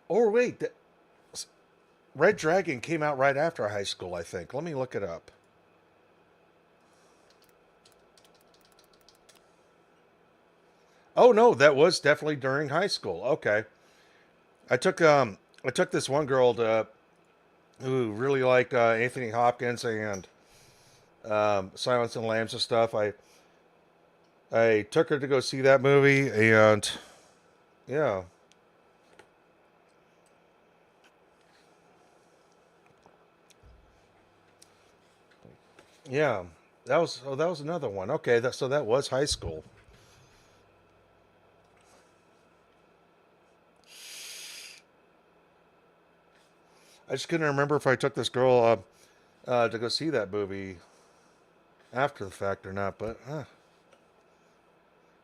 Oh wait, Red Dragon came out right after high school, I think. Let me look it up. Oh no, that was definitely during high school. Okay, I took this one girl who really liked Anthony Hopkins and Silence and Lambs and stuff. I took her to go see that movie, and yeah. Yeah, that was another one. Okay, so that was high school. I just couldn't remember if I took this girl to go see that movie after the fact or not, but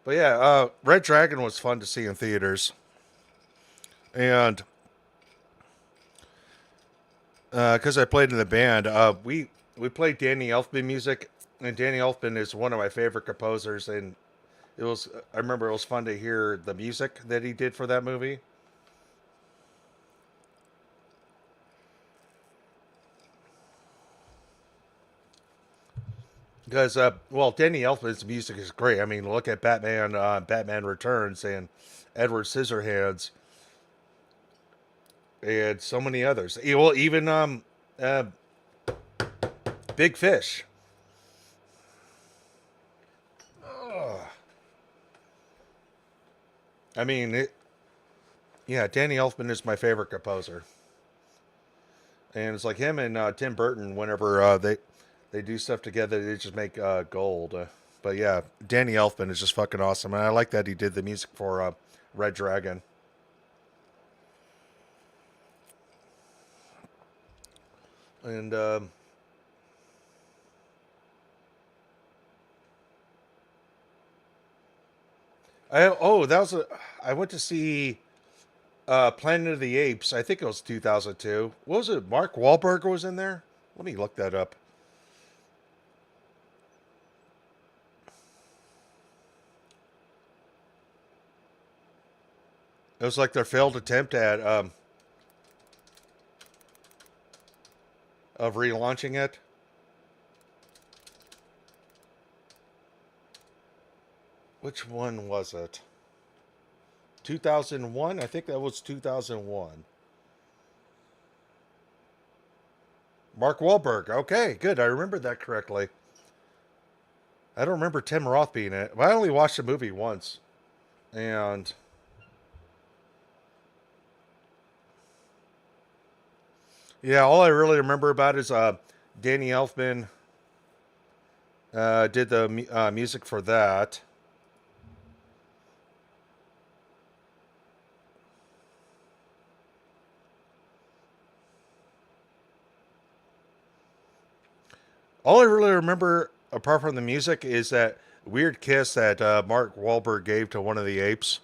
yeah, Red Dragon was fun to see in theaters, and because I played in the band, we played Danny Elfman music, and Danny Elfman is one of my favorite composers, and I remember it was fun to hear the music that he did for that movie. Because, Danny Elfman's music is great. I mean, look at Batman Returns, and Edward Scissorhands, and so many others. Well, even Big Fish. Ugh. I mean, Danny Elfman is my favorite composer, and it's like him and Tim Burton. Whenever they do stuff together, they just make gold. But yeah, Danny Elfman is just fucking awesome, and I like that he did the music for Red Dragon. And I went to see Planet of the Apes. I think it was 2002. What was it? Mark Wahlberg was in there. Let me look that up. It was like their failed attempt at of relaunching it. Which one was it? 2001? I think that was 2001. Mark Wahlberg. Okay, good. I remembered that correctly. I don't remember Tim Roth being in it. But I only watched the movie once. And yeah, all I really remember about is Danny Elfman did the music for that. All I really remember, apart from the music, is that weird kiss that Mark Wahlberg gave to one of the apes.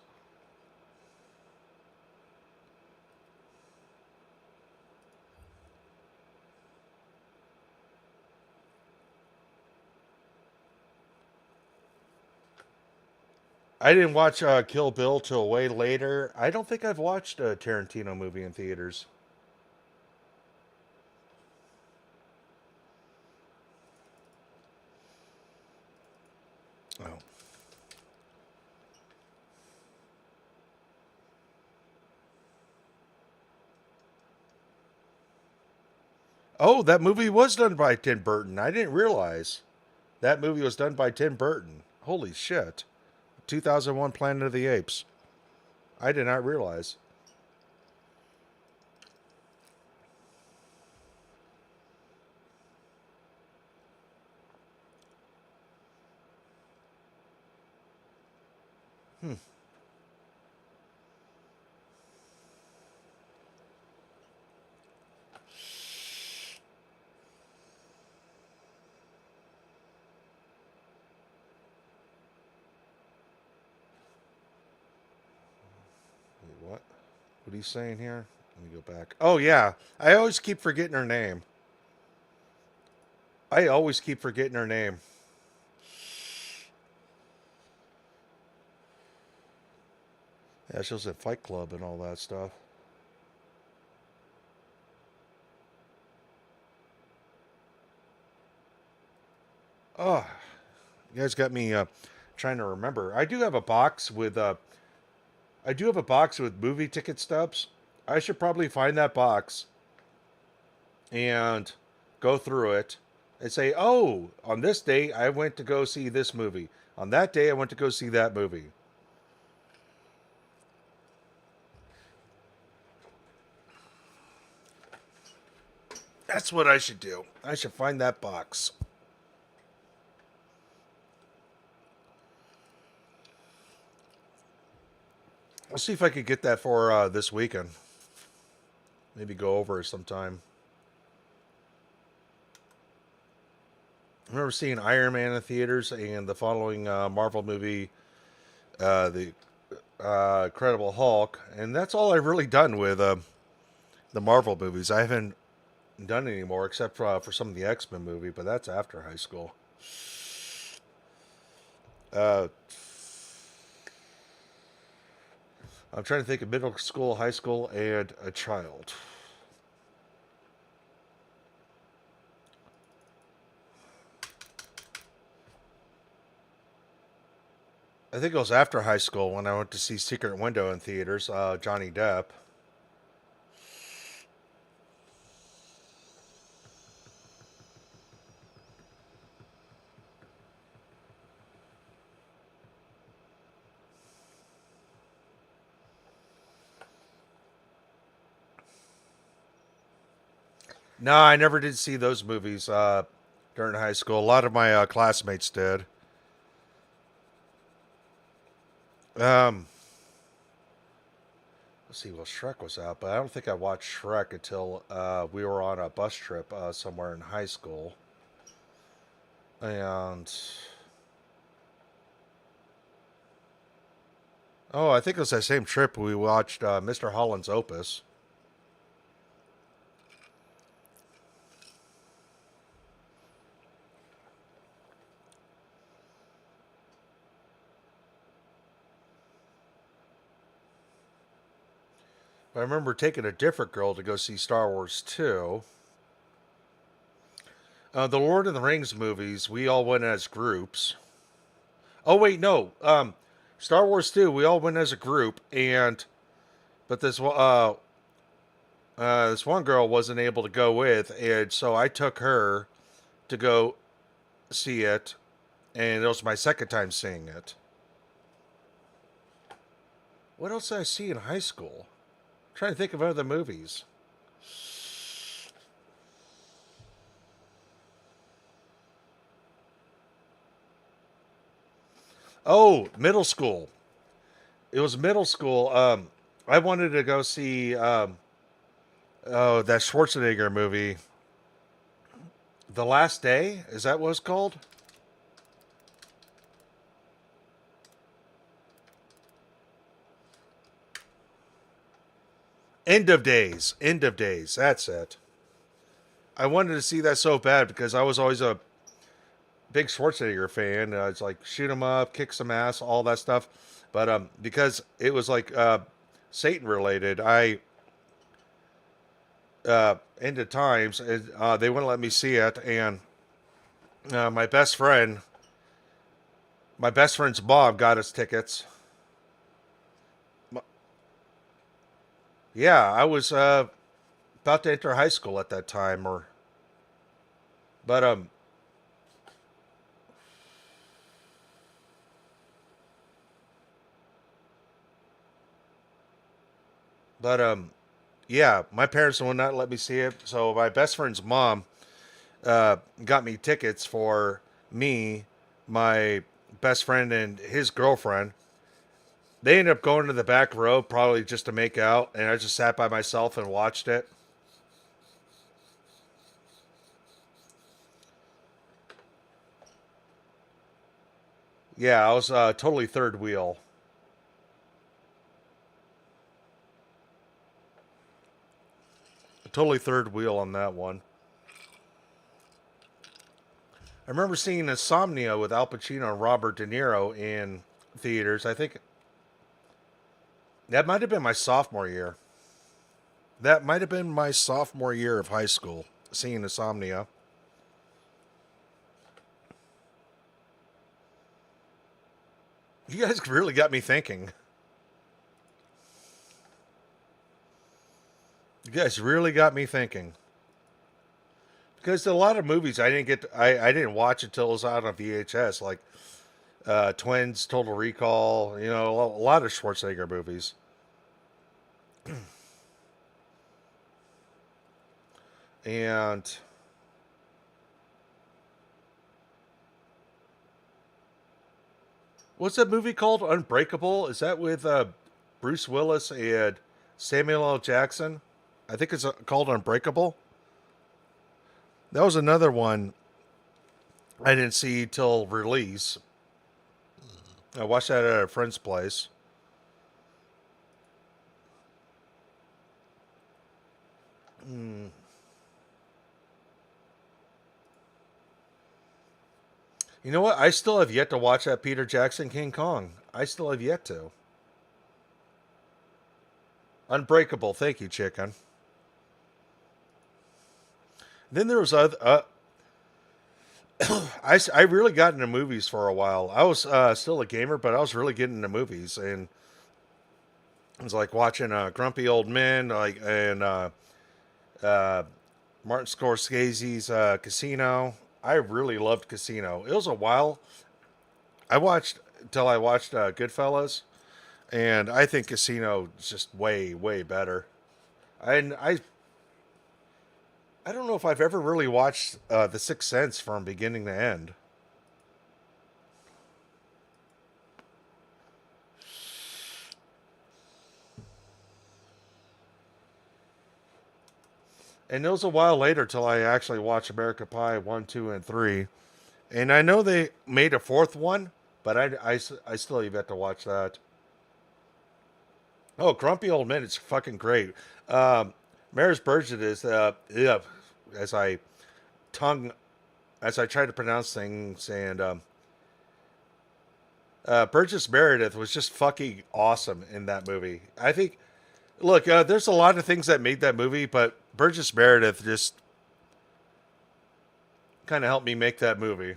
I didn't watch Kill Bill till way later. I don't think I've watched a Tarantino movie in theaters. Oh. Oh, that movie was done by Tim Burton. I didn't realize that movie was done by Tim Burton. Holy shit. 2001 Planet of the Apes. I did not realize. what he's saying here. Let me go back. Oh, yeah. I always keep forgetting her name. Yeah, she was at Fight Club and all that stuff. Oh, you guys got me trying to remember. I do have a box with movie ticket stubs. I should probably find that box and go through it and say, "Oh, on this day I went to go see this movie. On that day I went to go see that movie." That's what I should do. I should find that box. I'll see if I could get that for this weekend. Maybe go over sometime. I remember seeing Iron Man in theaters and the following Marvel movie, the Incredible Hulk, and that's all I've really done with the Marvel movies. I haven't done any more except for some of the X-Men movie, but that's after high school. I'm trying to think of middle school, high school, and a child. I think it was after high school when I went to see Secret Window in theaters, Johnny Depp. No, I never did see those movies during high school. A lot of my classmates did. Let's see, well, Shrek was out, but I don't think I watched Shrek until we were on a bus trip somewhere in high school. And oh, I think it was that same trip we watched Mr. Holland's Opus. I remember taking a different girl to go see Star Wars 2. The Lord of the Rings movies, we all went as groups. Oh, wait, no. Star Wars 2, we all went as a group, but this one girl wasn't able to go with, and so I took her to go see it, and it was my second time seeing it. What else did I see in high school? I'm trying to think of other movies. Oh, middle school. It was middle school. I wanted to go see that Schwarzenegger movie. The Last Day? Is that what it's called? End of Days. End of Days. That's it. I wanted to see that so bad because I was always a big Schwarzenegger fan. It's like shoot him up, kick some ass, all that stuff. But because it was like Satan related, I end of times they wouldn't let me see it, and my best friend's mom got us tickets. Yeah, I was about to enter high school at that time, but yeah, my parents would not let me see it, so my best friend's mom got me tickets for me, my best friend, and his girlfriend. They ended up going to the back row, probably just to make out, and I just sat by myself and watched it. Yeah, I was totally third wheel. Totally third wheel on that one. I remember seeing Insomnia with Al Pacino and Robert De Niro in theaters. I think that might have been my sophomore year. That might have been my sophomore year of high school, seeing Insomnia. You guys really got me thinking. You guys really got me thinking. Because a lot of movies I didn't watch until it was out on VHS, like Twins, Total Recall, you know, a lot of Schwarzenegger movies. And what's that movie called? Unbreakable? Is that with Bruce Willis and Samuel L. Jackson? I think it's called Unbreakable. That was another one I didn't see till release. I watched that at a friend's place. You know what? I still have yet to watch that Peter Jackson King Kong. I still have yet to. Unbreakable. Thank you, Chicken. Then there was other... I really got into movies for a while. I was still a gamer, but I was really getting into movies. And it was like watching Grumpy Old Men and Martin Scorsese's Casino. I really loved Casino. It was a while. I watched Goodfellas, and I think Casino is just way, way better. I don't know if I've ever really watched The Sixth Sense from beginning to end. And it was a while later till I actually watched American Pie 1, 2, and 3. And I know they made a fourth one, but I still have yet to watch that. Oh, Grumpy Old Men, it's fucking great. Maris Burgess is, as I try to pronounce things, and Burgess Meredith was just fucking awesome in that movie. I think, look, there's a lot of things that made that movie, but Burgess Meredith just kind of helped me make that movie.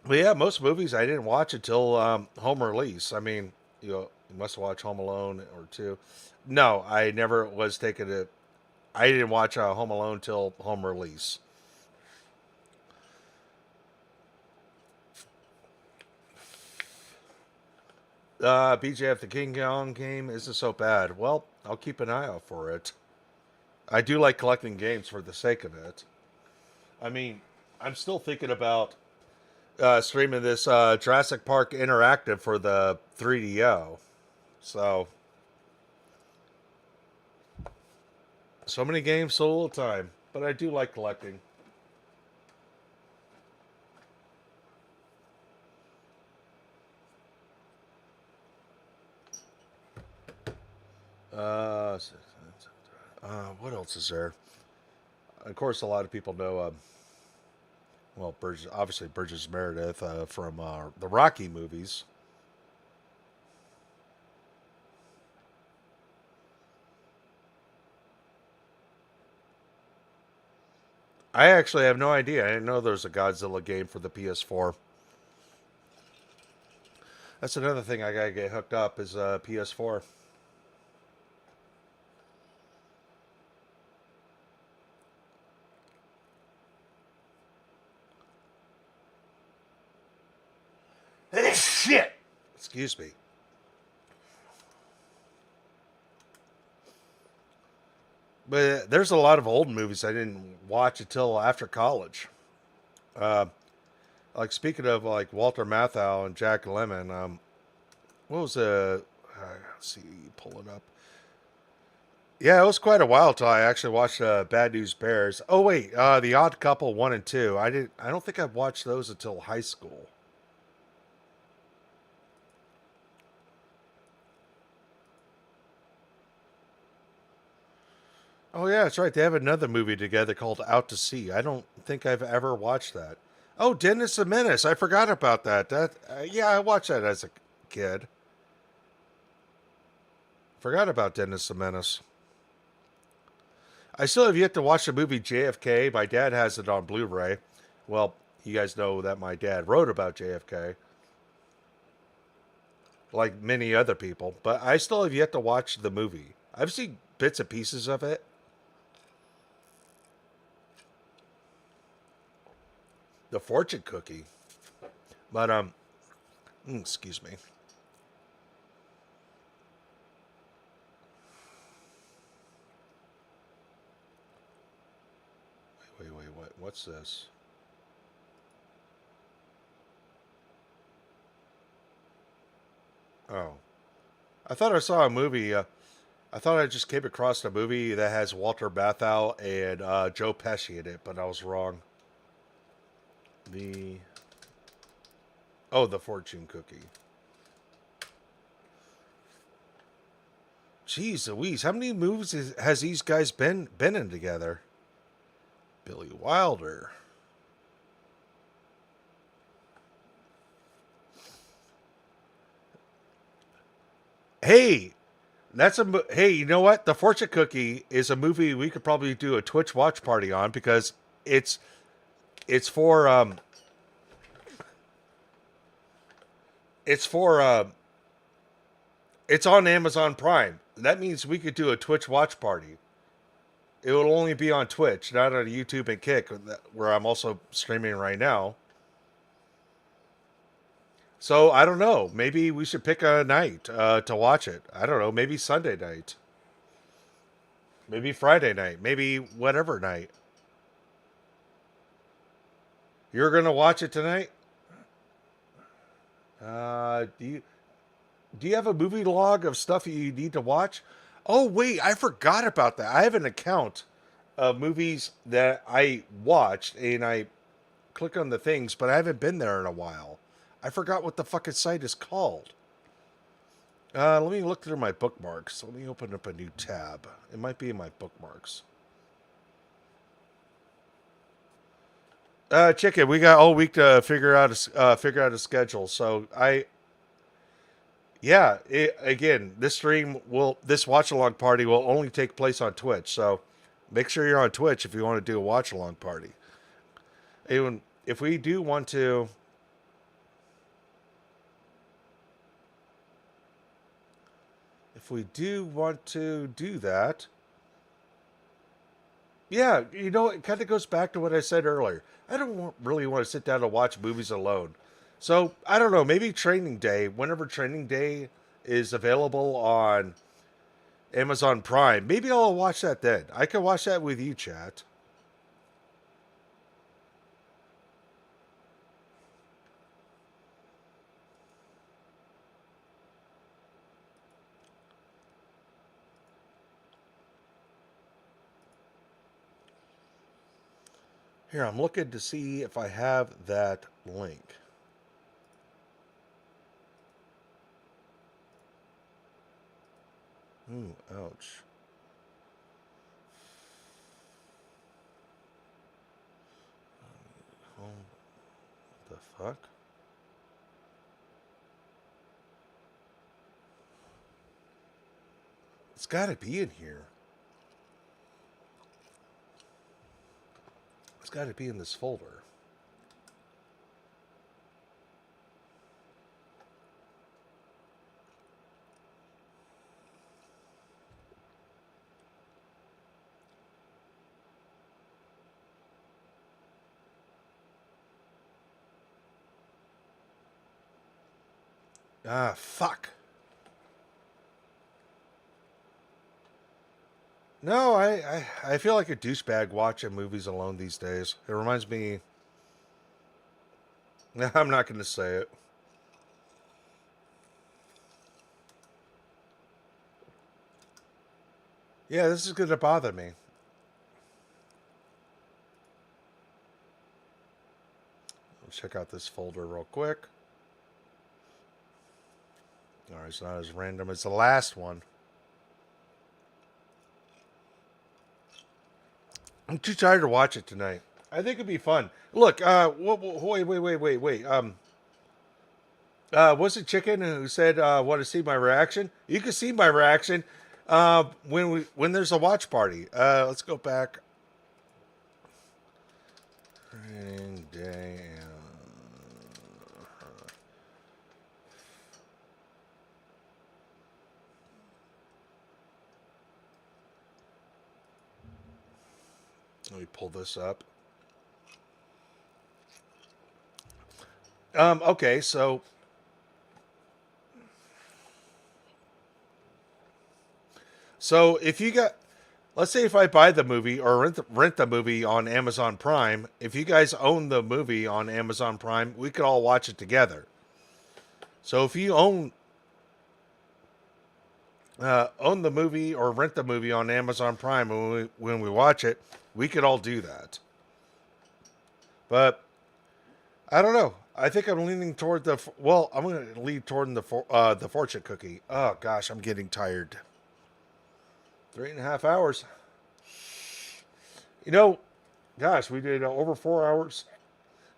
But yeah, most movies I didn't watch until home release. I mean, you must watch Home Alone or 2. No, I never was taken to... I didn't watch Home Alone till home release. BJF, the King Kong game isn't so bad. Well, I'll keep an eye out for it. I do like collecting games for the sake of it. I mean, I'm still thinking about streaming this Jurassic Park Interactive for the 3DO. So many games, so little time. But I do like collecting. What else is there? Of course, a lot of people know, Burgess Meredith from the Rocky movies. I actually have no idea. I didn't know there was a Godzilla game for the PS4. That's another thing I gotta get hooked up is PS4. Shit! Excuse me. But there's a lot of old movies I didn't watch until after college. Like speaking of like Walter Matthau and Jack Lemmon, what was let's see, pull it up. Yeah, it was quite a while till I actually watched Bad News Bears. Oh wait, The Odd Couple 1 and 2. I don't think I've watched those until high school. Oh yeah, that's right. They have another movie together called Out to Sea. I don't think I've ever watched that. Oh, Dennis the Menace. I forgot about that. Yeah, I watched that as a kid. Forgot about Dennis the Menace. I still have yet to watch the movie JFK. My dad has it on Blu-ray. Well, you guys know that my dad wrote about JFK. Like many other people. But I still have yet to watch the movie. I've seen bits and pieces of it. The fortune cookie. But, excuse me. Wait, what's this? Oh. I thought I saw a movie, I thought I just came across a movie that has Walter Matthau and Joe Pesci in it, but I was wrong. The fortune cookie. Jeez Louise, how many movies has these guys been in together? Billy Wilder. Hey, hey, you know what? The Fortune Cookie is a movie we could probably do a Twitch watch party on because it's for it's on Amazon Prime. That means we could do a Twitch watch party. It will only be on Twitch, not on YouTube and Kick, where I'm also streaming right now. So, I don't know. Maybe we should pick a night to watch it. I don't know. Maybe Sunday night. Maybe Friday night. Maybe whatever night. You're going to watch it tonight? Do you have a movie log of stuff you need to watch? Oh, wait. I forgot about that. I have an account of movies that I watched, and I click on the things, but I haven't been there in a while. I forgot what the fucking site is called. Let me look through my bookmarks. Let me open up a new tab. It might be in my bookmarks. Chicken, we got all week to figure out a schedule. So again, this watch along party will only take place on Twitch. So make sure you're on Twitch if you want to do a watch along party. Even if we do want to. If we do want to do that, yeah, you know, it kind of goes back to what I said earlier. I don't really want to sit down and watch movies alone. So, I don't know, maybe Training Day, whenever Training Day is available on Amazon Prime, maybe I'll watch that then. I can watch that with you, chat. Here, I'm looking to see if I have that link. Ooh, ouch. What the fuck? It's gotta be in here. It's got to be in this folder. Ah, fuck. No, I feel like a douchebag watching movies alone these days. It reminds me... I'm not going to say it. Yeah, this is going to bother me. Let's check out this folder real quick. Alright, it's not as random as the last one. I'm too tired to watch it tonight. I think it'd be fun. Look, wait. Was it Chicken who said, want to see my reaction? You can see my reaction when there's a watch party. Let's go back. Training day. Let me pull this up. Okay, so if you got, let's say if I buy the movie or rent the movie on Amazon Prime, if you guys own the movie on Amazon Prime, we could all watch it together. So if you own the movie or rent the movie on Amazon Prime when we watch it, we could all do that. But I don't know. I think I'm leaning toward the. Well, I'm going to lean toward the fortune cookie. Oh gosh, I'm getting tired. 3.5 hours. You know, gosh, we did over 4 hours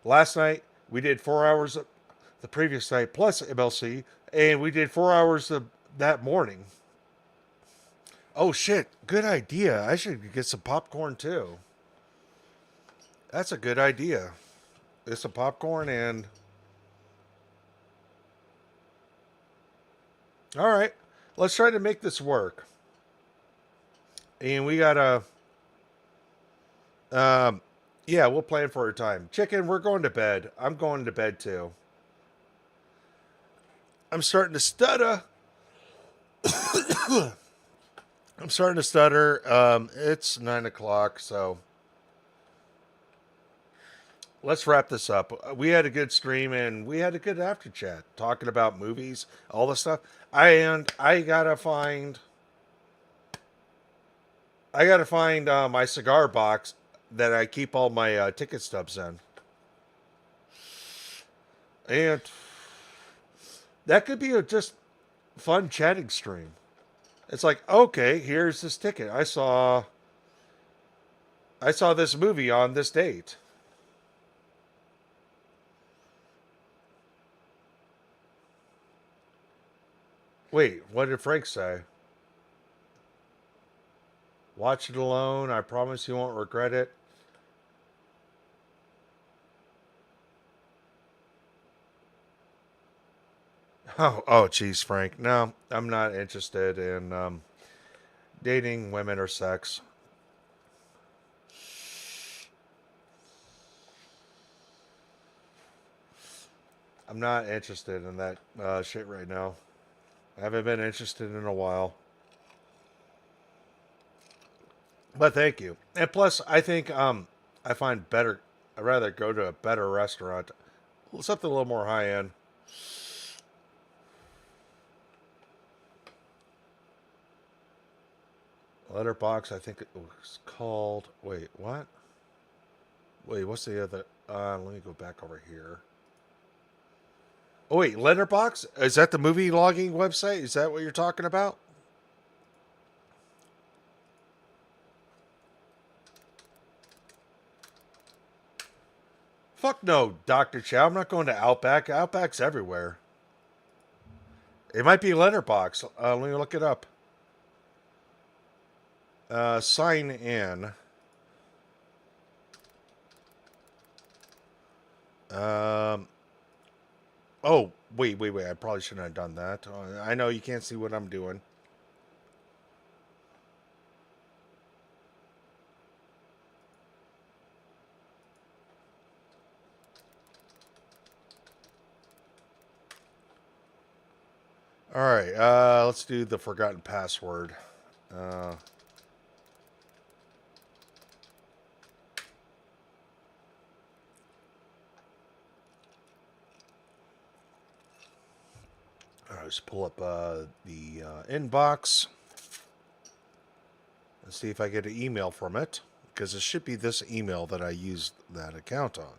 last night. We did 4 hours the previous night plus MLC, and we did 4 hours that morning. Oh shit, good idea. I should get some popcorn too. That's a good idea. Get some popcorn and... Alright, let's try to make this work. And we gotta... yeah, we'll plan for a time. Chicken, we're going to bed. I'm going to bed too. I'm starting to stutter. I'm starting to stutter. It's 9 o'clock, so let's wrap this up. We had a good stream and we had a good after chat talking about movies, all the stuff. I gotta find my cigar box that I keep all my ticket stubs in, and that could be a just fun chatting stream. It's like, okay, here's this ticket. I saw this movie on this date. Wait, what did Frank say? Watch it alone. I promise you won't regret it. Oh, geez, Frank. No, I'm not interested in dating women or sex. I'm not interested in that shit right now. I haven't been interested in a while. But thank you. And plus, I think I find better. I'd rather go to a better restaurant, something a little more high end. Letterbox, I think it was called. Wait, what? Wait, what's the other? Let me go back over here. Oh wait, Letterbox? Is that the movie logging website? Is that what you're talking about? Fuck no, Dr. Chow. I'm not going to Outback. Outback's everywhere. It might be Letterbox. Let me look it up. Sign in. Oh, wait. I probably shouldn't have done that. I know you can't see what I'm doing. Alright, let's do the forgotten password. Let's pull up the inbox. Let's see if I get an email from it, because it should be this email that I used that account on.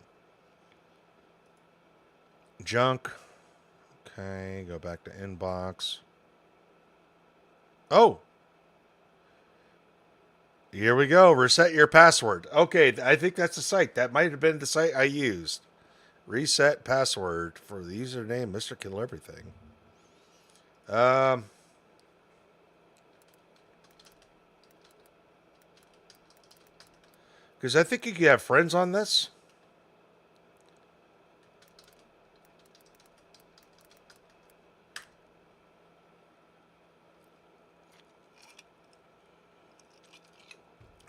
Junk. Okay, go back to inbox. Oh! Here we go. Reset your password. Okay, I think that's the site. That might have been the site I used. Reset password for the username, Mr. Kill Everything. Because I think you could have friends on this.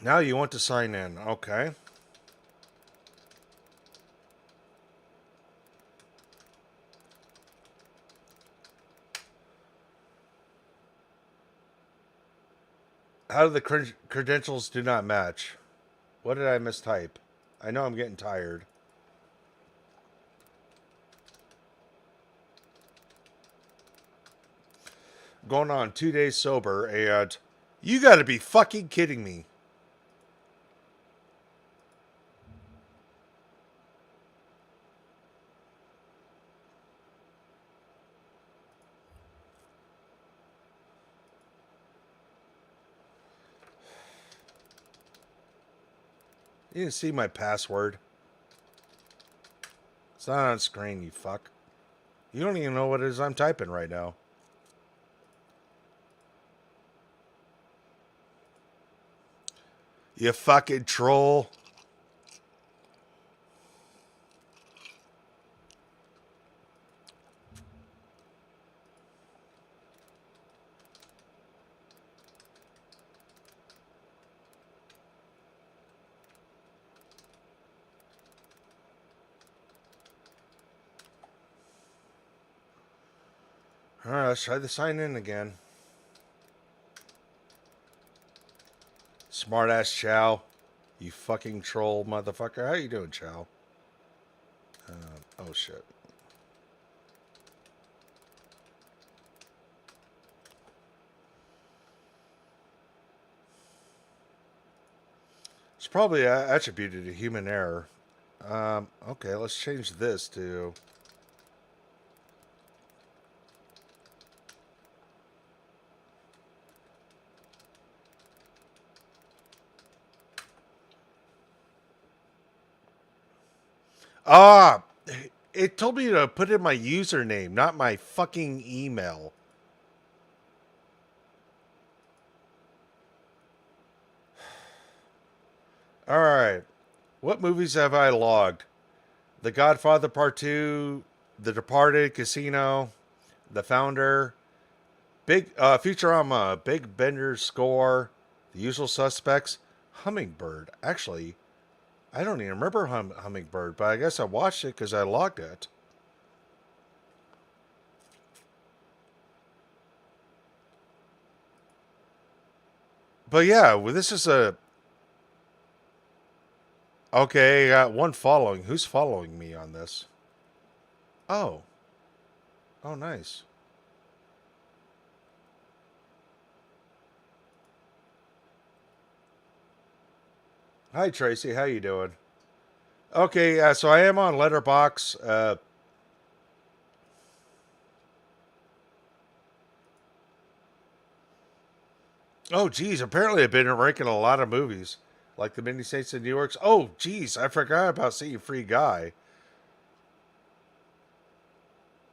Now you want to sign in. Okay. How do the credentials do not match? What did I mistype? I know I'm getting tired. Going on 2 days sober, and you gotta be fucking kidding me. You can see my password. It's not on screen, you fuck. You don't even know what it is I'm typing right now. You fucking troll. Alright, let's try to sign in again. Smartass Chow. You fucking troll motherfucker. How you doing, Chow? Oh shit. It's probably attributed to human error. Okay, let's change this to... Ah! It told me to put in my username, not my fucking email. Alright. What movies have I logged? The Godfather Part 2, The Departed, Casino, The Founder, Futurama, Big Bender Score, The Usual Suspects, Hummingbird. Actually, I don't even remember Hummingbird, but I guess I watched it because I logged it. But yeah, well, this is a... Okay, I got one following. Who's following me on this? Oh. Oh, nice. Hi, Tracy. How you doing? Okay, so I am on Letterbox. Oh, geez. Apparently, I've been ranking a lot of movies. Like The Many Saints of New York. Oh, geez. I forgot about seeing Free Guy.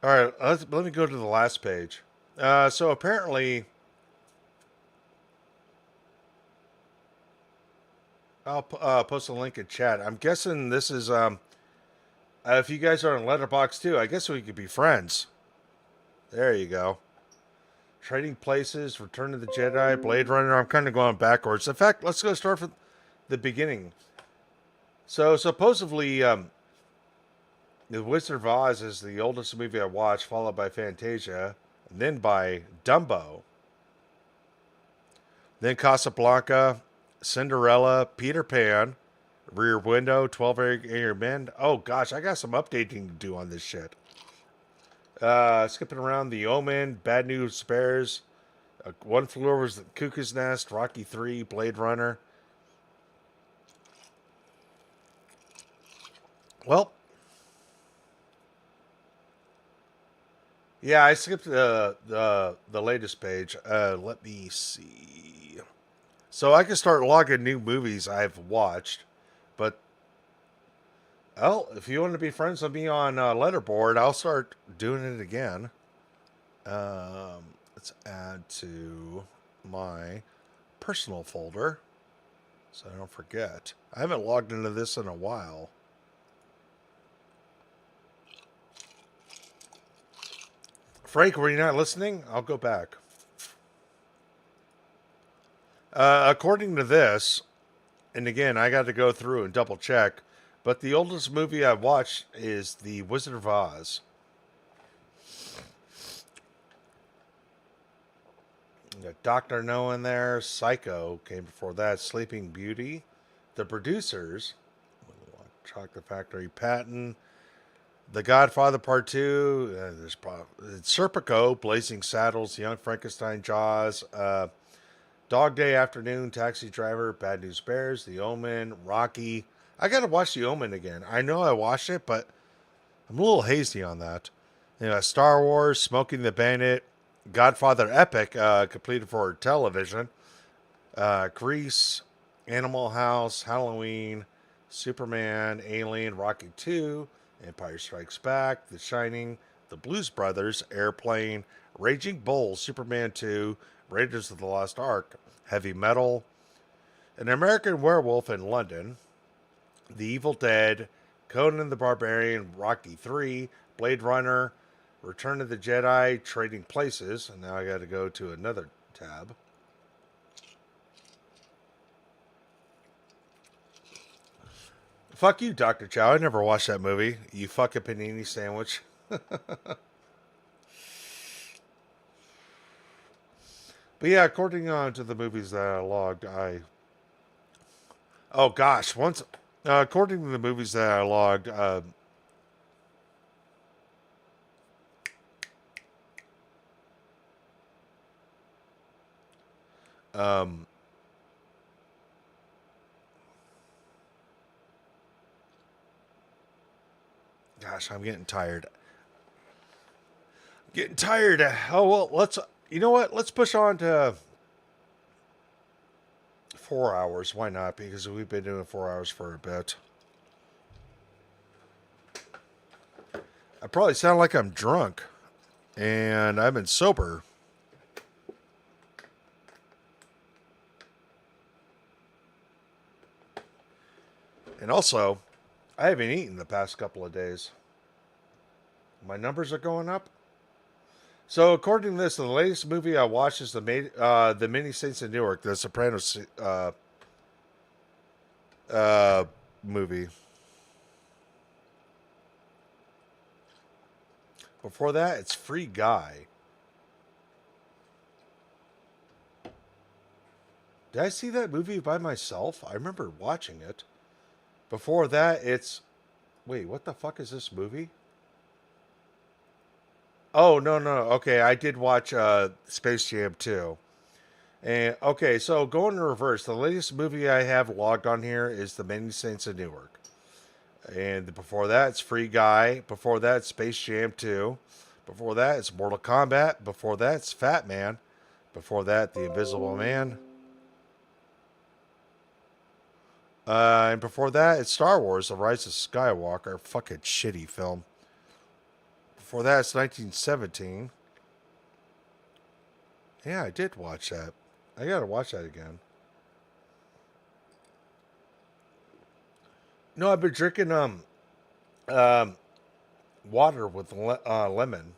All right, let me go to the last page. So apparently... I'll post a link in chat. I'm guessing this is... if you guys are on Letterboxd too, I guess we could be friends. There you go. Trading Places, Return of the Jedi, Blade Runner. I'm kind of going backwards. In fact, let's go start from the beginning. So supposedly, The Wizard of Oz is the oldest movie I watched, followed by Fantasia, and then by Dumbo. Then Casablanca, Cinderella, Peter Pan, Rear Window, 12 Angry Men. Oh gosh, I got some updating to do on this shit. Skipping around, The Omen, Bad News Bears, One Flew Over the Cuckoo's Nest, Rocky 3, Blade Runner. Well, yeah, I skipped the latest page. Let me see. So I can start logging new movies I've watched. But, well, if you want to be friends with me on Letterboard, I'll start doing it again. Let's add to my personal folder so I don't forget. I haven't logged into this in a while. Frank, were you not listening? I'll go back. According to this, and again, I got to go through and double check, but the oldest movie I've watched is The Wizard of Oz. Got Dr. No in there. Psycho came before that. Sleeping Beauty. The Producers. Chocolate Factory. Patton. The Godfather Part 2. There's Serpico. Blazing Saddles. Young Frankenstein. Jaws. Dog Day Afternoon. Taxi Driver. Bad News Bears. The Omen. Rocky. I got to watch The Omen again. I know I watched it, but I'm a little hazy on that. Star Wars. Smoking the Bandit. Godfather Epic, completed for television. Grease, Animal House, Halloween, Superman, Alien, Rocky 2, Empire Strikes Back, The Shining, The Blues Brothers, Airplane, Raging Bull, Superman 2, Raiders of the Lost Ark, Heavy Metal, An American Werewolf in London, The Evil Dead, Conan the Barbarian, Rocky 3, Blade Runner, Return of the Jedi, Trading Places, and now I got to go to another tab. Fuck you, Dr. Chow. I never watched that movie. You fucking panini sandwich. But yeah, according to the movies that I logged, oh gosh, according to the movies that I logged, gosh, I'm getting tired. Oh, well, you know what? Let's push on to 4 hours. Why not? Because we've been doing 4 hours for a bit. I probably sound like I'm drunk. And I've been sober. And also, I haven't eaten the past couple of days. My numbers are going up. So, according to this, the latest movie I watched is the Many Saints of Newark, the Sopranos movie. Before that, it's Free Guy. Did I see that movie by myself? I remember watching it. Before that, it's... Wait, what the fuck is this movie? Oh, no. Okay, I did watch Space Jam 2. And, okay, so going in reverse, the latest movie I have logged on here is The Many Saints of Newark. And before that, it's Free Guy. Before that, it's Space Jam 2. Before that, it's Mortal Kombat. Before that, it's Fat Man. Before that, The Invisible Man. And before that, it's Star Wars, The Rise of Skywalker. Fucking shitty film. Before that, it's 1917. Yeah, I did watch that. I gotta watch that again. No, I've been drinking water with lemon.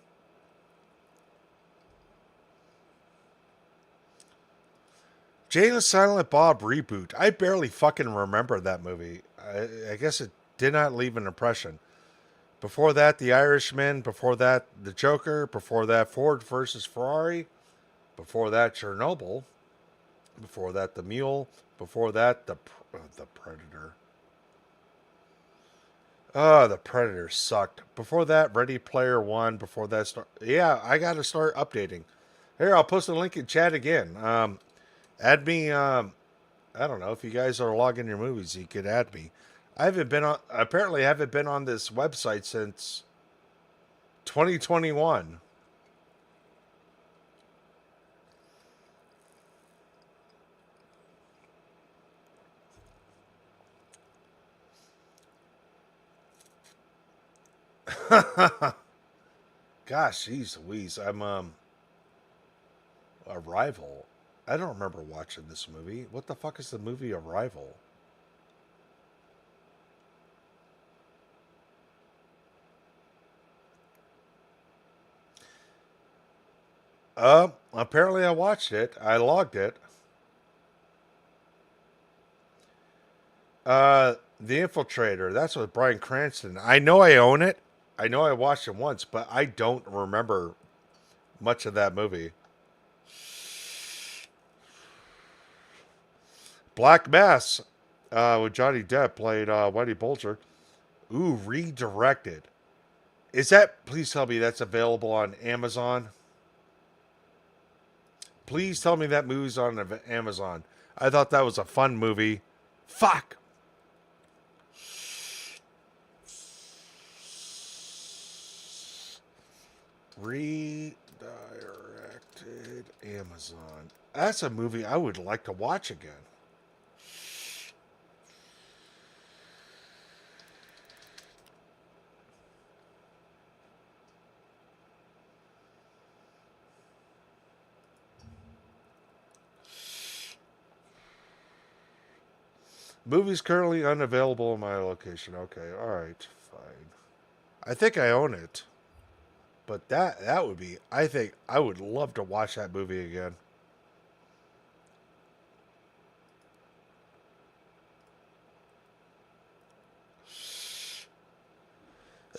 Jay and Silent Bob reboot. I barely fucking remember that movie. I guess it did not leave an impression. Before that, The Irishman. Before that, The Joker. Before that, Ford versus Ferrari. Before that, Chernobyl. Before that, The Mule. Before that, The Predator. Oh, The Predator sucked. Before that, Ready Player One. Before that, yeah, I got to start updating. Here, I'll post a link in chat again. Add me. I don't know if you guys are logging your movies. You could add me. I haven't been on. Apparently, I haven't been on this website since 2021. Gosh, geez Louise. I'm Arrival. I don't remember watching this movie. What the fuck is the movie Arrival? Apparently I watched it. I logged it. The Infiltrator. That's with Bryan Cranston. I know I own it. I know I watched it once, but I don't remember much of that movie. Black Mass, with Johnny Depp played Whitey Bulger. Ooh, redirected. Is that? Please tell me that's available on Amazon. Please tell me that movie's on Amazon. I thought that was a fun movie. Fuck. Redirected Amazon. That's a movie I would like to watch again. Movie's currently unavailable in my location. Okay, alright, fine. I think I own it. But that would be, I think, I would love to watch that movie again.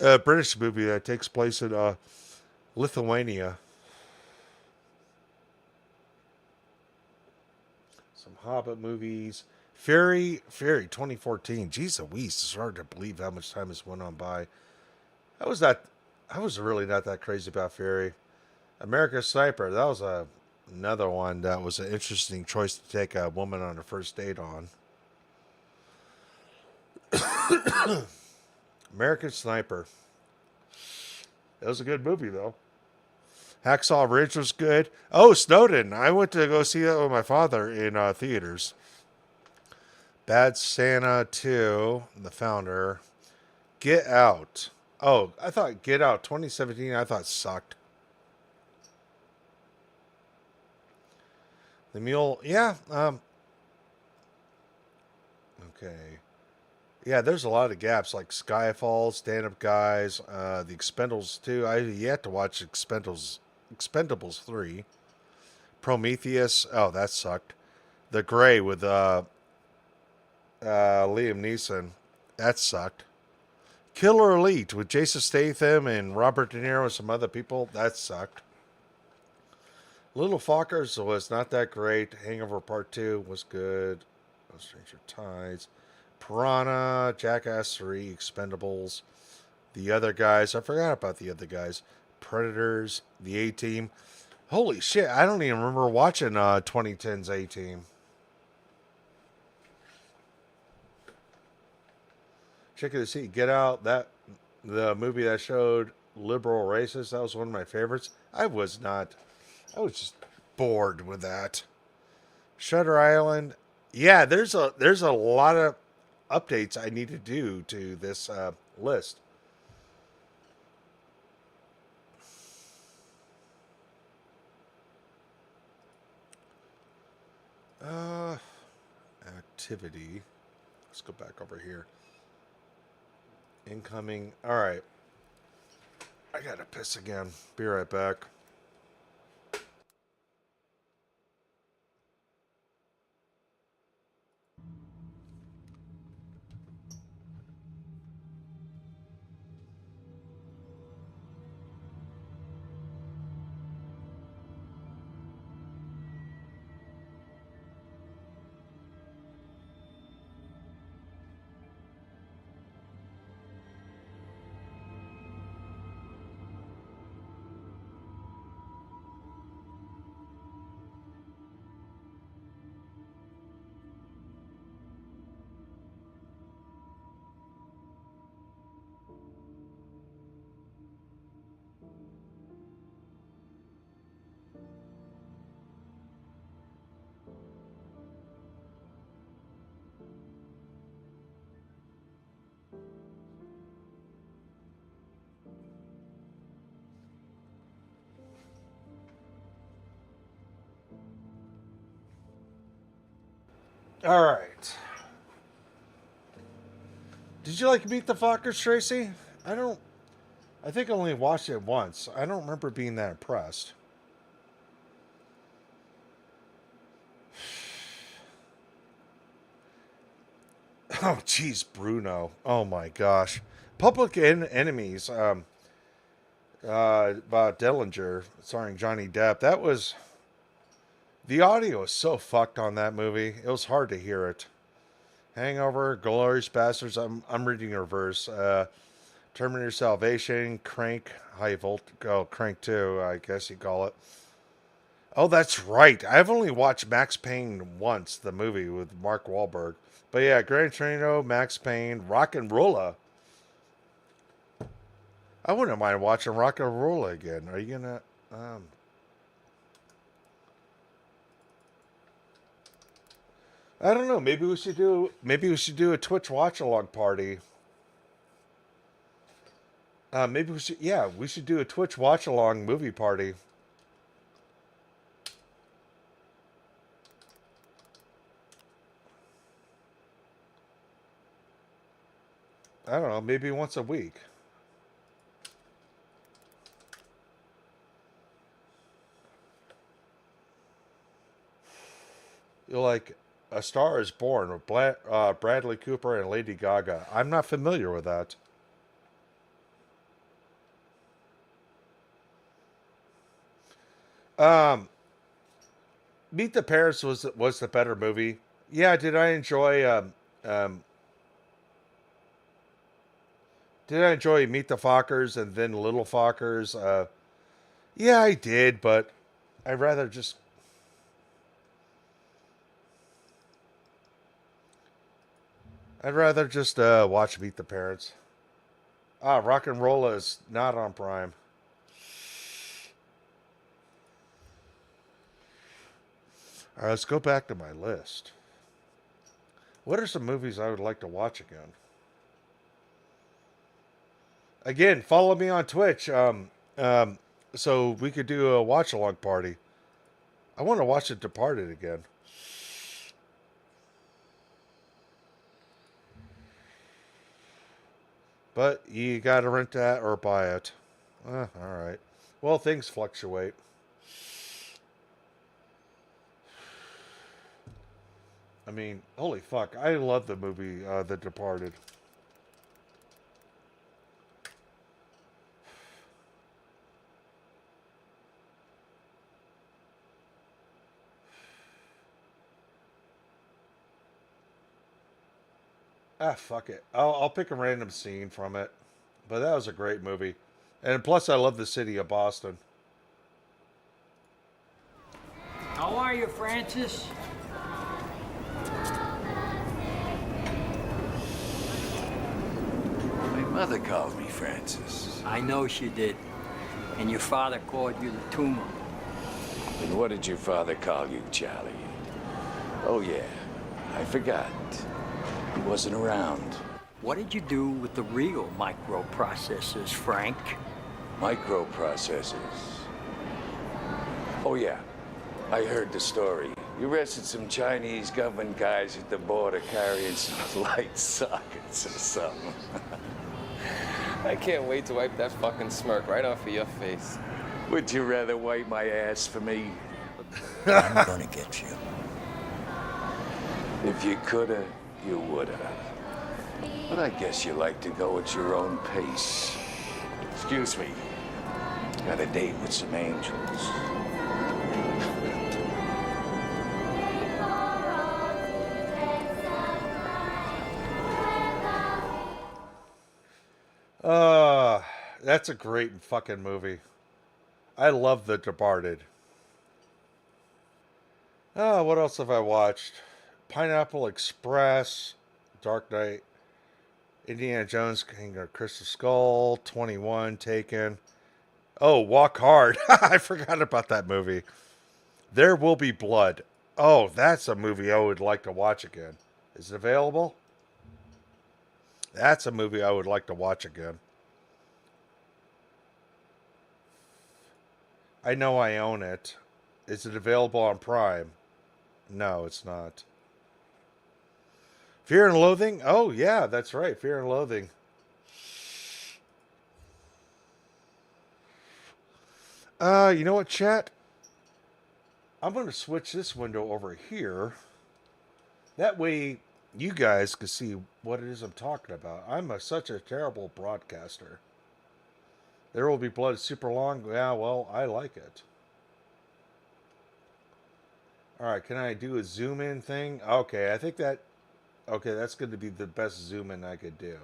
A British movie that takes place in Lithuania. Some Hobbit movies. Fairy 2014. Jeez Louise, it's hard to believe how much time has went on by. I was really not that crazy about Fairy. American Sniper, that was another one that was an interesting choice to take a woman on a first date on. American Sniper. It was a good movie, though. Hacksaw Ridge was good. Oh, Snowden. I went to go see that with my father in theaters. Bad Santa 2, The Founder. Get Out. Oh, I thought Get Out 2017, I thought sucked. The Mule, yeah. Okay. Yeah, there's a lot of gaps like Skyfall, Stand Up Guys, The Expendables 2. I yet to watch Expendables 3. Prometheus. Oh, that sucked. The Gray with Liam Neeson. That sucked. Killer Elite with Jason Statham and Robert De Niro and some other people. That sucked. Little Fockers was not that great. Hangover Part 2 was good. No Stranger Tides. Piranha, Jackass 3, Expendables. The Other Guys. I forgot about The Other Guys. Predators, The A-Team. Holy shit, I don't even remember watching 2010's A-Team. Check it out. Get Out. The movie that showed liberal racists. That was one of my favorites. I was just bored with that. Shutter Island. Yeah, there's a lot of updates I need to do to this list. Activity. Let's go back over here. Incoming. All right. I gotta piss again. Be right back. All right. Did you like Meet the Fockers, Tracy? I think I only watched it once. I don't remember being that impressed. Oh, jeez, Bruno. Oh my gosh. Public Enemies. About Dillinger, starring Johnny Depp. That was... The audio was so fucked on that movie. It was hard to hear it. Hangover, Glorious Bastards. I'm reading reverse. Terminator Salvation, Crank, Crank 2, I guess you call it. Oh, that's right. I've only watched Max Payne once, the movie with Mark Wahlberg. But yeah, Gran Torino, Max Payne, Rock and Rolla. I wouldn't mind watching Rock and Rolla again. Are you gonna? I don't know. Maybe we should do a Twitch watch along party. Maybe we should. Yeah, we should do a Twitch watch along movie party. I don't know. Maybe once a week. You're like A Star Is Born with Bradley Cooper and Lady Gaga. I'm not familiar with that. Meet the Parents was the better movie. Yeah, did I enjoy Meet the Fockers and then Little Fockers? Yeah, I did, but I'd rather just watch Meet the Parents. Rock and Roll is not on Prime. All right, let's go back to my list. What are some movies I would like to watch again? Again, follow me on Twitch, so we could do a watch-along party. I want to watch The Departed again. But you got to rent that or buy it. All right. Well, things fluctuate. I mean, holy fuck. I love the movie The Departed. Fuck it. I'll pick a random scene from it. But that was a great movie. And plus, I love the city of Boston. How are you, Francis? My mother called me Francis. I know she did. And your father called you the tumor. And what did your father call you, Charlie? Oh, yeah. I forgot. He wasn't around. What did you do with the real microprocessors, Frank? Microprocessors? Oh, yeah. I heard the story. You arrested some Chinese government guys at the border carrying some light sockets or something. I can't wait to wipe that fucking smirk right off of your face. Would you rather wipe my ass for me? I'm gonna get you. If you coulda, you woulda. But I guess you like to go at your own pace. Excuse me. Got a date with some angels. That's a great fucking movie. I love The Departed. What else have I watched? Pineapple Express, Dark Knight, Indiana Jones, King of Crystal Skull, 21, Taken. Oh, Walk Hard. I forgot about that movie. There Will Be Blood. Oh, that's a movie I would like to watch again. Is it available? That's a movie I would like to watch again. I know I own it. Is it available on Prime? No, it's not. Fear and Loathing? Oh, yeah, that's right. Fear and Loathing. You know what, chat? I'm going to switch this window over here. That way you guys can see what it is I'm talking about. Such a terrible broadcaster. There Will Be Blood super long. Yeah, well, I like it. Alright, can I do a zoom in thing? Okay, I think that... Okay, that's going to be the best zoom in I could do.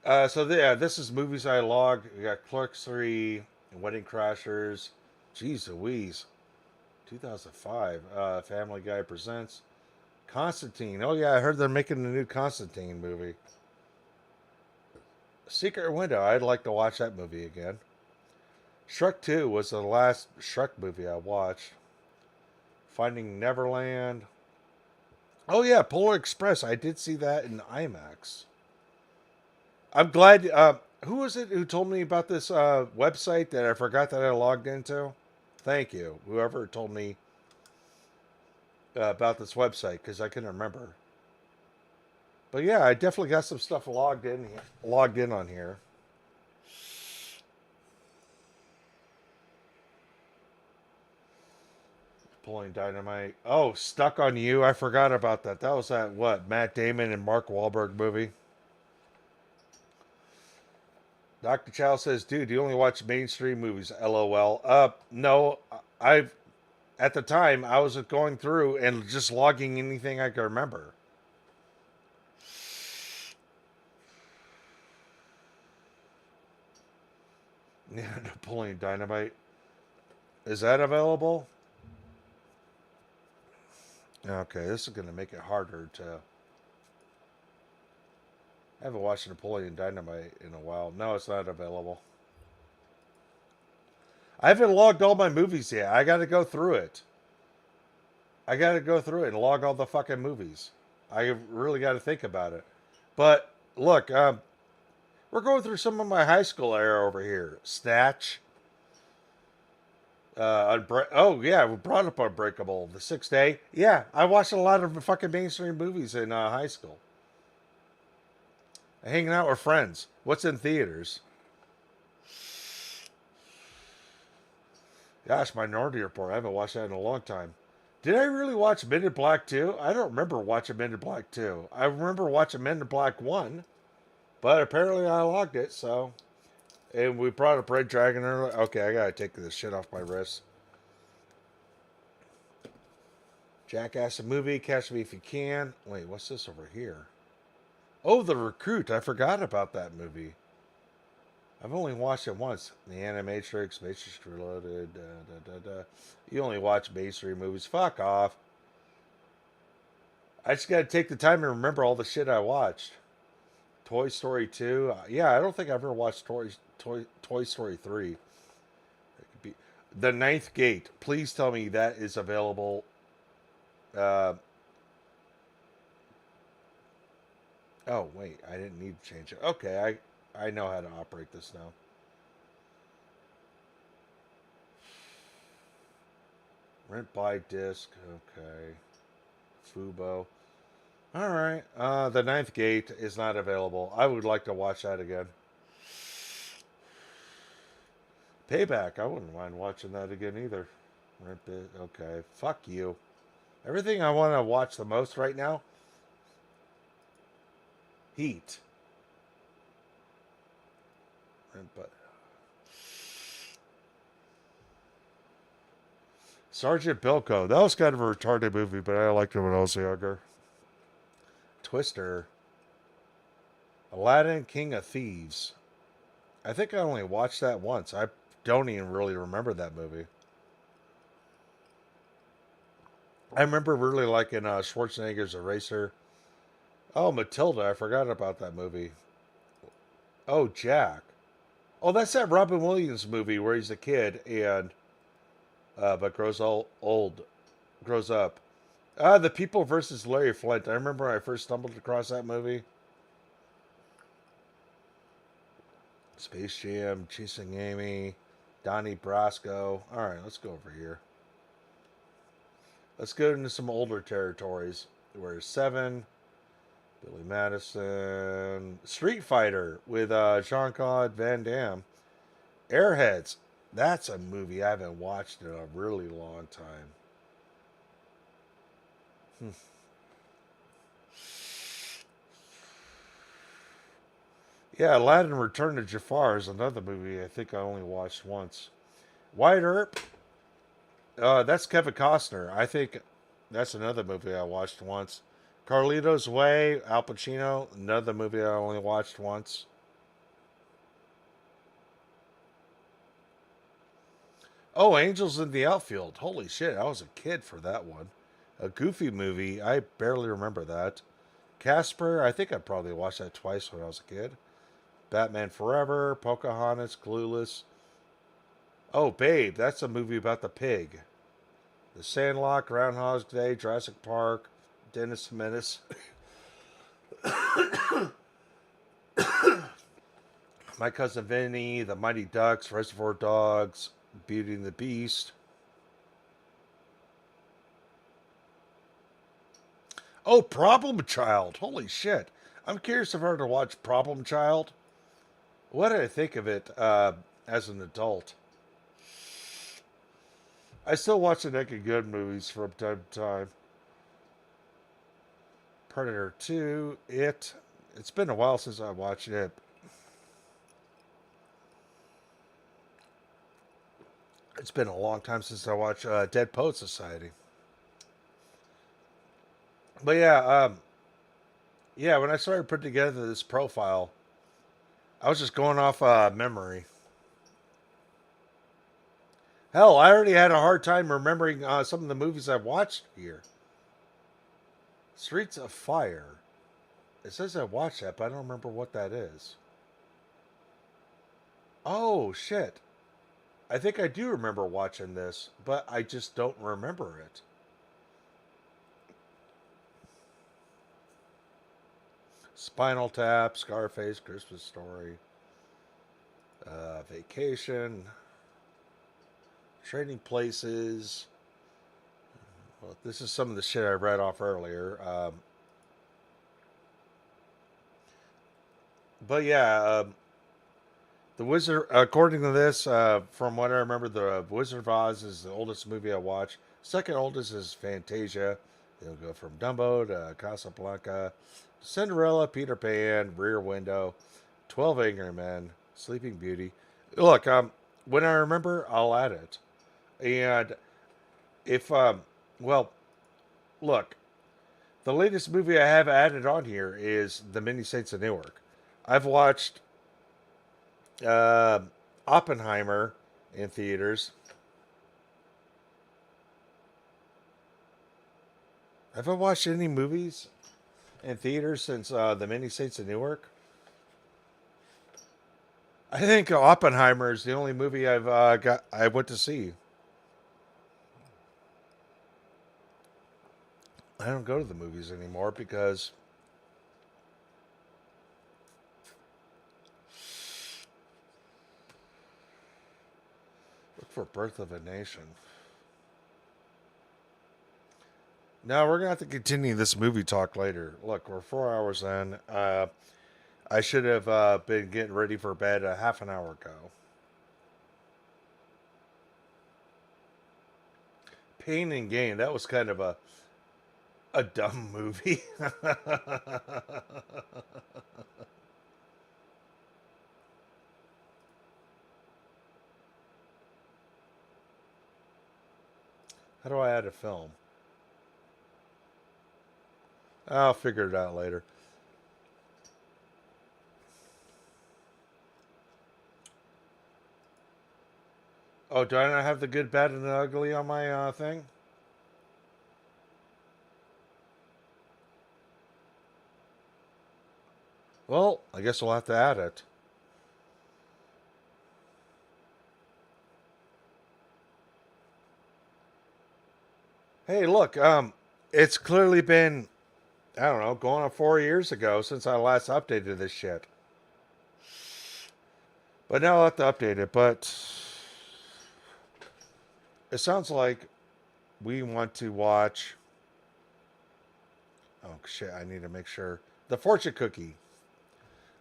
Yeah, this is movies I logged. We got Clerks 3, Wedding Crashers. Jeez Louise. 2005. Family Guy Presents. Constantine. Oh, yeah, I heard they're making a new Constantine movie. Secret Window. I'd like to watch that movie again. Shrek 2 was the last Shrek movie I watched. Finding Neverland. Oh, yeah, Polar Express. I did see that in IMAX. I'm glad. Who was it who told me about this website that I forgot that I logged into? Thank you. Whoever told me about this website, because I couldn't remember. But yeah, I definitely got some stuff logged in on here. Pulling Dynamite. Oh, Stuck on You. I forgot about that. That was that, what, Matt Damon and Mark Wahlberg movie. Dr. Chow says, dude, you only watch mainstream movies. LOL. No, at the time, I was going through and just logging anything I could remember. Yeah, Napoleon Dynamite. Is that available? Okay, this is going to make it harder to... I haven't watched Napoleon Dynamite in a while. No, it's not available. I haven't logged all my movies yet. I got to go through it. I got to go through it and log all the fucking movies. I really got to think about it. But, look, we're going through some of my high school era over here. Snatch. Oh, yeah, we brought up Unbreakable. The Sixth Day. Yeah, I watched a lot of fucking mainstream movies in high school. Hanging out with friends. What's in theaters? Gosh, Minority Report. I haven't watched that in a long time. Did I really watch Men in Black 2? I don't remember watching Men in Black 2. I remember watching Men in Black 1. But apparently I logged it, so... And we brought up Red Dragon earlier. Okay, I gotta take this shit off my wrist. Jackass the movie. Catch Me If You Can. Wait, what's this over here? Oh, The Recruit. I forgot about that movie. I've only watched it once. The Animatrix, Matrix Reloaded, You only watch mainstream movies. Fuck off. I just gotta take the time to remember all the shit I watched. Toy Story 2. Yeah, I don't think I've ever watched Toy Story 3. It could be The Ninth Gate. Please tell me that is available. Oh, wait. I didn't need to change it. Okay, I know how to operate this now. Rent by disc. Okay. Fubo. Alright. The Ninth Gate is not available. I would like to watch that again. Payback. I wouldn't mind watching that again either. Okay. Fuck you. Everything I want to watch the most right now. Heat. But Sergeant Bilko. That was kind of a retarded movie, but I liked it when I was younger. Twister. Aladdin, King of Thieves. I think I only watched that once. I don't even really remember that movie. I remember really liking Schwarzenegger's Eraser. Oh, Matilda. I forgot about that movie. Oh, Jack. Oh, that's that Robin Williams movie where he's a kid and but grows up. The People versus Larry Flint. I remember when I first stumbled across that movie. Space Jam, Chasing Amy, Donnie Brasco. All right, let's go over here. Let's go into some older territories. Where's 7? Billy Madison. Street Fighter with Jean-Claude Van Damme. Airheads. That's a movie I haven't watched in a really long time. Yeah, Aladdin Return to Jafar is another movie I think I only watched once. Wyatt Earp. That's Kevin Costner. I think that's another movie I watched once. Carlito's Way, Al Pacino, another movie I only watched once. Oh, Angels in the Outfield. Holy shit, I was a kid for that one. A Goofy movie. I barely remember that. Casper, I think I probably watched that twice when I was a kid. Batman Forever, Pocahontas, Clueless. Oh, Babe, that's a movie about the pig. The Sandlot, Groundhog's Day, Jurassic Park, Dennis the Menace. My Cousin Vinny, The Mighty Ducks, Reservoir Dogs, Beauty and the Beast. Oh, Problem Child. Holy shit. I'm curious if I were to watch Problem Child. What did I think of it as an adult? I still watch the Naked Good movies from time to time. Predator 2, It. It's been a while since I watched it. It's been a long time since I watched Dead Poet Society. But yeah, when I started putting together this profile, I was just going off memory. Hell, I already had a hard time remembering some of the movies I've watched here. Streets of Fire. It says I watched that, but I don't remember what that is. Oh, shit. I think I do remember watching this, but I just don't remember it. Spinal Tap, Scarface, Christmas Story, Vacation, Trading Places. Well, this is some of the shit I read off earlier. But yeah, the Wizard. According to this, from what I remember, the Wizard of Oz is the oldest movie I watched. Second oldest is Fantasia. They'll go from Dumbo to Casablanca, Cinderella, Peter Pan, Rear Window, 12 Angry Men, Sleeping Beauty. Look, when I remember, I'll add it. And if, well, look, the latest movie I have added on here is The Many Saints of Newark. I've watched Oppenheimer in theaters. Have I watched any movies in theaters since The Many Saints of Newark? I think Oppenheimer is the only movie I went to see. I don't go to the movies anymore because look for Birth of a Nation. Now we're gonna have to continue this movie talk later. Look, we're 4 hours in. I should have been getting ready for bed a half an hour ago. Pain and Gain. That was kind of a dumb movie. How do I add a film? I'll figure it out later. Oh, do I not have the good, bad, and the ugly on my thing? Well, I guess we'll have to add it. Hey, look, it's clearly been, I don't know, going on 4 years ago since I last updated this shit. But now I'll have to update it, but it sounds like we want to watch Oh, shit. I need to make sure. The fortune cookie.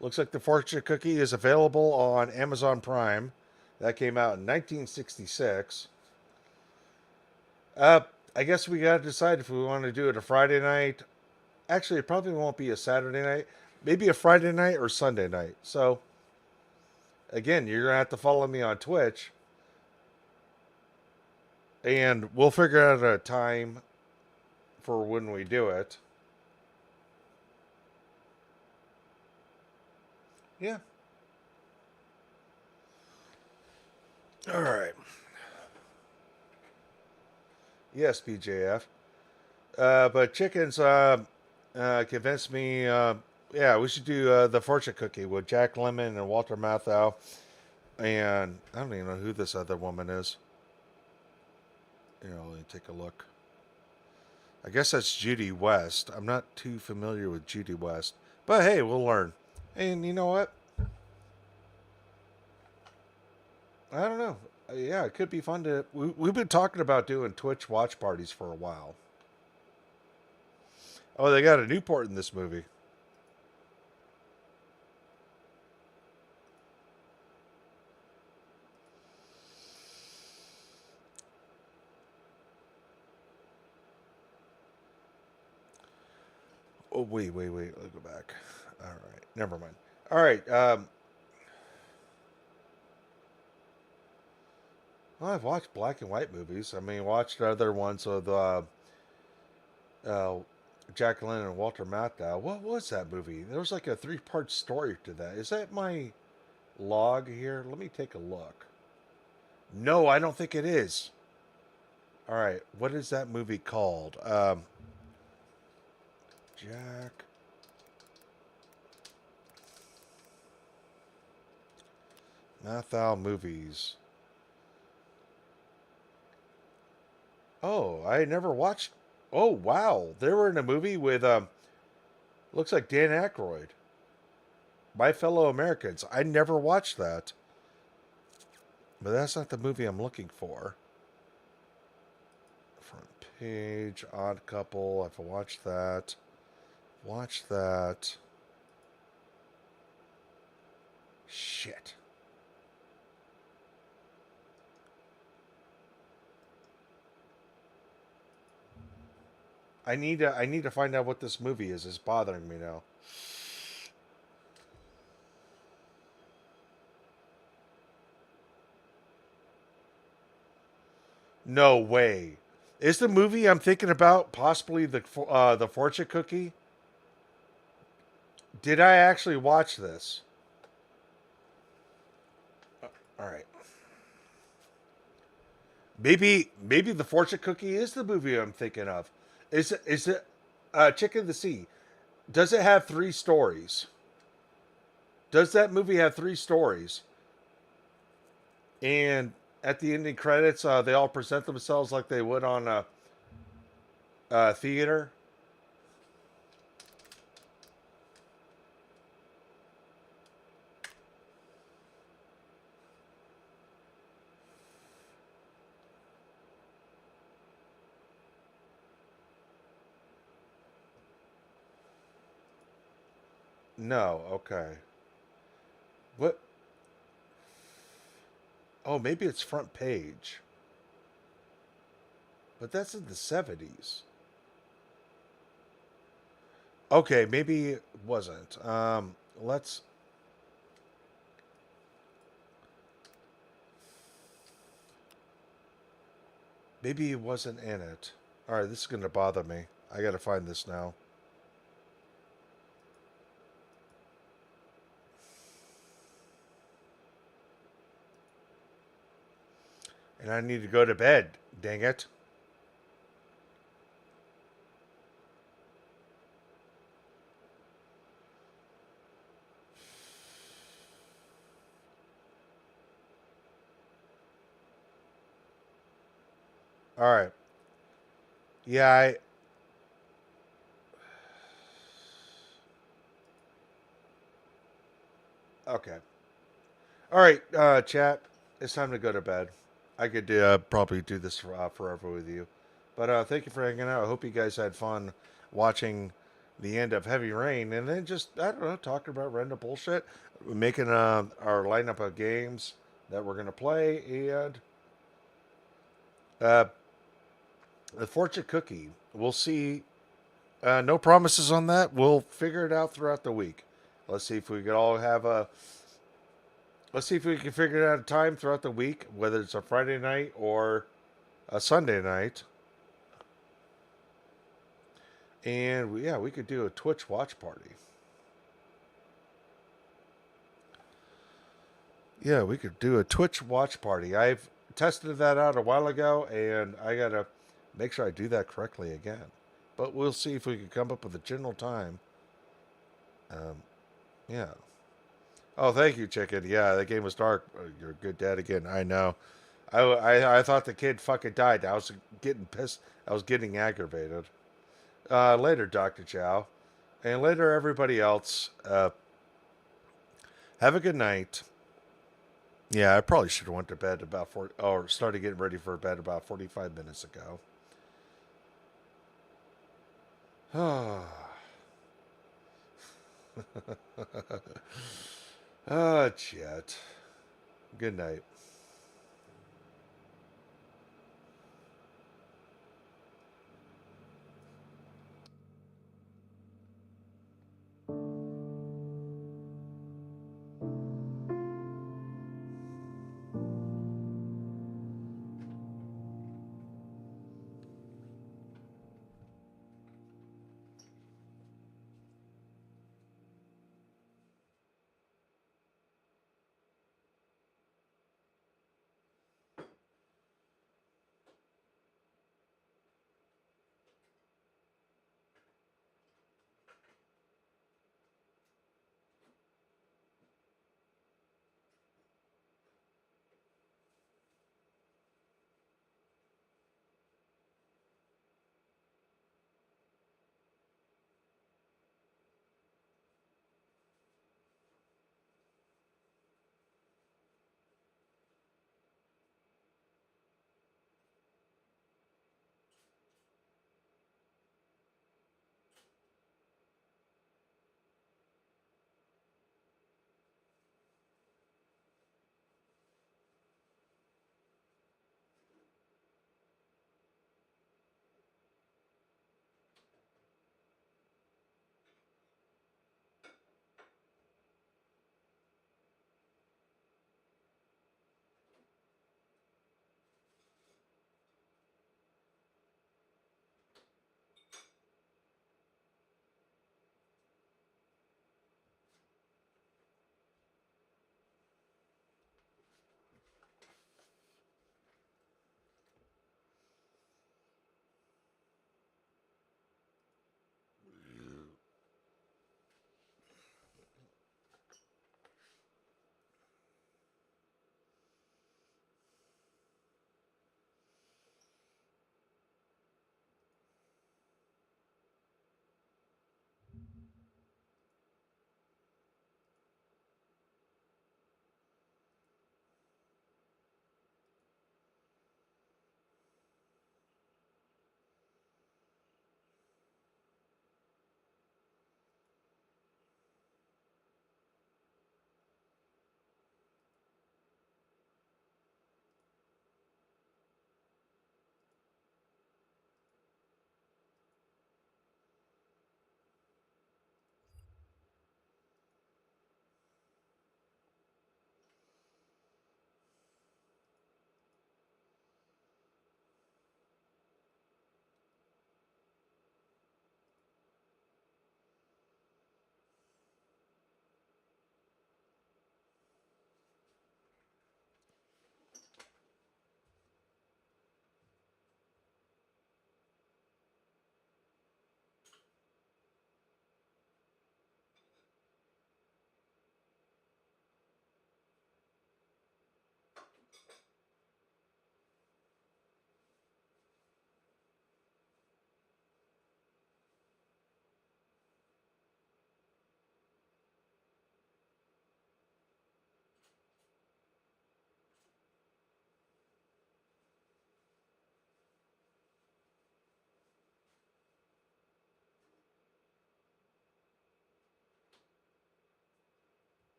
Looks like the fortune cookie is available on Amazon Prime. That came out in 1966. I guess we got to decide if we want to do it a Friday night. Actually, it probably won't be a Saturday night. Maybe a Friday night or Sunday night. So, again, you're going to have to follow me on Twitch. And we'll figure out a time for when we do it. Yeah. All right. Yes, BJF. But Chickens convinced me, yeah, we should do the fortune cookie with Jack Lemmon and Walter Matthau. And I don't even know who this other woman is. Here, let me take a look. I guess that's Judy West. I'm not too familiar with Judy West. But hey, we'll learn. And you know what? I don't know. Yeah, it could be fun to... We've been talking about doing Twitch watch parties for a while. Oh, they got a Newport in this movie. Oh, wait. Let me go back. All right. Never mind. All right. Well, I've watched black and white movies. I mean, watched other ones with Jack Lemmon and Walter Matthau. What was that movie? There was like a 3-part story to that. Is that my log here? Let me take a look. No, I don't think it is. All right. What is that movie called? Jack Matthau movies. Oh, I never watched. Oh, wow. They were in a movie with, looks like Dan Aykroyd. My Fellow Americans. I never watched that. But that's not the movie I'm looking for. Front Page, Odd Couple. I've watched that. Watched that. Shit. I need to find out what this movie is. It's bothering me now. No way. Is the movie I'm thinking about possibly the fortune cookie? Did I actually watch this? All right. Maybe the fortune cookie is the movie I'm thinking of. Is it Chicken of the Sea? Does it have 3 stories? Does that movie have 3 stories? And at the ending credits, they all present themselves like they would on a theater. No, okay. What? Oh, maybe it's Front Page. But that's in the 70s. Okay, maybe it wasn't. Let's... Maybe it wasn't in it. Alright, this is going to bother me. I gotta find this now. And I need to go to bed. Dang it. All right. Yeah, Okay. All right, chat. It's time to go to bed. I could probably do this forever with you. But thank you for hanging out. I hope you guys had fun watching the end of Heavy Rain, and then just, I don't know, talking about random bullshit, making our lineup of games that we're going to play, and the fortune cookie. We'll see. No promises on that. We'll figure it out throughout the week. Let's see if we could all have a. Let's see if we can figure it out a time throughout the week, whether it's a Friday night or a Sunday night. And we could do a Twitch watch party. Yeah, we could do a Twitch watch party. I've tested that out a while ago, and I gotta make sure I do that correctly again. But we'll see if we can come up with a general time. Yeah. Oh, thank you, Chicken. Yeah, that game was dark. You're a good dad again. I know. I thought the kid fucking died. I was getting pissed. I was getting aggravated. Later, Dr. Chow. And later, everybody else. Have a good night. Yeah, I probably should have went to bed about started getting ready for bed about 45 minutes ago. Jet. Good night.